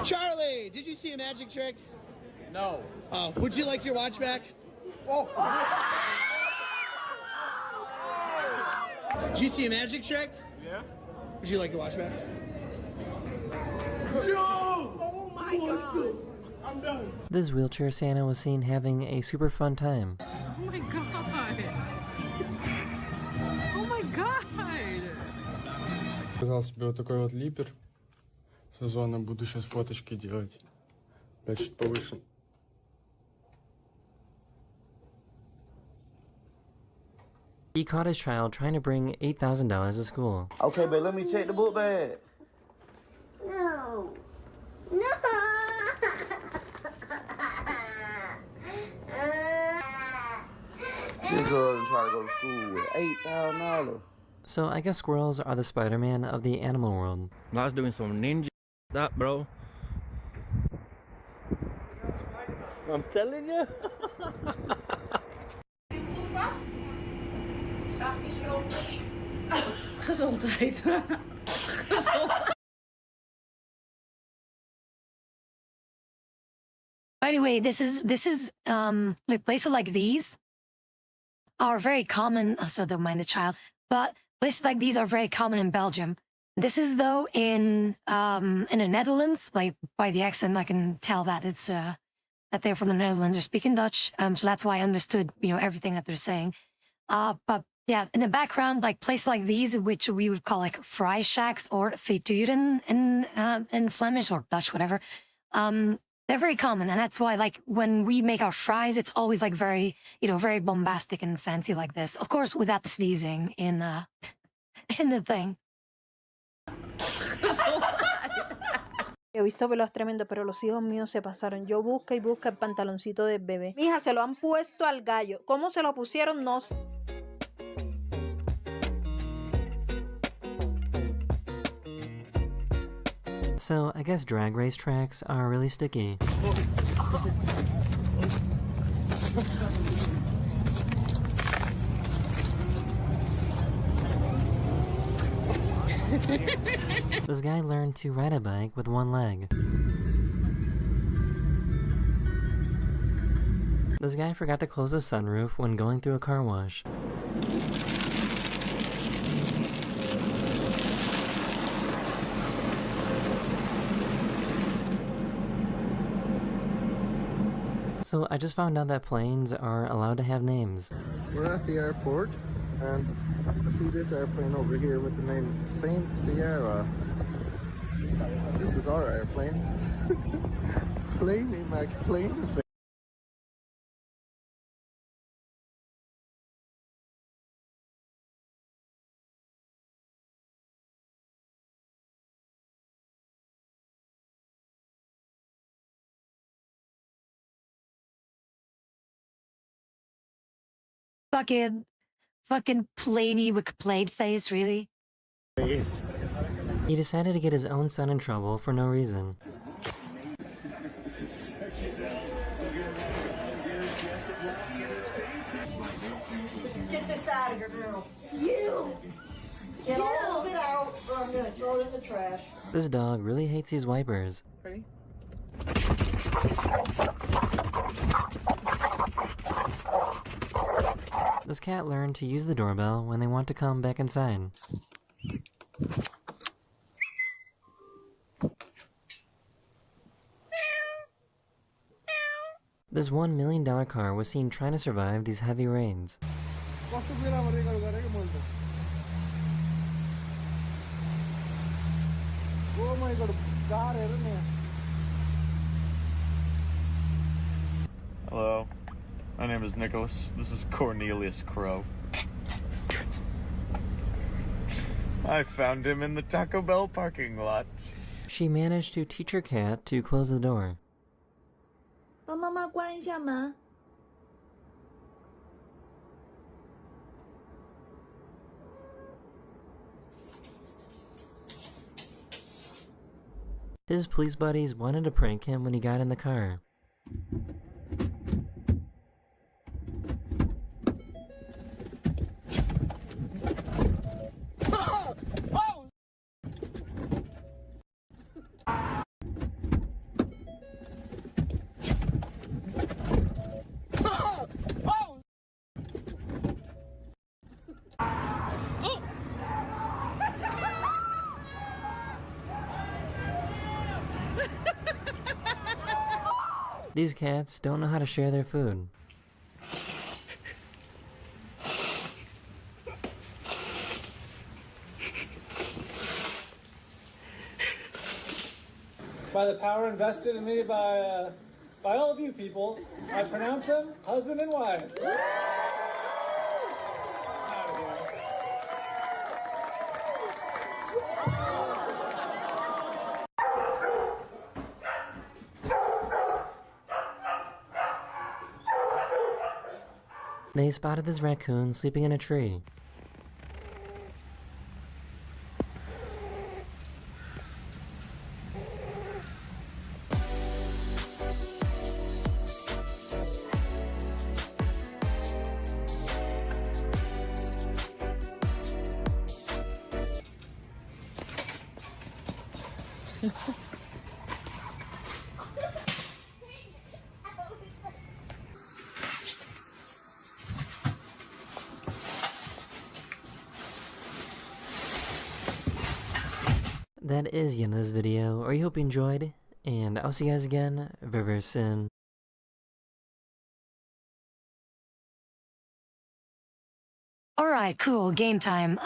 Charlie, did you see a magic trick? No. Oh, would you like your watch back? Oh. Did you see a magic trick? Yeah. Would you like your watch back? No! Oh my god! I'm done. This wheelchair Santa was seen having a super fun time. Oh my god. Oh my god. Сказал себе вот такой вот липер сезонно, буду сейчас фоточки делать. Опять чуть повыше. He caught his child trying to bring $8,000 to school. Okay, but let me check the book bag. No. No. This girl and try to go to school with $8,000. So I guess squirrels are the Spider-Man of the animal world. I was doing some ninja that, bro. I'm telling you. Gezondheid. By the way, this is like places like these are very common. So don't mind the child, but places like these are very common in Belgium. This is though in the Netherlands. Like by the accent, I can tell that it's that they're from the Netherlands. They're speaking Dutch, so that's why I understood everything that they're saying. But yeah, in the background, like places like these, which we would call like fry shacks or frituren in Flemish or Dutch, whatever. They're very common, and that's why, like, when we make our fries, it's always like very, very bombastic and fancy like this. Of course, without the sneezing in the thing. He visto pelos tremendos, pero los hijos míos se pasaron. Yo busca y busca el pantaloncito del bebé. Mija, se lo han puesto al gallo. ¿Cómo se lo pusieron? No sé. So I guess drag race tracks are really sticky. This guy learned to ride a bike with one leg. This guy forgot to close the sunroof when going through a car wash. So I just found out that planes are allowed to have names. We're at the airport, and I see this airplane over here with the name Saint Sierra. This is our airplane. Planey McPlane. Fucking Planey McPlade face, really? He decided to get his own son in trouble for no reason. Get this out of here, girl. You! Get all of it out, or I'm gonna throw it in the trash. This dog really hates these wipers. Ready? This cat learned to use the doorbell when they want to come back inside. This $1 million car was seen trying to survive these heavy rains. Oh my god, car है ना? Hello, my name is Nicholas. This is Cornelius Crow. I found him in the Taco Bell parking lot. She managed to teach her cat to close the door. 帮妈妈关一下门。His police buddies wanted to prank him when he got in the car. These cats don't know how to share their food. By the power invested in me by all of you people, I pronounce them husband and wife. They spotted this raccoon sleeping in a tree. That is the end of this video. I hope you enjoyed, and I'll see you guys again very, very soon. Alright, cool, game time.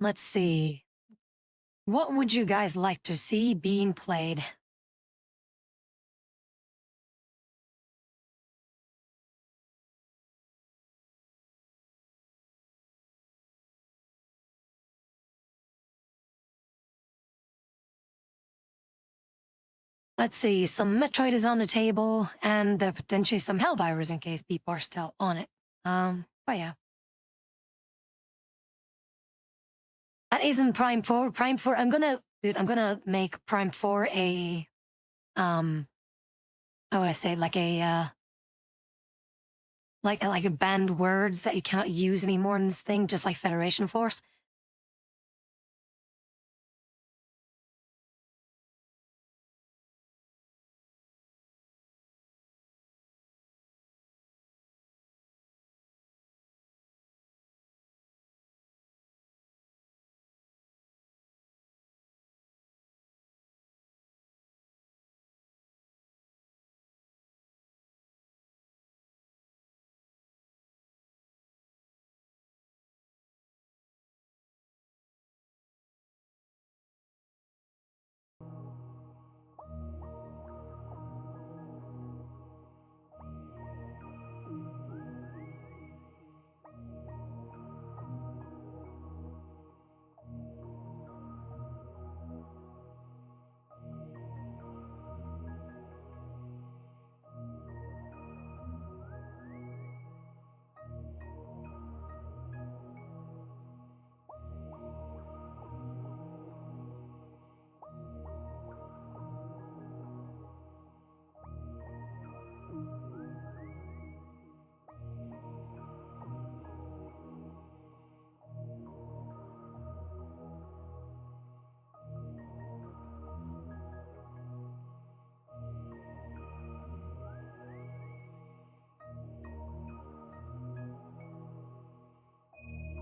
Let's see. What would you guys like to see being played? Let's see, some Metroid is on the table, and potentially some Helldivers in case people are still on it. But yeah. That isn't Prime 4. Prime 4, I'm gonna make Prime 4 a, how would I say, like a, like a banned words that you cannot use anymore in this thing, just like Federation Force.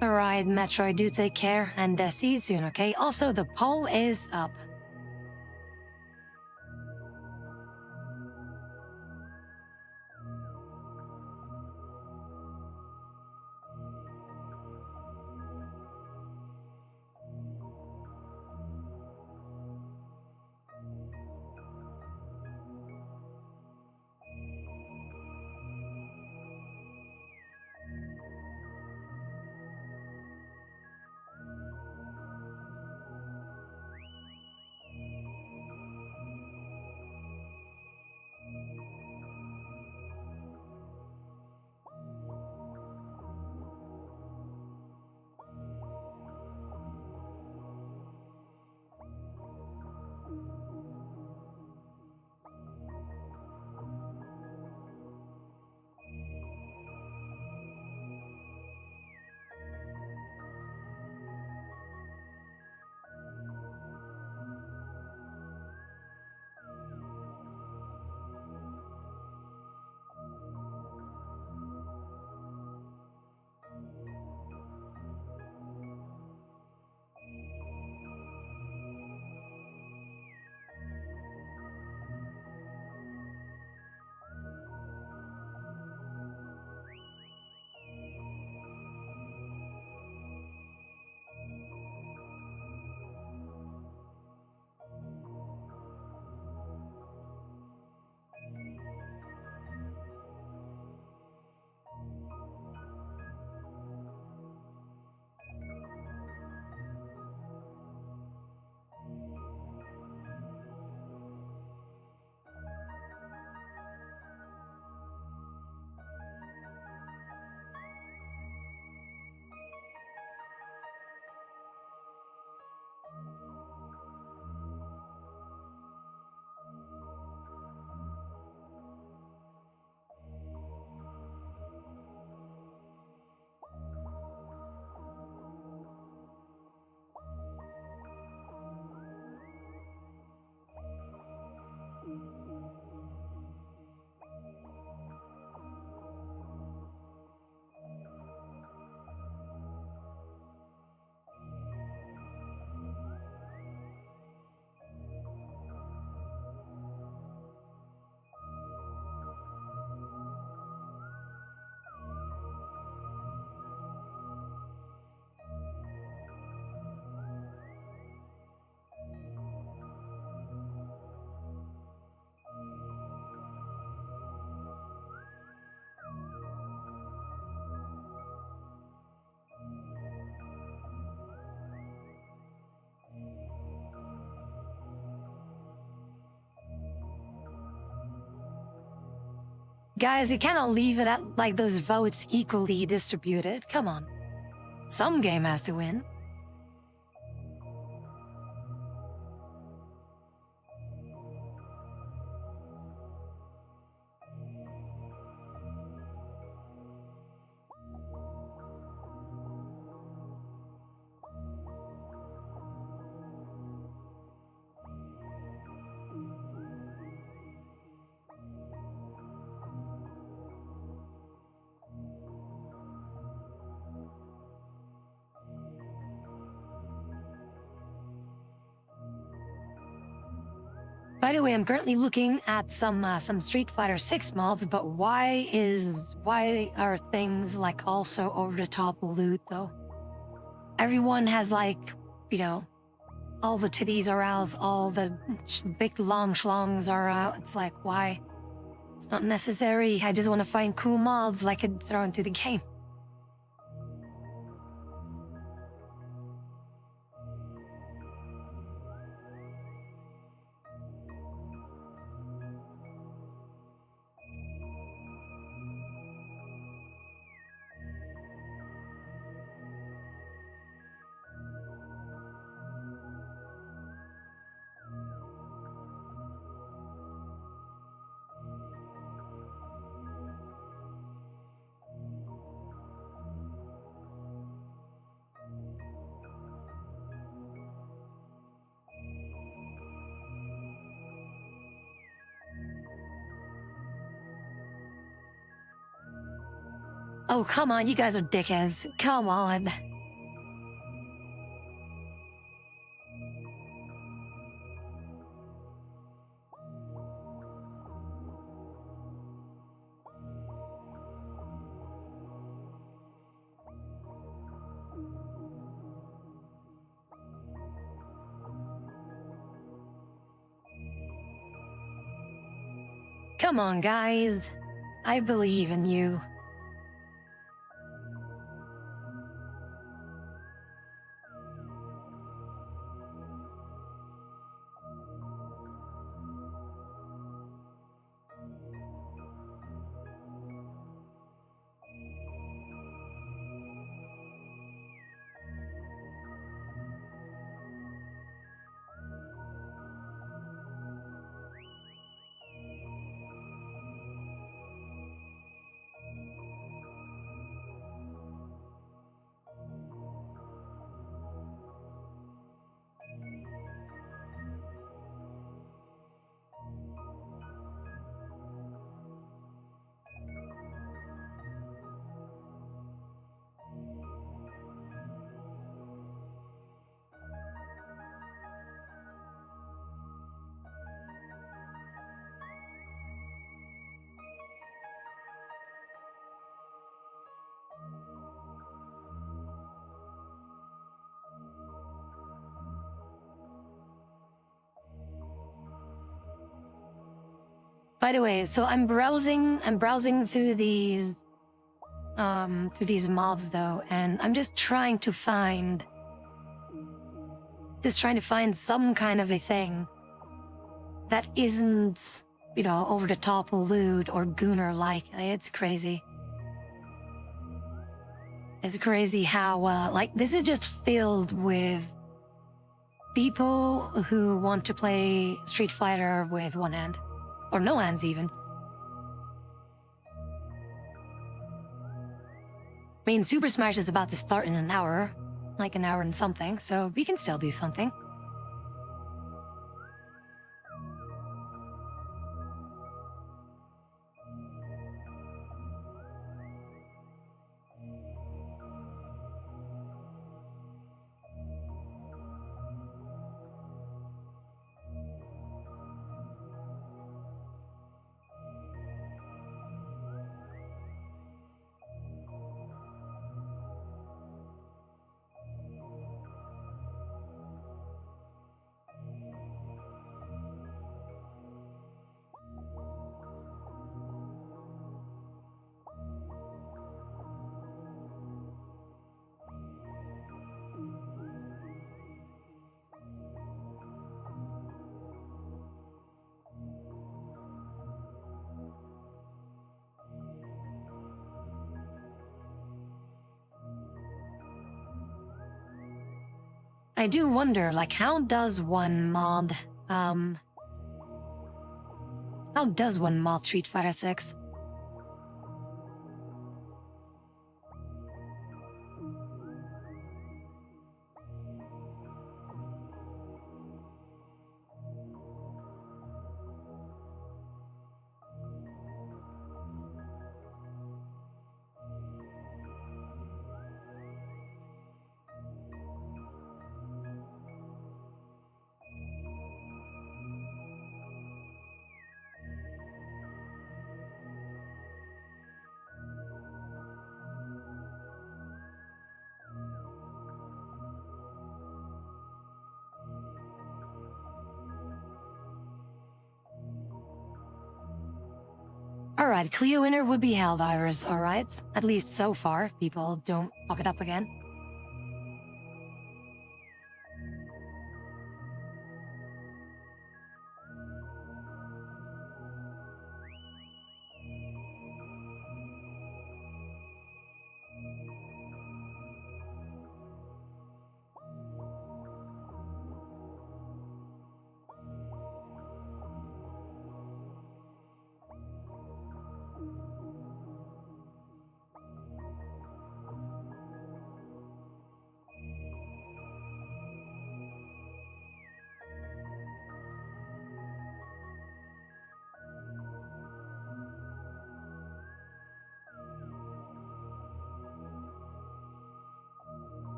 Alright, Metroid, do take care, and see you soon, okay? Also, the poll is up. Guys, you cannot leave it at like those votes equally distributed. Come on. Some game has to win. By the way, I'm currently looking at some Street Fighter 6 mods, but why are things like also over the top loot though? Everyone has like, you know, all the titties are out, all the big long schlongs are out. It's like, why? It's not necessary. I just want to find cool mods like I could throw into the game. Oh, come on, you guys are dickheads. Come on. Come on, guys. I believe in you. By the way, so I'm browsing through these mods though, and I'm just trying to find some kind of a thing that isn't, you know, over the top lewd or gooner like. It's crazy. It's crazy how like this is just filled with people who want to play Street Fighter with one hand. Or no hands, even. I mean, Super Smash is about to start in an hour. Like an hour and something, so we can still do something. I do wonder, like, how does one mod Street Fighter 6? Alright, Cleo winner would be Helldivers, alright? At least so far, people don't fuck it up again.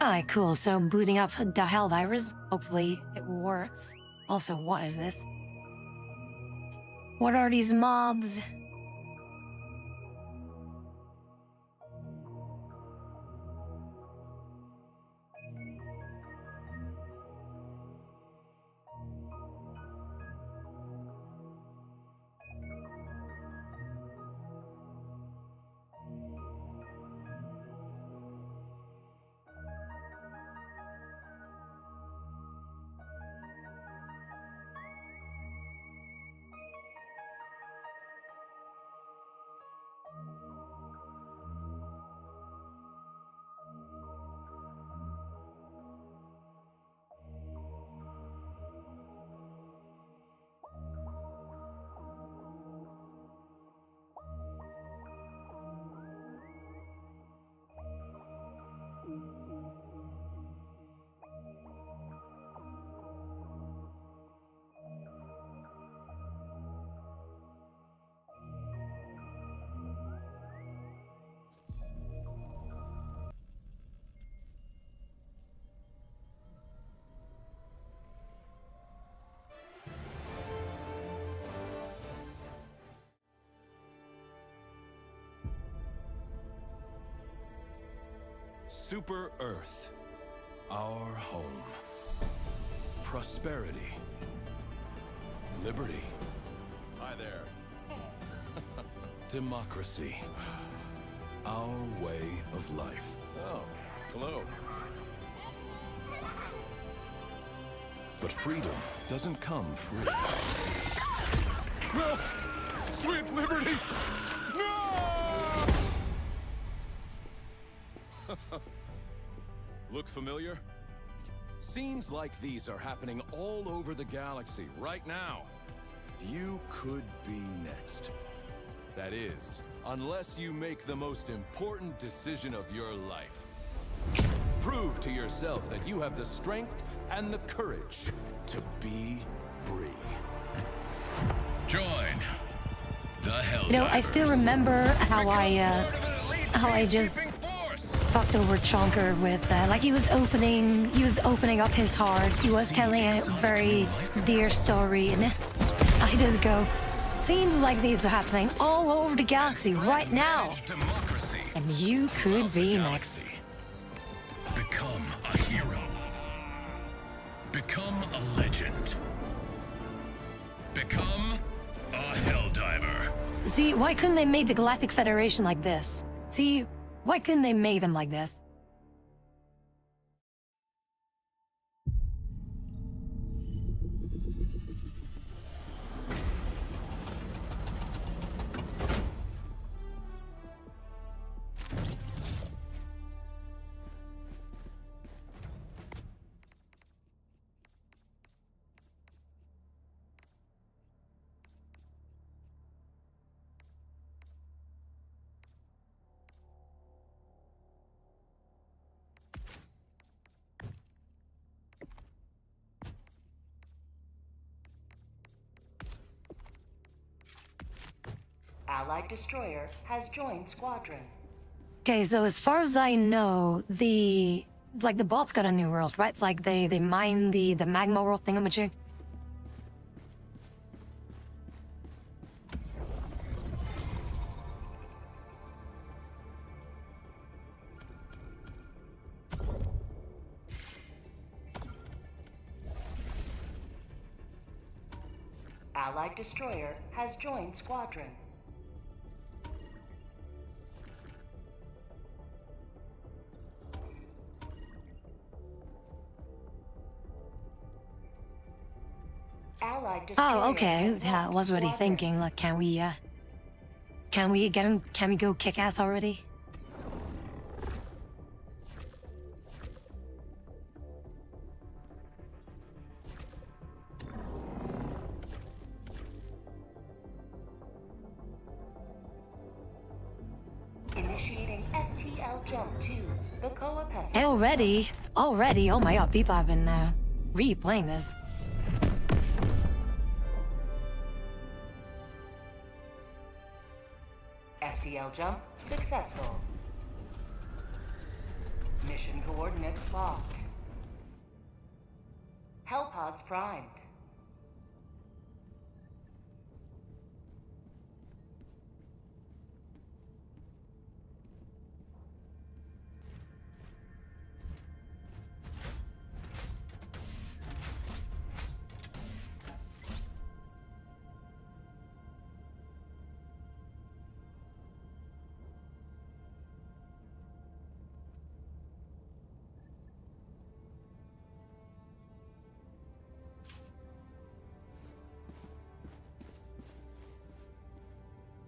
Alright, cool. So booting up the Helldivers. Hopefully it works. Also, what is this? What are these mods? Super Earth, our home. Prosperity. Liberty. Hi there. Democracy. Our way of life. Oh, hello. But freedom doesn't come free. No! Sweet liberty! No! Look familiar? Scenes like these are happening all over the galaxy right now. You could be next. That is, unless you make the most important decision of your life. Prove to yourself that you have the strength and the courage to be free. Join the Hell. You know, I still remember how I just fucked over Chonker with like he was opening up his heart. He was telling a very dear story, and I just go, scenes like these are happening all over the galaxy right now, and you could be next. Become a hero. Become a legend. Become a Helldiver. See, why couldn't they make the Galactic Federation like this? See, why couldn't they make them like this? Allied destroyer has joined squadron. Okay, so as far as I know, the bots got a new world, right? It's like they mine the magma world thingamajig. Allied destroyer has joined squadron. Allied destroyer. Oh, okay. has Yeah, I left was already squadron. thinking, like, can we get him? Can we go kick ass already? Initiating FTL jump 2. The co-op has Hey, already? Already? Oh my god, people have been replaying this. FTL jump successful. Mission coordinates locked. Hellpods primed.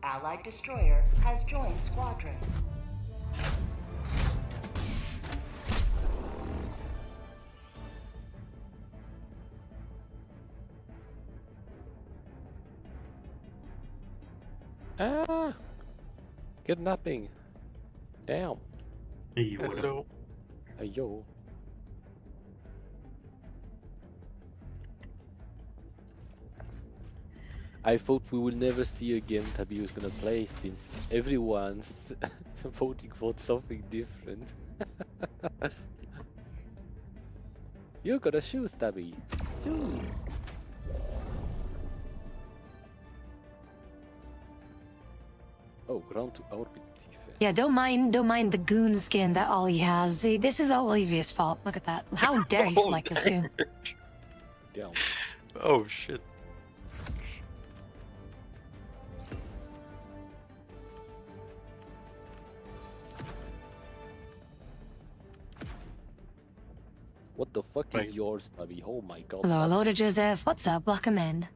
Allied destroyer has joined squadron. Ah! Kidnapping. Damn. Hey, hello. Hey, yo. I thought we will never see a game Tabi was gonna play since everyone's voting for something different. You gotta choose, Tabi. Choose. Oh, ground to orbit defense. Yeah, don't mind the goon skin that Ollie has. See, this is all Olivia's fault. Look at that. How dare he select this goon? Damn. Oh shit. What the fuck is yours, Tabi? Oh my god. Hello, hello to Joseph. What's up? Welcome in.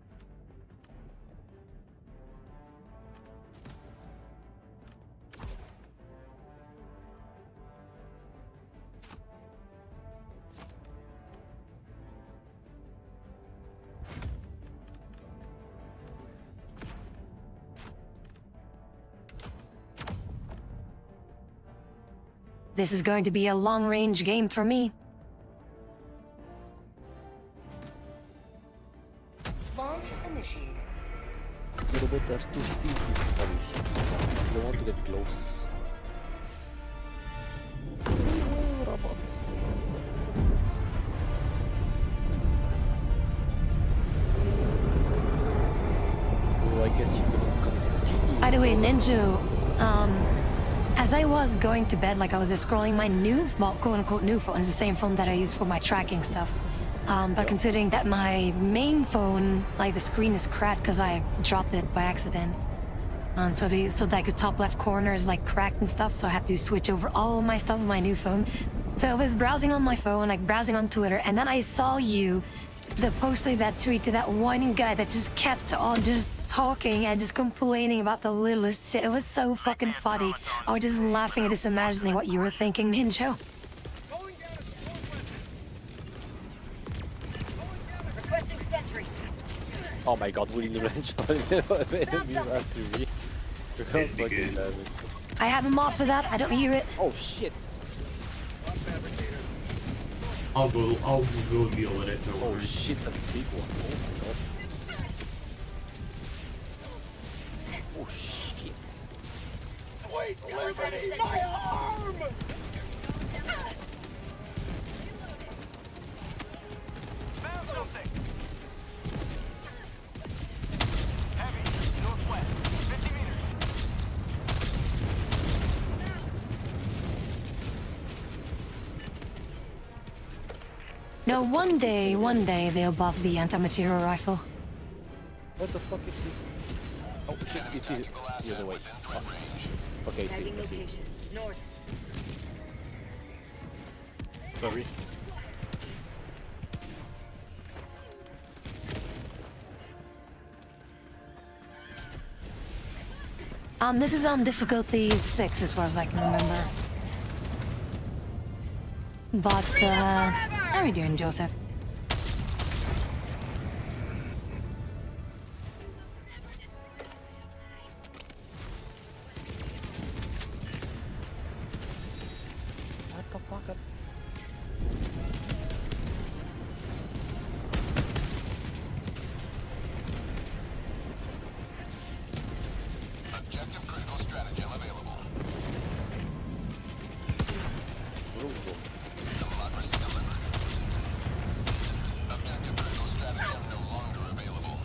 This is going to be a long-range game for me. Launch initiated. No, but there's too steep, Tabi. I don't want to get close. Robots. So I guess you're gonna continue. By the way, Ninja, as I was going to bed, like I was just scrolling my new, well, quote-unquote new phone. It's the same phone that I use for my tracking stuff. But considering that my main phone, like the screen is cracked because I dropped it by accident. So like the top left corner is like cracked and stuff, so I have to switch over all of my stuff on my new phone. So I was browsing on my phone, like browsing on Twitter, and then I saw you, the posted that tweet to that whining guy that just kept on just talking and just complaining about the littlest shit. It was so fucking funny. I was just laughing and just imagining what you were thinking, Ninja. Oh my god, within the range of the enemy after me. How fucking damn it. I have him off for that. I don't hear it. Oh shit. I'll go deal with it. Don't Oh worry. shit, that's a big one. Oh my god. Oh shit. Sweet liberty, my arm! Found something. Heavy, northwest, 50 meters. No, one day they'll buff the anti-material rifle. What the fuck is this? Oh shit, it is the other way. Fuck. Okay, see, I see. North. Sorry. This is on difficulty 6 as far as I can remember. But, how are you doing, Joseph? What the fuck up? Objective critical stratagem available. Democracy delivered. Objective critical stratagem no longer available.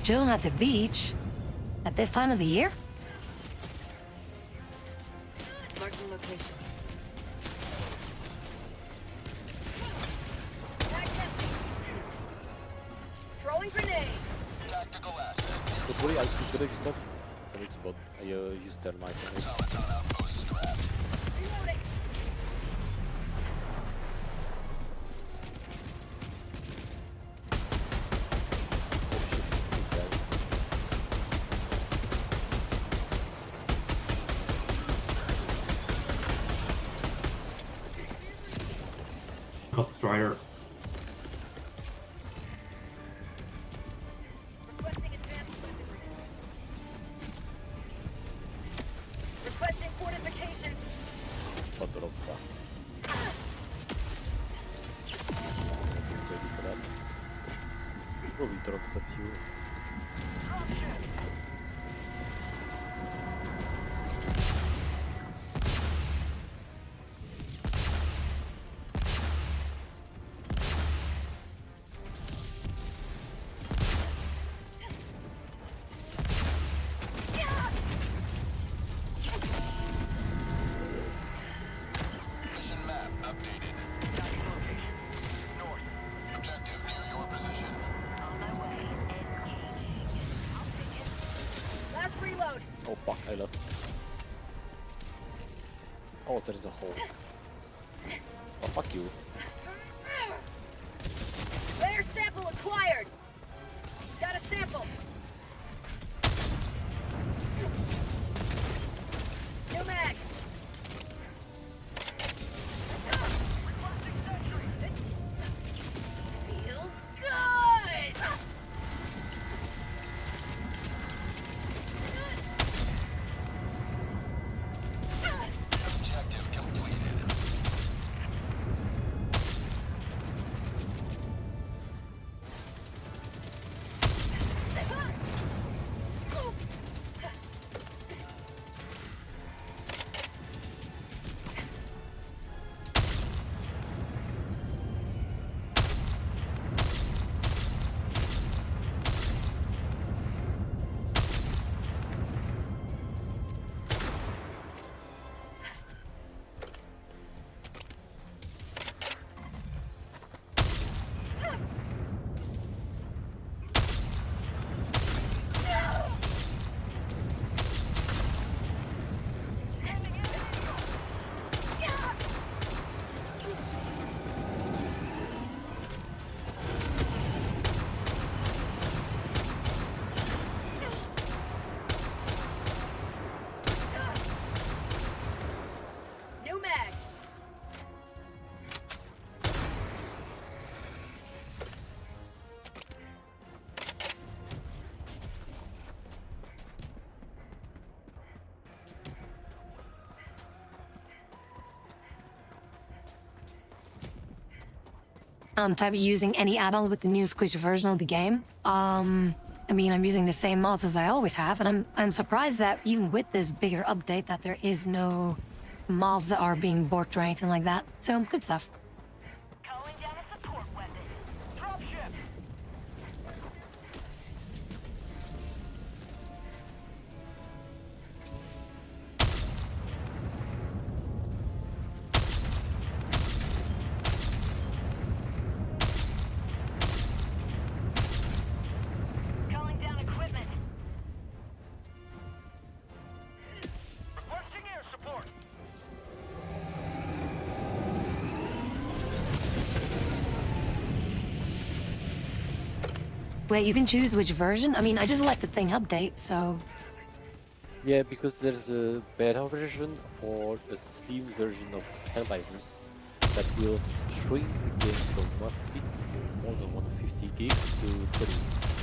Chilling at the beach? At this time of the year? Marking location. Throwing grenade. Tactical asset. Don't worry, I switched the spot. The next spot. I used thermite on it. Automaton outpost scrapped. Reloading. Got the strider. Requesting advanced weaponry. Requesting fortifications. What the fuck? Ready for that? Probably dropped a few. Mission map updated. North. Objective near your position. Last reload. Oh fuck, I lost. Oh, there's a hole. Oh fuck you. Rare sample acquired. Got a sample. New mag. Feels good. Objective completed. type of using any add-on with the new Squishy version of the game. I mean, I'm using the same mods as I always have, and I'm surprised that even with this bigger update that there is no mods that are being borked or anything like that. So, good stuff. Calling down a support weapon. Dropship! Calling down equipment. Requesting air support. Wait, you can choose which version? I mean, I just let the thing update, so... Yeah, because there's a beta version for a slim version of Helldivers that will shrink the game from 150 or more than 150 gigs to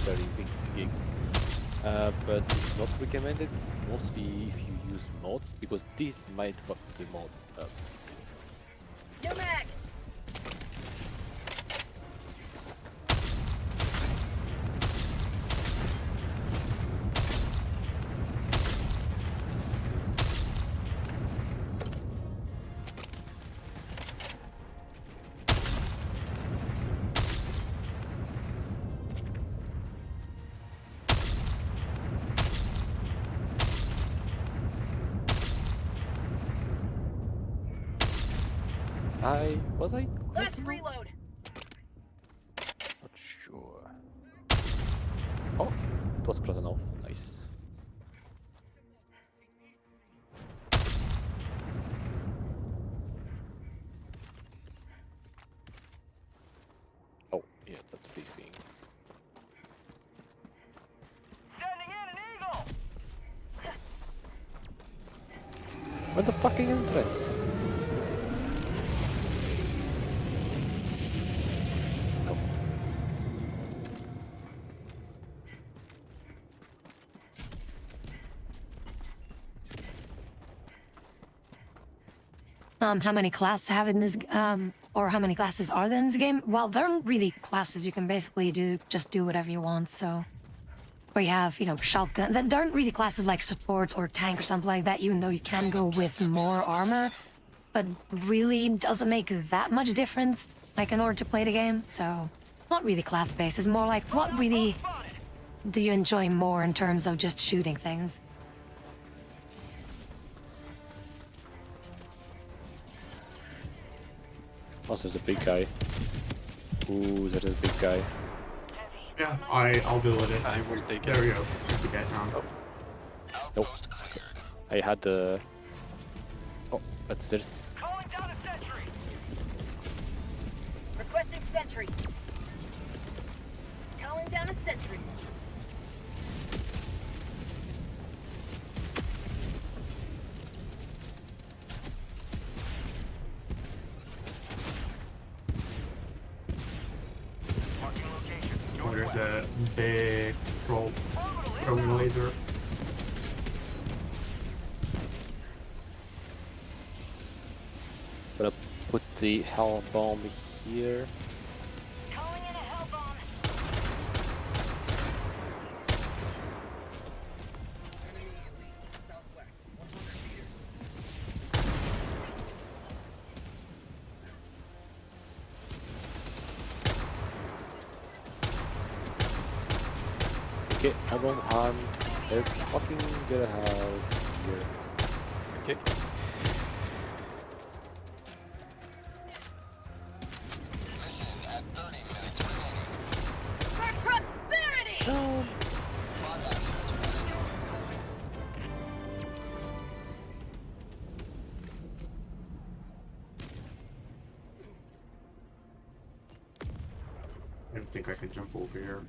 30 gigs. But it's not recommended, mostly if you use mods, because this might fuck the mods up. New mag. Was I? Last reload. Not sure. Oh, it was close enough. Nice. Oh, yeah, that's a big thing. Sending in an eagle! Where the fucking entrance? How many classes have in this, or how many classes are there in this game? Well, there aren't really classes. You can basically just do whatever you want, so... Where you have, you know, shotgun. There aren't really classes like support or tank or something like that, even though you can go with more armor. But really doesn't make that much difference, like, in order to play the game, so... Not really class-based, it's more like, what really do you enjoy more in terms of just shooting things? Oh, there's a big guy. Ooh, there's a big guy. Yeah, I'll deal with it. I will take it. There we go. Just to get down. Oh. Nope. I had the... Oh, but there's... Calling down a sentry! Requesting sentry. Calling down a sentry. Oh, there's a big troll throwing laser. Gonna put the hell bomb here. Calling in a hell bomb! Okay, I don't hunt. Let's fucking get out here. Okay. For prosperity! No. I don't think I can jump over here.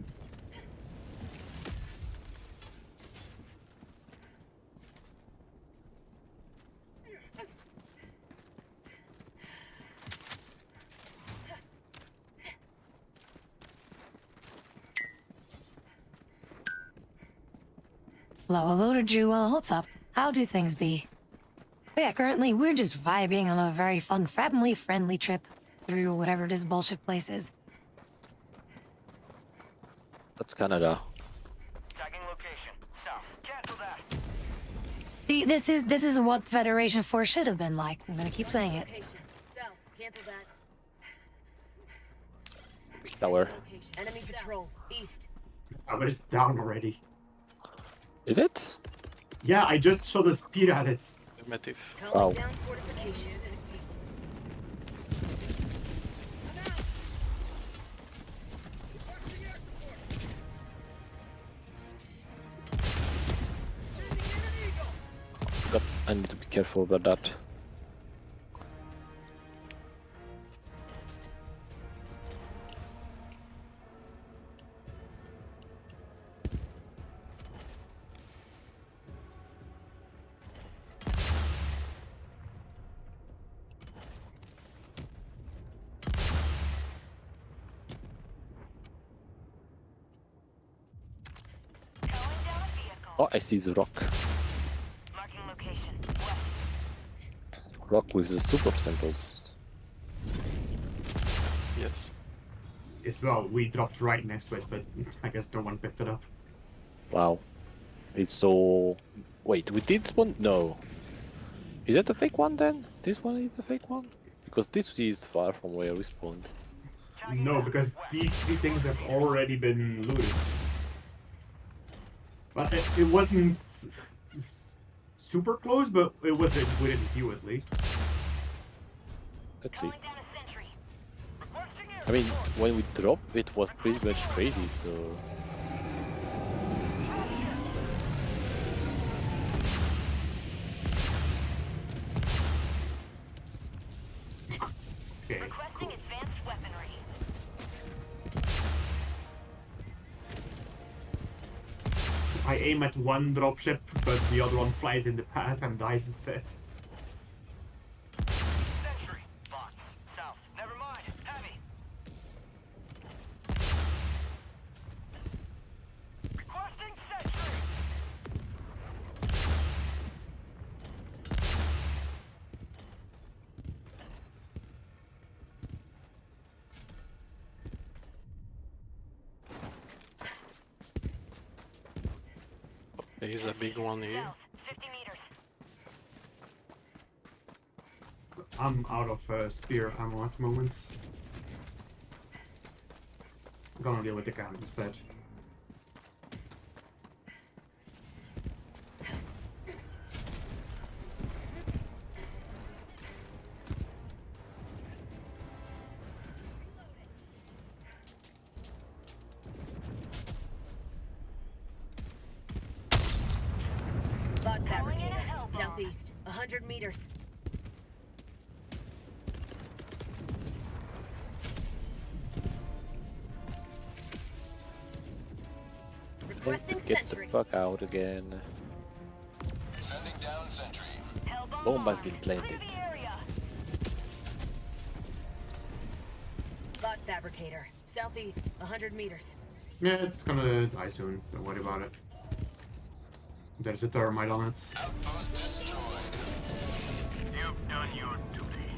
Hello, Loader Jewel, what's up? How do things be? But yeah, currently we're just vibing on a very fun, family-friendly trip through whatever this bullshit place is. That's Canada. Tagging location. South. Cancel that. See, this is what Federation Force should have been like. I'm gonna keep saying it. South. Cancel that. Big tower. Enemy patrol. East. But it's down already. Is it? Yeah, I just saw the speed at it. Affirmative. Wow. Down fortifications. God, I need to be careful about that. Oh, I see the rock. Marking location. Rock with the super samples. Yes. As well, we dropped right next to it, but I guess no one picked it up. Wow. It's so... Wait, we did spawn? No. Is that the fake one then? This one is the fake one? Because this is far from where we spawned. No, because these three things have already been looted. But it wasn't super close, but it was within view at least. Let's see. I mean, when we dropped, it was pretty much crazy, so... Okay. Requesting advanced weaponry. I aim at one dropship, but the other one flies in the path and dies instead. Sentry. Bots. South. Never mind. Heavy. Requesting sentry. There is a big one here. 50 meters. I'm out of spear ammo at the moment. I'm gonna deal with the cannon instead. Bot fabricator. Southeast. 100 meters. Requesting Get sentry. the fuck out again. Sending down sentry. Bomb has been planted. Bot fabricator. Southeast. 100 meters. Yeah, it's gonna die soon. Don't worry about it. There's a thermite on it. Outpost destroyed. You've done your duty.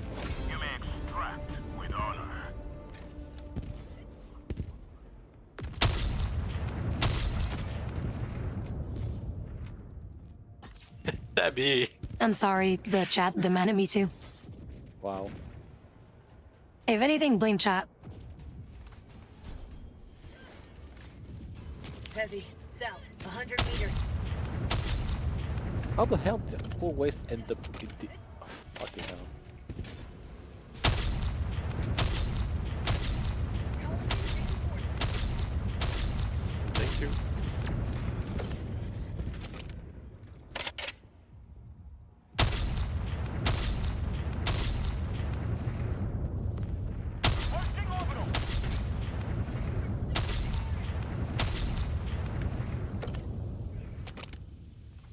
You may extract with honor. Tabby. I'm sorry, the chat demanded me to. Wow. If anything, blame chat. Heavy. South. 100 meters. How the hell did I always end up in the... Oh, fucking hell. Thank you. Requesting orbital.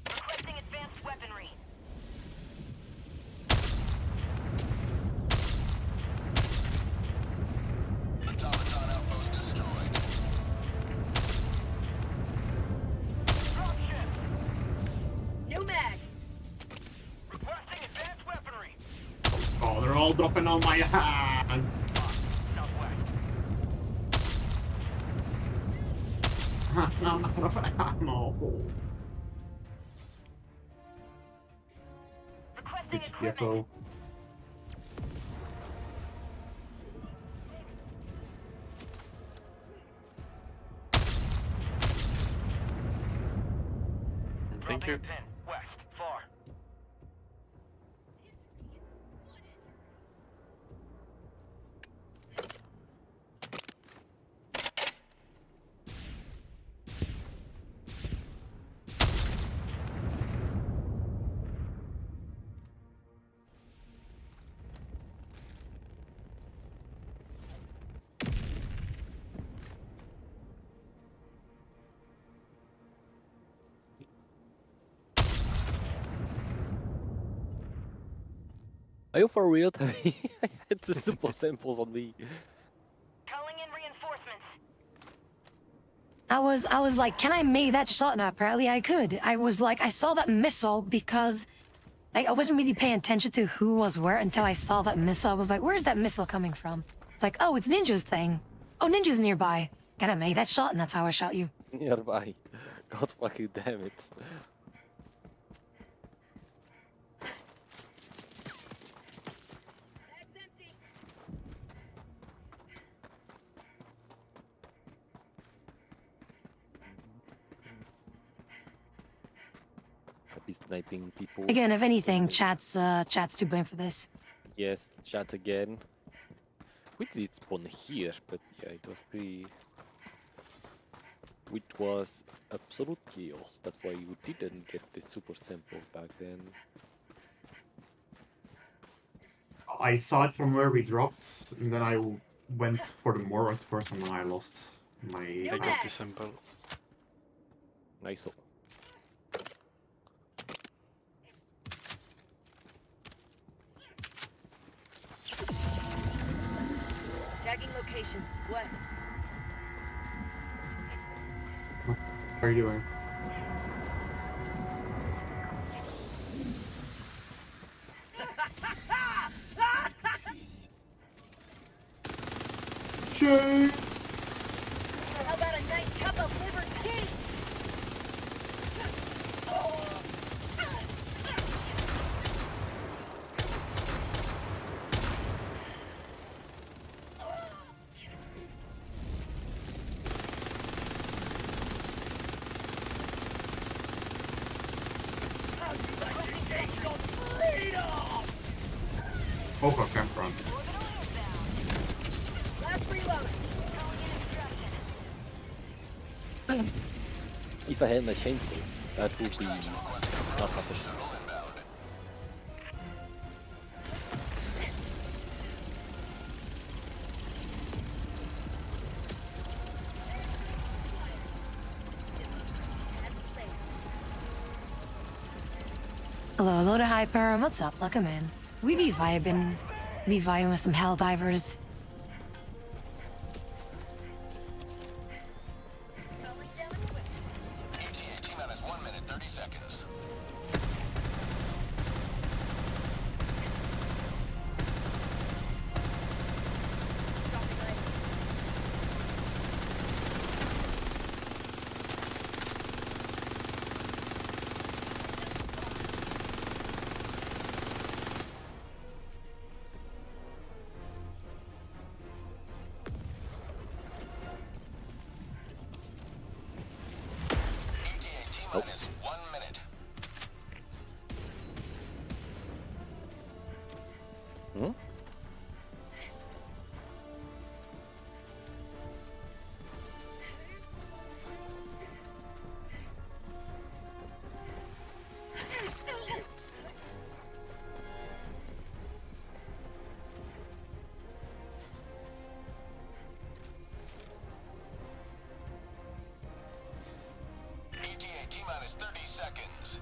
Requesting advanced weaponry. Automaton outpost destroyed. Dropship. New mag. Requesting advanced weaponry. Oh, they're all dropping on my hand. Southwest. I'm out of ammo. Requesting Which equipment. vehicle? Thank you. Pin west, far. Are you for real, Tabby? I had the super samples on me. Calling in reinforcements. I was like, can I make that shot? And apparently I could. I was like, I saw that missile because I wasn't really paying attention to who was where until I saw that missile. I was like, where's that missile coming from? It's like, oh, it's Ninja's thing. Oh, Ninja's nearby. Can I make that shot? And that's how I shot you. Nearby. God fucking damn it. Be sniping people. Again, if anything, chat's to blame for this. Yes, chat again. We did spawn here, but yeah, it was pretty. It was absolute chaos. That's why you didn't get the super sample back then. I saw it from where we dropped, and then I went for the Morris first, and then I lost my. I got the sample. Nice. Tagging location west. What are you doing? Shame. How about a nice cup of liver tea? Oh, fuck, campground. Last reload. If I had my chainsaw, that would be not happening. Hello, Loader Hyper. What's up? Welcome in. We be vibing with some hell divers. Hmm? ETA T-minus 30 seconds.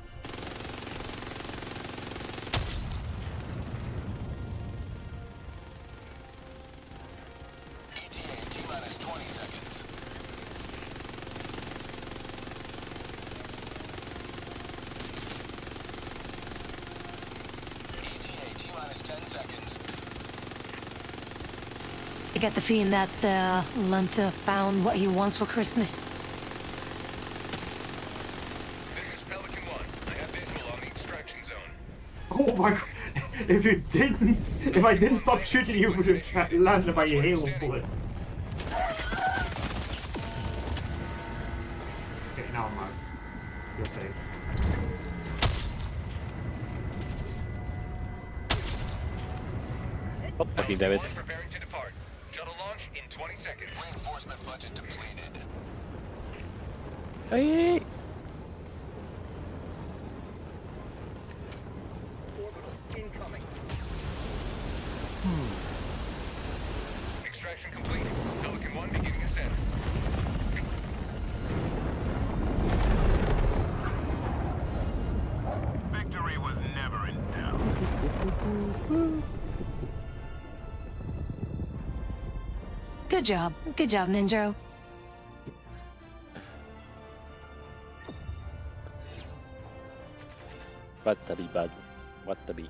ETA T-minus 20 seconds. ETA T-minus 10 seconds. I get the feeling that Lunta found what he wants for Christmas. Oh my god. If I didn't stop shooting, you would have landed by hail of bullets. Okay, now I'm out. You're safe. Oh, fucking damn it. Preparing to depart. Shuttle launch in 20 seconds. Reinforcement budget depleted. Hey! Incoming. Extraction complete. Pelican 1 beginning ascent. Victory was never in doubt. Good job. Good job, Ninja. What the be bad? What the be?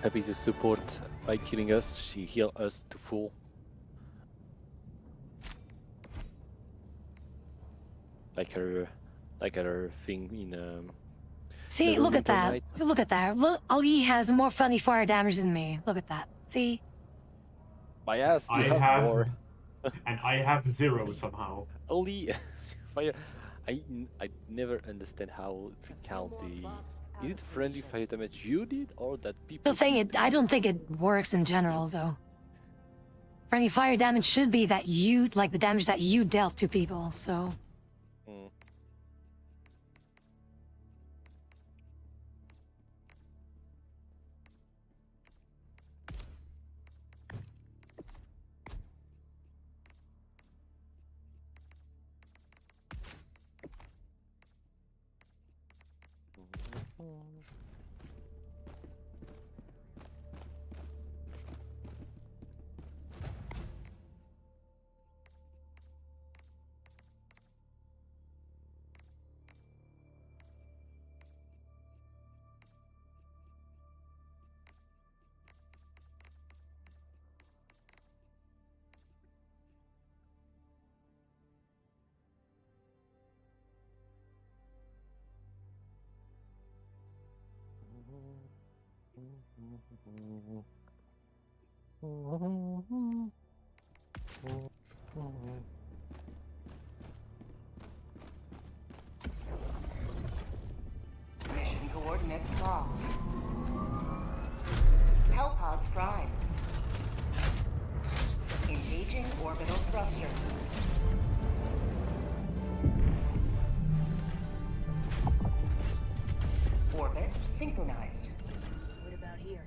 Happy to support by killing us. She heal us to full. Like her thing in See, look at that. Look at that. Look, Ali has more friendly fire damage than me. Look at that. See? My ass, you I have have more. And I have 0 somehow. Only fire. I never understand how to count the. Is it friendly fire damage you did or that people? I don't think it works in general, though. Friendly fire damage should be that you, like the damage that you dealt to people, so. Mission coordinates locked. Hellpods prime. Engaging orbital thrusters. Orbit synchronized. What about here?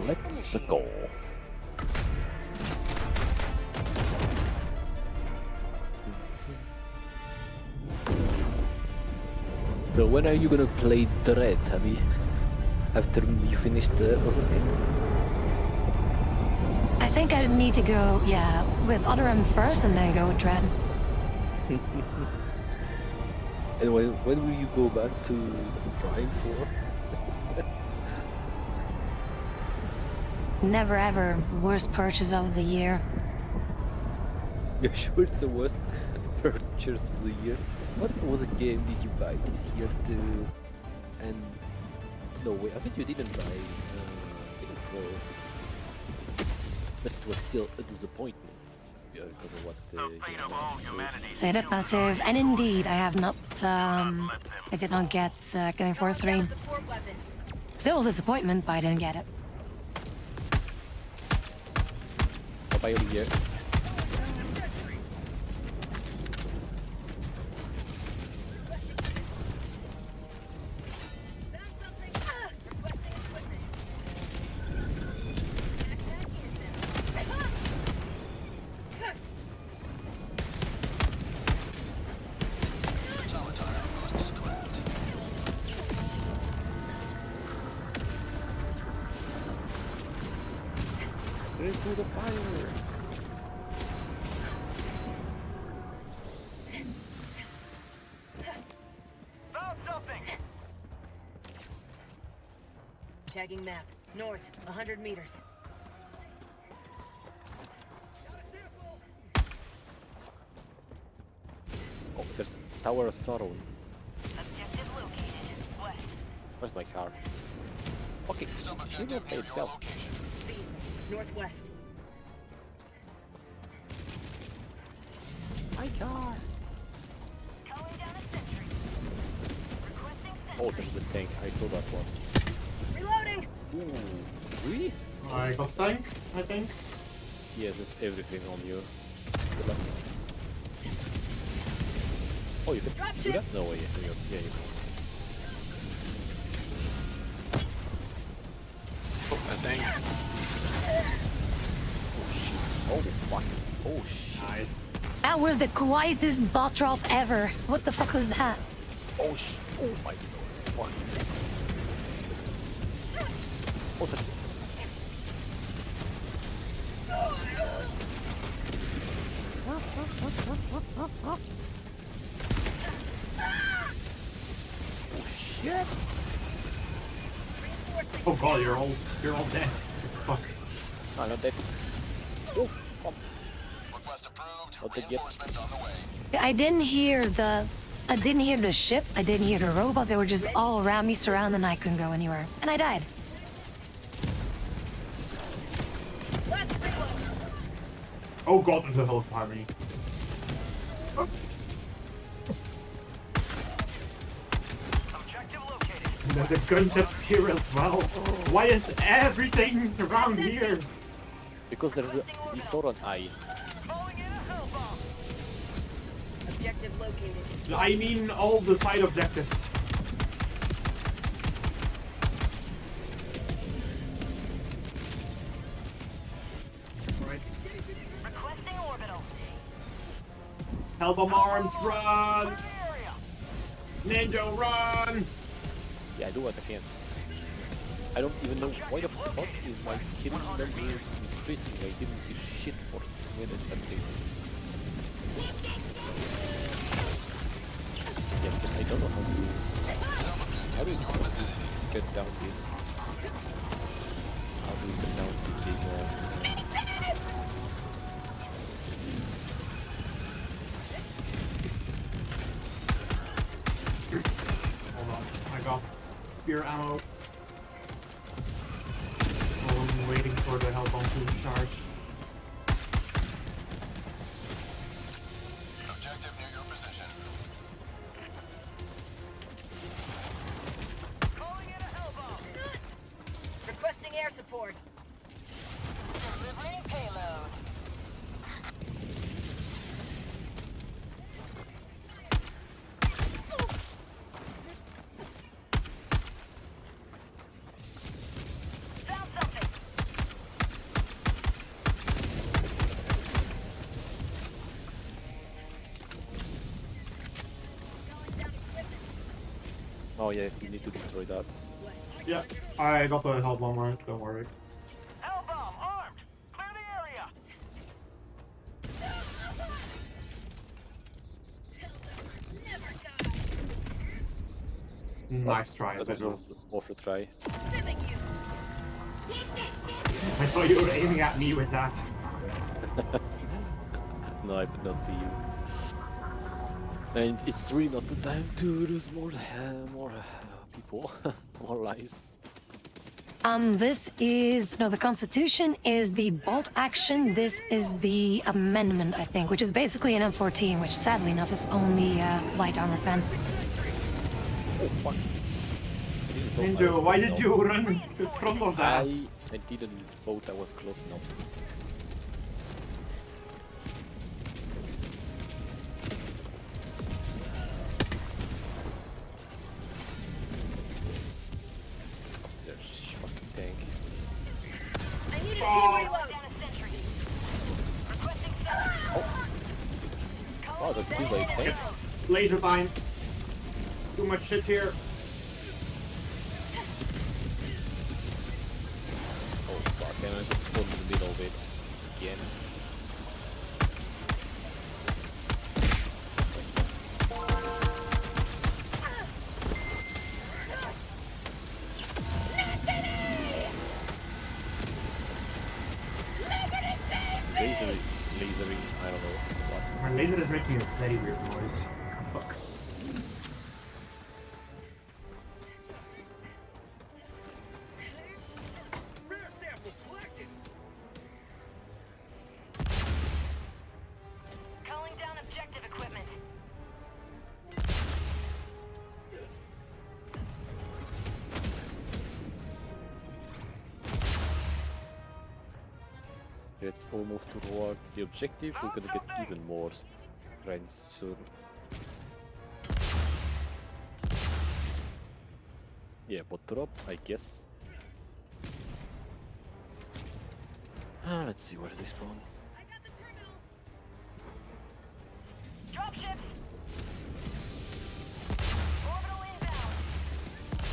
Let's go. So when are you gonna play Dread, Abby? After you finish the other game? I think I need to go, yeah, with Other M first and then go with Dread. And when will you go back to Prime 4? Never ever. Worst purchase of the year. You're sure it's the worst purchase of the year? What was a game did you buy this year too? And no way, I bet you didn't buy Halo 4. But it was still a disappointment. Yeah, because of what Say that passive, and indeed, I have not, I did not get Killing Floor 3. Still a disappointment, but I didn't get it. I'll buy over here. Into the fire! Found something! Tagging map. North, 100 meters. Oh, there's Tower of Sorrow. Objective located. West. Where's my car? Okay, she will pay itself. Speed. Northwest. My car! Oh, there's a tank. I saw that one. Reloading! Ooh. Oui? I got tank, I think. Yes, it's everything on you. Good luck. Oh, you can do that? No way. Yeah, you can. Oh, I think. Oh, fuck. Oh, shit. Nice. That was the quietest bot drop ever. What the fuck was that? Oh, shit. Oh, my God. Fuck. Oh, that's... Oh, shit. Oh god, you're all dead. Fuck. No, not dead. Oh, fuck. Not dead yet. I didn't hear the ship. I didn't hear the robots. They were just all around me, surrounded, and I couldn't go anywhere. And I died. Oh god, there's a hell of harmony. There's a gunship here as well. Why is everything around here? Because there's the Soran Eye. Objective located. I mean all the side objectives. Requesting orbital. Hellbomb arms, run! Ninja, run! Yeah, I do what I can. I don't even know why the fuck is my killing numbers increasing. I didn't do shit for minutes and days. Yeah, but I don't know how do you get down here? How do you get down to the Hold on, I got spear ammo. While I'm waiting for the hellbomb to charge. Objective near your position. Requesting air support. Delivering payload. Oh yeah, you need to destroy that. Yeah, I got the hell bomb on it, don't worry. Hellbomb, armed! Clear the area! Nice try, That Pedro. was worth a try. I thought you were aiming at me with that. No, I did not see you. And it's really not the time to lose more people, more lives. This is no. The Constitution is the bolt action. This is the amendment, I think, which is basically an M14, which sadly enough is only light armor pen. Oh fuck! Ninja, why did you run in front of that? I didn't vote. I was close enough. Fucking tank. I need a team reload. Down a sentry. Requesting Oh, that's too late. Tank. Laser bind. Too much shit here. Oh fuck! And I just spawned in the middle of it again. Lasering, I don't know what. My laser is making a very weird noise. Fuck. calling down objective equipment. Let's all move towards the objective. We're gonna get even more strength soon. Yeah, but drop, I guess. Let's see where they spawn. Dropships. Orbital inbound.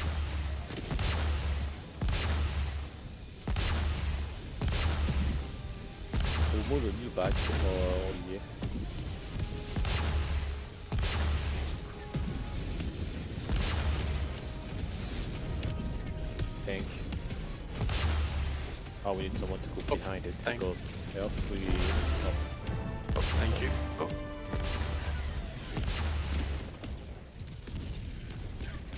Au moins le new badge pour Olivier. Tank. Oh, we need someone to go behind it because if we... Oh, thank you. Oh.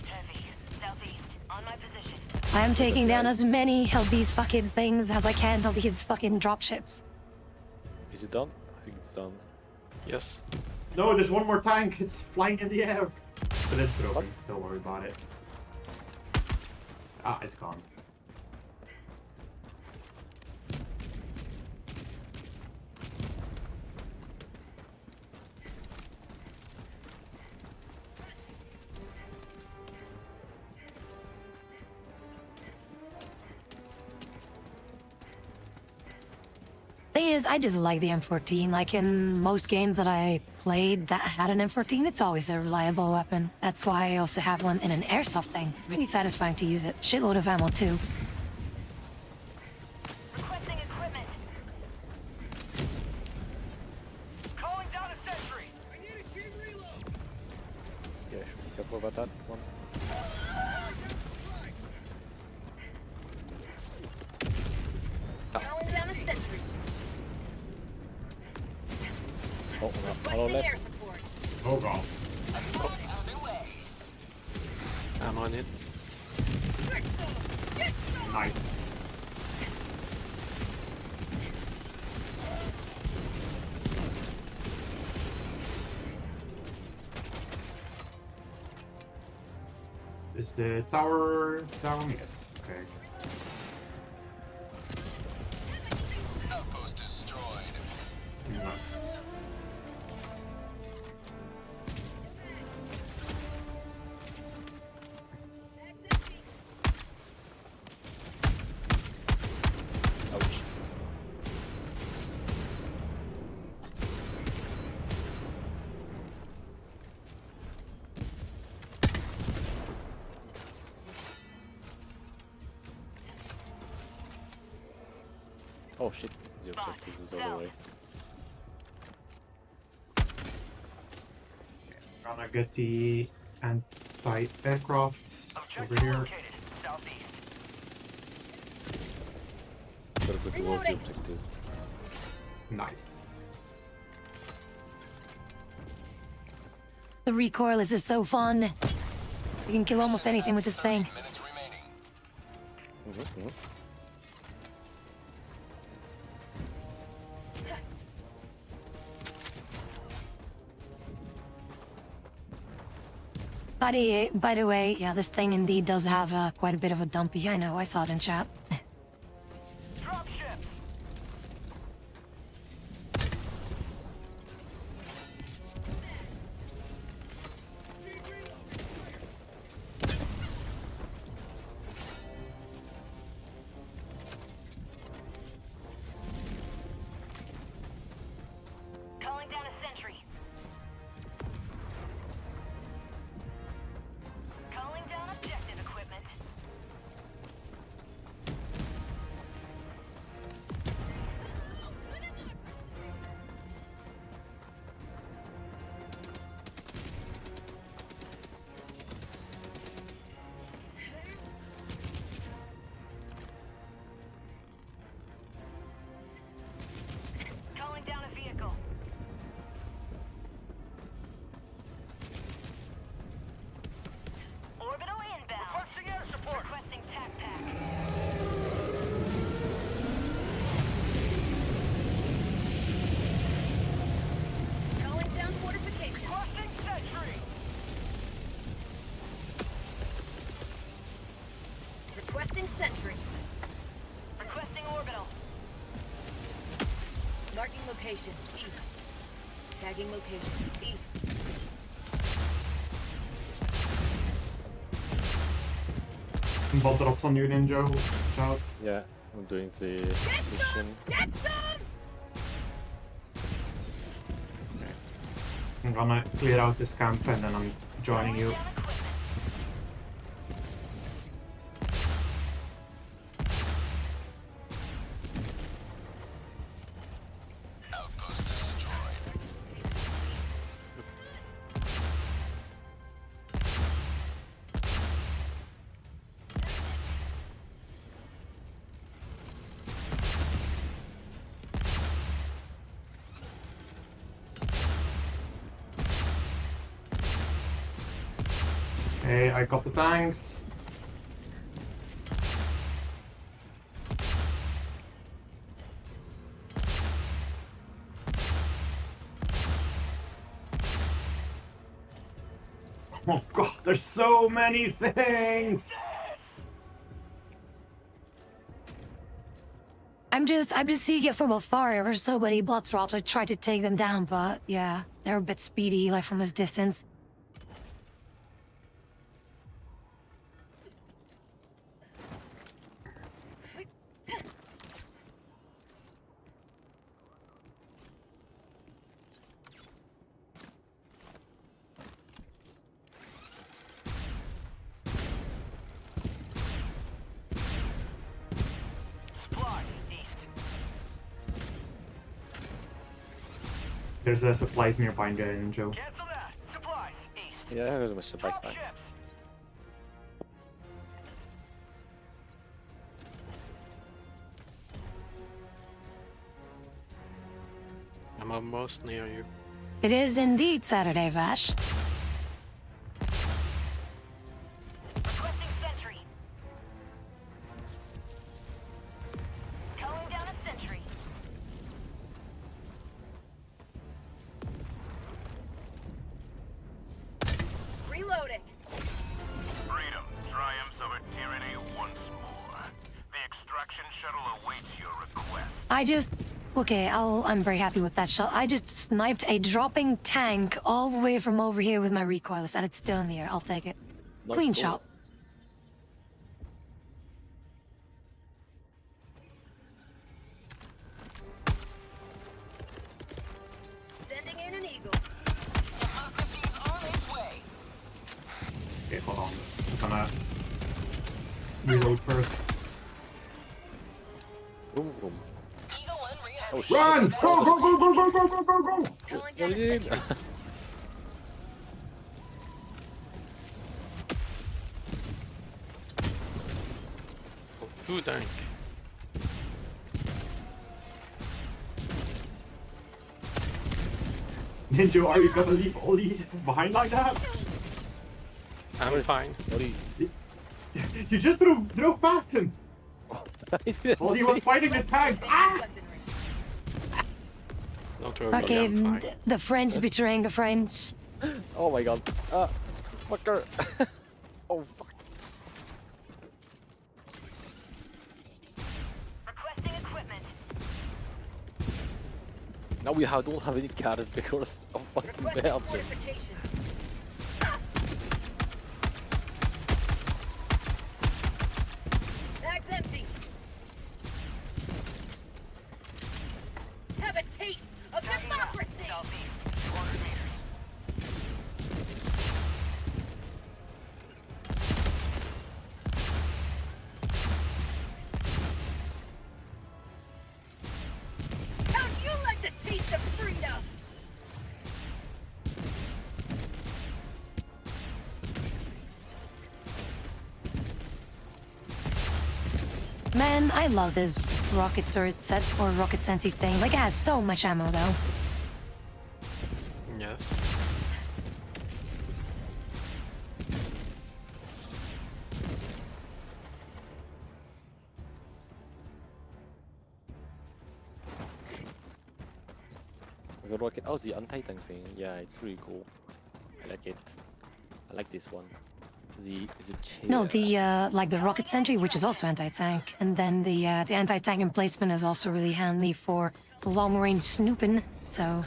Heavy. Southeast. On my position. I am taking down as many of these fucking things as I can of these fucking dropships. Is it done? I think it's done. Yes. No, there's one more tank. It's flying in the air. But it's broken. Don't worry about it. Ah, it's gone. Thing is, I just like the M14. Like in most games that I played that had an M14, it's always a reliable weapon. That's why I also have one in an airsoft thing. Really satisfying to use it. Shitload of ammo too. Requesting equipment. Calling down a sentry. Yeah, should be careful about that one. Calling down a sentry. Oh, hello Requesting left. air support. Oh god. I'm on it. Nice. Is the tower down? Yes. Okay. Outpost destroyed. Nice. Ouch. Oh shit, the objective is all the way. Gonna get the anti-aircraft over here. Gotta go towards the objective. Nice. The recoilless is so fun. You can kill almost anything with this thing. By the way, yeah, this thing indeed does have quite a bit of a dumpy. I know, I saw it in chat. Calling down a sentry. Calling down objective equipment. Calling down a vehicle. Orbital inbound. Requesting air support. Requesting TAC pack. Calling down fortification. Requesting sentry. Requesting sentry. Requesting orbital. Marking location. East. Tagging location. East. Bot drops on you, Ninja. Watch out. Yeah, I'm doing the mission. Get some! I'm gonna clear out this camp and then I'm joining you. Hey, I got the tanks. Oh god, there's so many things! I'm just seeing it from afar. There were so many bot drops. I tried to take them down, but yeah, they're a bit speedy, like from this distance. There's supplies nearby, Ninja. Cancel that. Supplies. East. Yeah, there's a supply pack. I'm almost near you. It is indeed Saturday, Vash. Requesting sentry. Calling down a sentry. Reloading. Freedom triumphs over tyranny once more. The extraction shuttle awaits your request. Okay, I'm very happy with that shot. I just sniped a dropping tank all the way from over here with my recoilless, and it's still in the air. I'll take it. Clean shot. Sending in an eagle. Okay, hold on. I'm gonna reload first. Vroom vroom. Oh shit! Run! Go, go, go, go, go, go, go, go, go! Get in! Who tank? Ninja, are you gonna leave Oli behind like that? I'm fine. Oli. You just drove past him! While he was fighting the tanks! Ah! Don't worry, Okay, I'm fine. the French betraying the French. Oh my god. Fucker. Oh fuck. Requesting equipment. Now we don't have any cars because of fucking Belgium. Fortification. Bag's empty. Have a taste of democracy. Southeast, 200 meters. How'd you like the taste of freedom? Man, I love this rocket turret set or rocket sentry thing. Like, it has so much ammo though. Yes. The rocket. Oh, the anti-tank thing. Yeah, it's really cool. I like it. I like this one. The chair. No, the like the rocket sentry, which is also anti-tank, and then the anti-tank emplacement is also really handy for long-range snooping. So.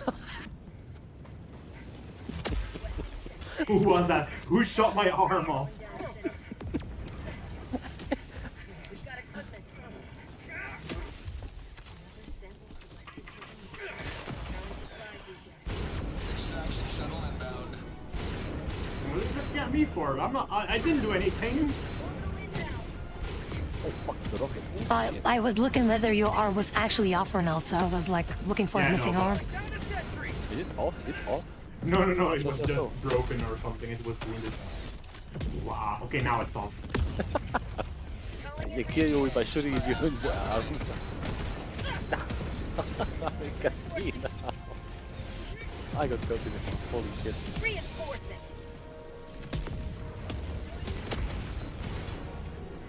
Who was that? Who shot my arm off? What did this get me for? I didn't do anything. Oh fuck, the rocket. I was looking whether your arm was actually off or not, so I was like looking for a missing arm. Is it off? Is it off? No, it was So. just broken or something. It was wounded. Wow. Okay, now it's off. I kill you by shooting you in the arm. I got caught in it. Holy shit. Reinforcing.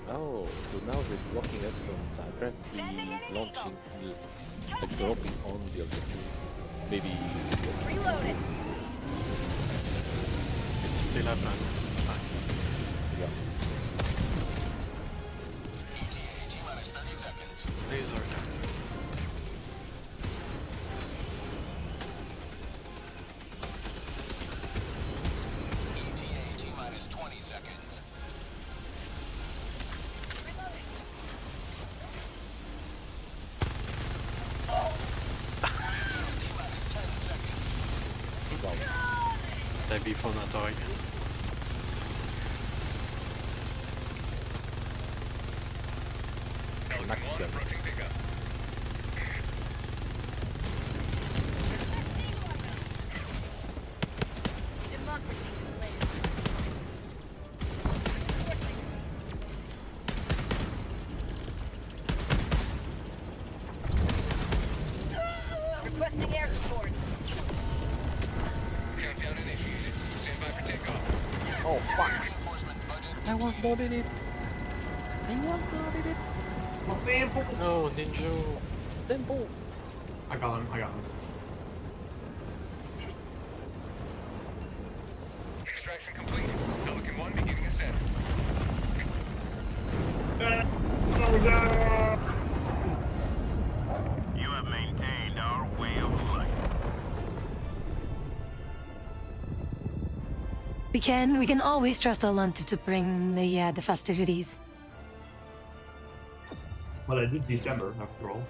Oh, so now they're blocking us from apparently launching, like dropping on the objective. Maybe. Reloaded. It's still up and fine. Yeah. Laser time. Det blir från att ta igen. Requesting air support. Oh fuck! I was not in it. I was not in it. My samples. No, Ninja. Samples. I got him. Extraction complete. Pelican 1 beginning ascent. You have maintained our way of life. We can always trust Alunta to bring the festivities. Well, it is December after all.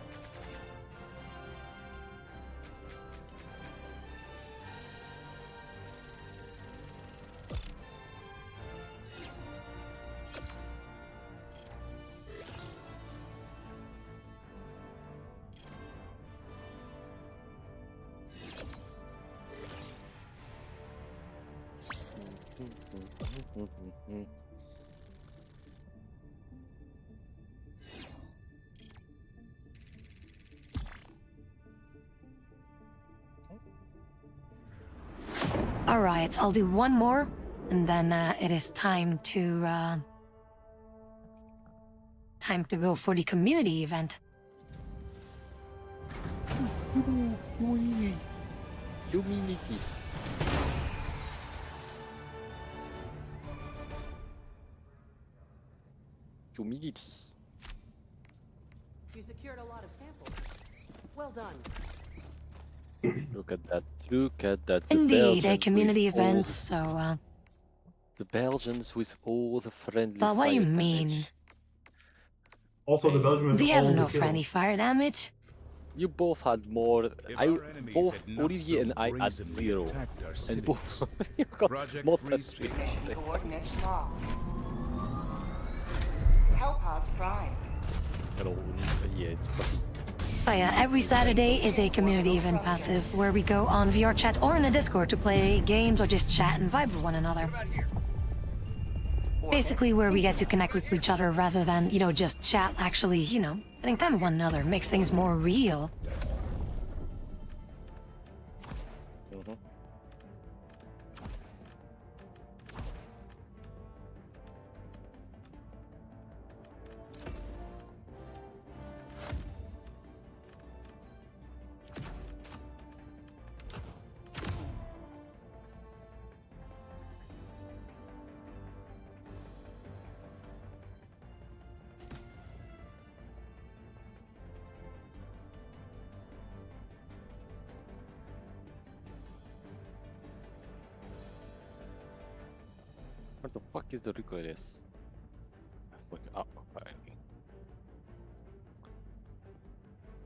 All right, I'll do one more, and then it is time to go for the community event. Humility. Humility. You secured a lot of samples. Well done. Look at that. Look at that. The Indeed, a Belgians community with event. all So, the Belgians with all the friendly but what do you fire mean? damage. Also, the Belgian with We all have the no kills. friendly fire damage. You both had more. Both Olivier and I had 0. And both you got more than 3. Coordinates locked. Hellpods prime. Hello. Yeah, it's funny. But yeah, every Saturday is a community event passive where we go on VR chat or in a Discord to play games or just chat and vibe with one another. Basically where we get to connect with each other rather than, you know, just chat. Actually, you know, spending time with one another makes things more real. What the fuck is the request? Up apparently.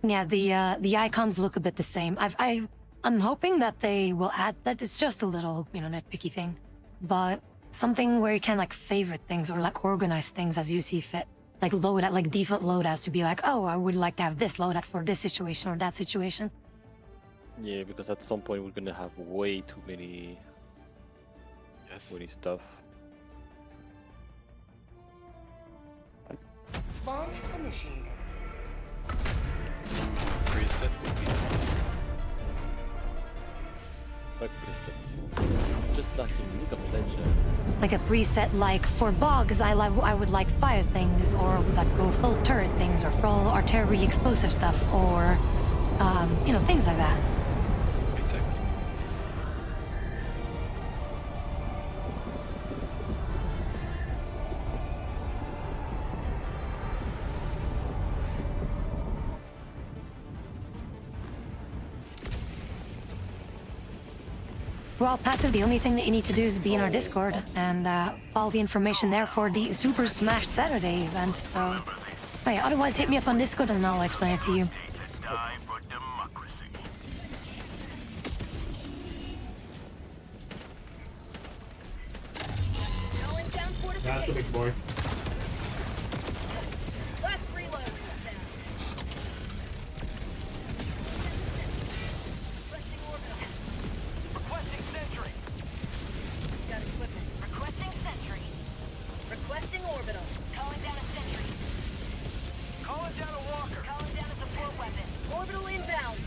Yeah, the icons look a bit the same. I'm hoping that they will add that. It's just a little, you know, nitpicky thing, but something where you can like favorite things or like organize things as you see fit. Like loadout, like default loadouts to be like, oh, I would like to have this loadout for this situation or that situation. Yeah, because at some point we're gonna have way too many. Many stuff. Launch initiated. Preset would be nice. Like preset. Just like in League of Legends. Like a preset, like for bogs, I would like fire things, or would like go full turret things, or full artillery explosive stuff, or you know, things like that. Well, passive, the only thing that you need to do is be in our Discord and follow the information there for the Super Smash Saturday event, so... But yeah, otherwise hit me up on Discord and I'll explain it to you. That's a big boy. Last reload. Requesting sentry. Got equipment. Requesting sentry. Requesting orbital. Calling down a sentry. Calling down a walker. Calling down a support weapon. Orbital inbound.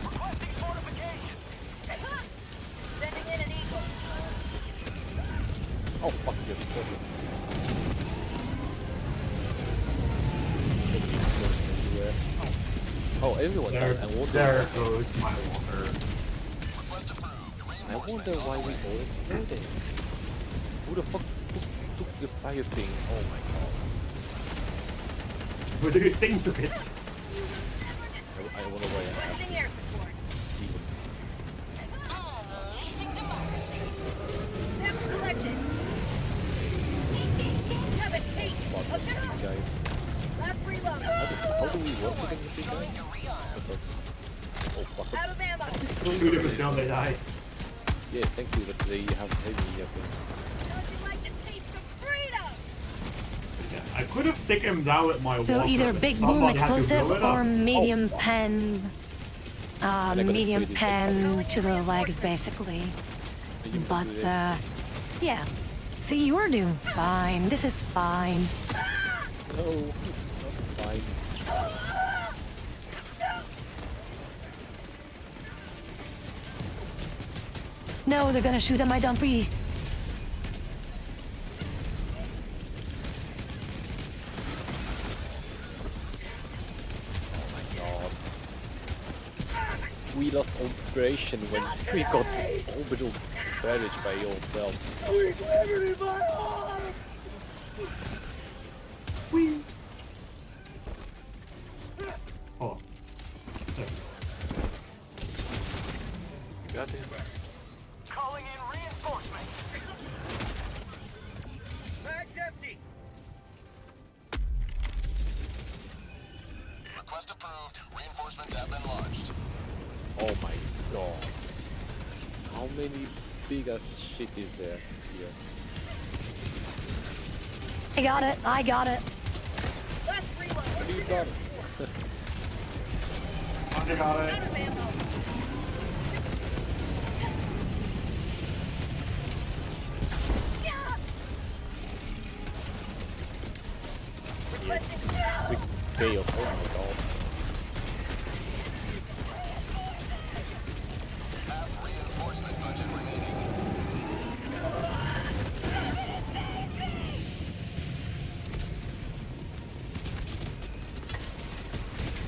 Requesting fortification. Sending in an eagle. Oh fuck you. Oh, everyone died. There goes my walker. I wonder why we all exploded. Who the fuck took the fire thing? Oh my god. What do you think took it? I wonder why I asked. Requesting air support. Unleashing democracy. Steps collected. Have a taste. Hook it up. Guys. Last reload. How do we work with these guys? Going to Rion. Oh fuck. Out of ammo. Shoot him down, they die. Yeah, thank you, but they have heavy weapons. Don't you like the taste of freedom? I could have taken him down with my So walker, either but big somebody boom had to explosive blow it or up. medium pen. And I got medium sprayed in the pen to the legs, basically. But, yeah. See, you're doing fine. This is fine. No, it's not fine. No, they're gonna shoot at my dumpy. We lost operation when we got orbital damage by yourself. We clevered in my arm! Whee! Oh. Got it. Calling in reinforcements. Bag's empty. Request approved. Reinforcements have been launched. Oh my god. How many big ass shit is there here? I got it. I got it. What do you got? I got it. Quick chaos, oh my god. Half reinforcement budget remaining.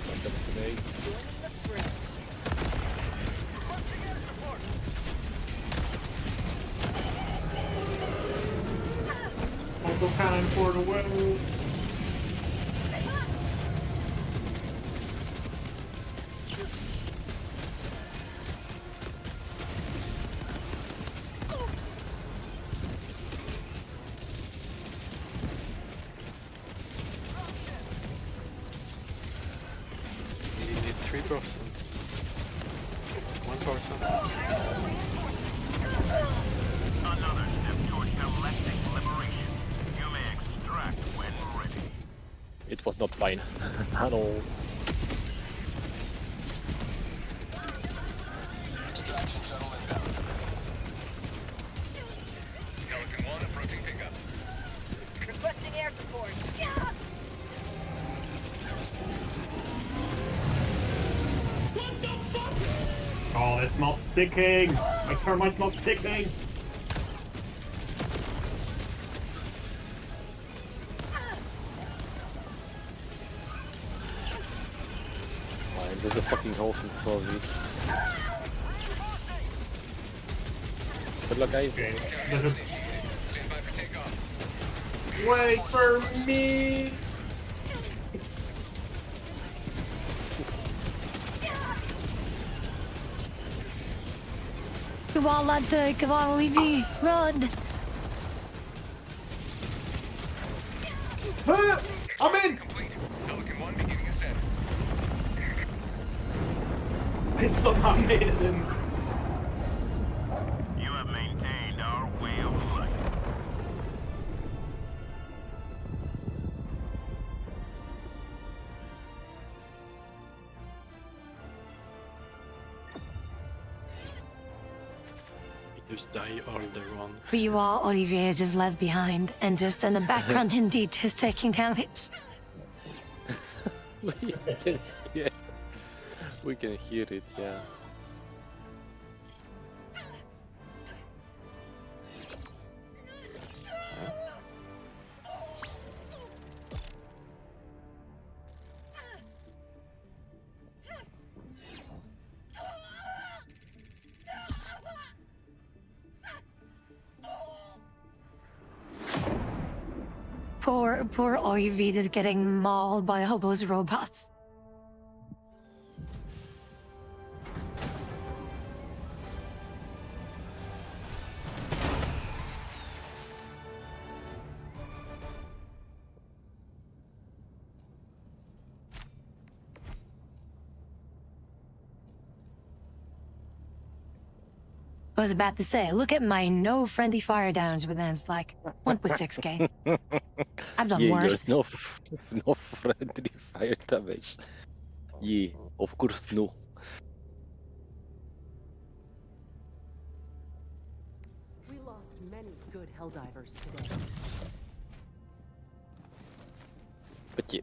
Got the grenades. Smoke cannon for the win. You need 3%. 1%. Another step towards galactic liberation. You may extract when ready. It was not fine at all. Extraction shuttle inbound. Pelican 1 approaching pickup. Requesting air support. Oh, it's not sticking! My termite's not sticking! Fine, there's a fucking hole in front of you. Good luck, guys. Okay, there's a... Wait for me! Come on, Latte. Come on, Levy. Run. I'm in! Complete. Pelican 1 beginning ascent. I somehow made it in. You have maintained our way of life. Just die all the run. Meanwhile, Olivier is just left behind, and just in the background, indeed, is taking damage. We can hear. We can hear it, yeah. Poor Olivier is getting mauled by all those robots. I was about to say, look at my no friendly fire downs, but then it's like 1.6k. I've done Yeah, worse. no friendly fire damage. Yeah, of course no. Helldivers today. But yeah.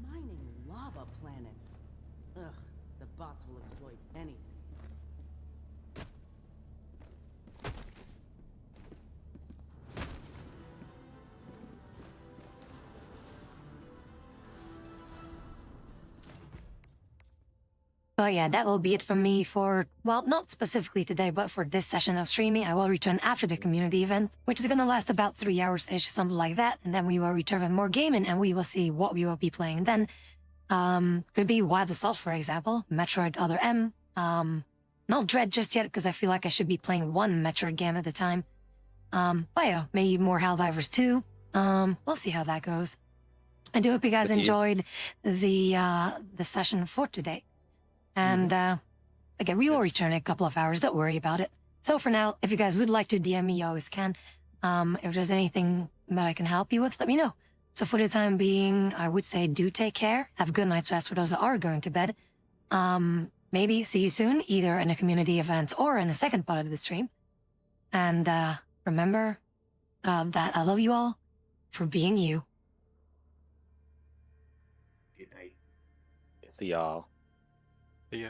Mining lava planets. Ugh, the bots will exploit anything. But yeah, that will be it from me for, well, not specifically today, but for this session of streaming. I will return after the community event, which is going to last about 3 hours-ish, something like that. And then we will return with more gaming, and we will see what we will be playing then. Could be Wild Assault, for example, Metroid Other M. Not Dread just yet, because I feel like I should be playing one Metroid game at a time. But yeah, maybe more Helldivers 2. We'll see how that goes. I do hope you guys enjoyed the session for today. And again, we will return in a couple of hours. Don't worry about it. So for now, if you guys would like to DM me, you always can. If there's anything that I can help you with, let me know. So for the time being, I would say do take care. Have a good night's rest for those that are going to bed. Maybe see you soon, either in a community event or in a second part of the stream. And remember that I love you all for being you. Good night. See y'all. Yeah.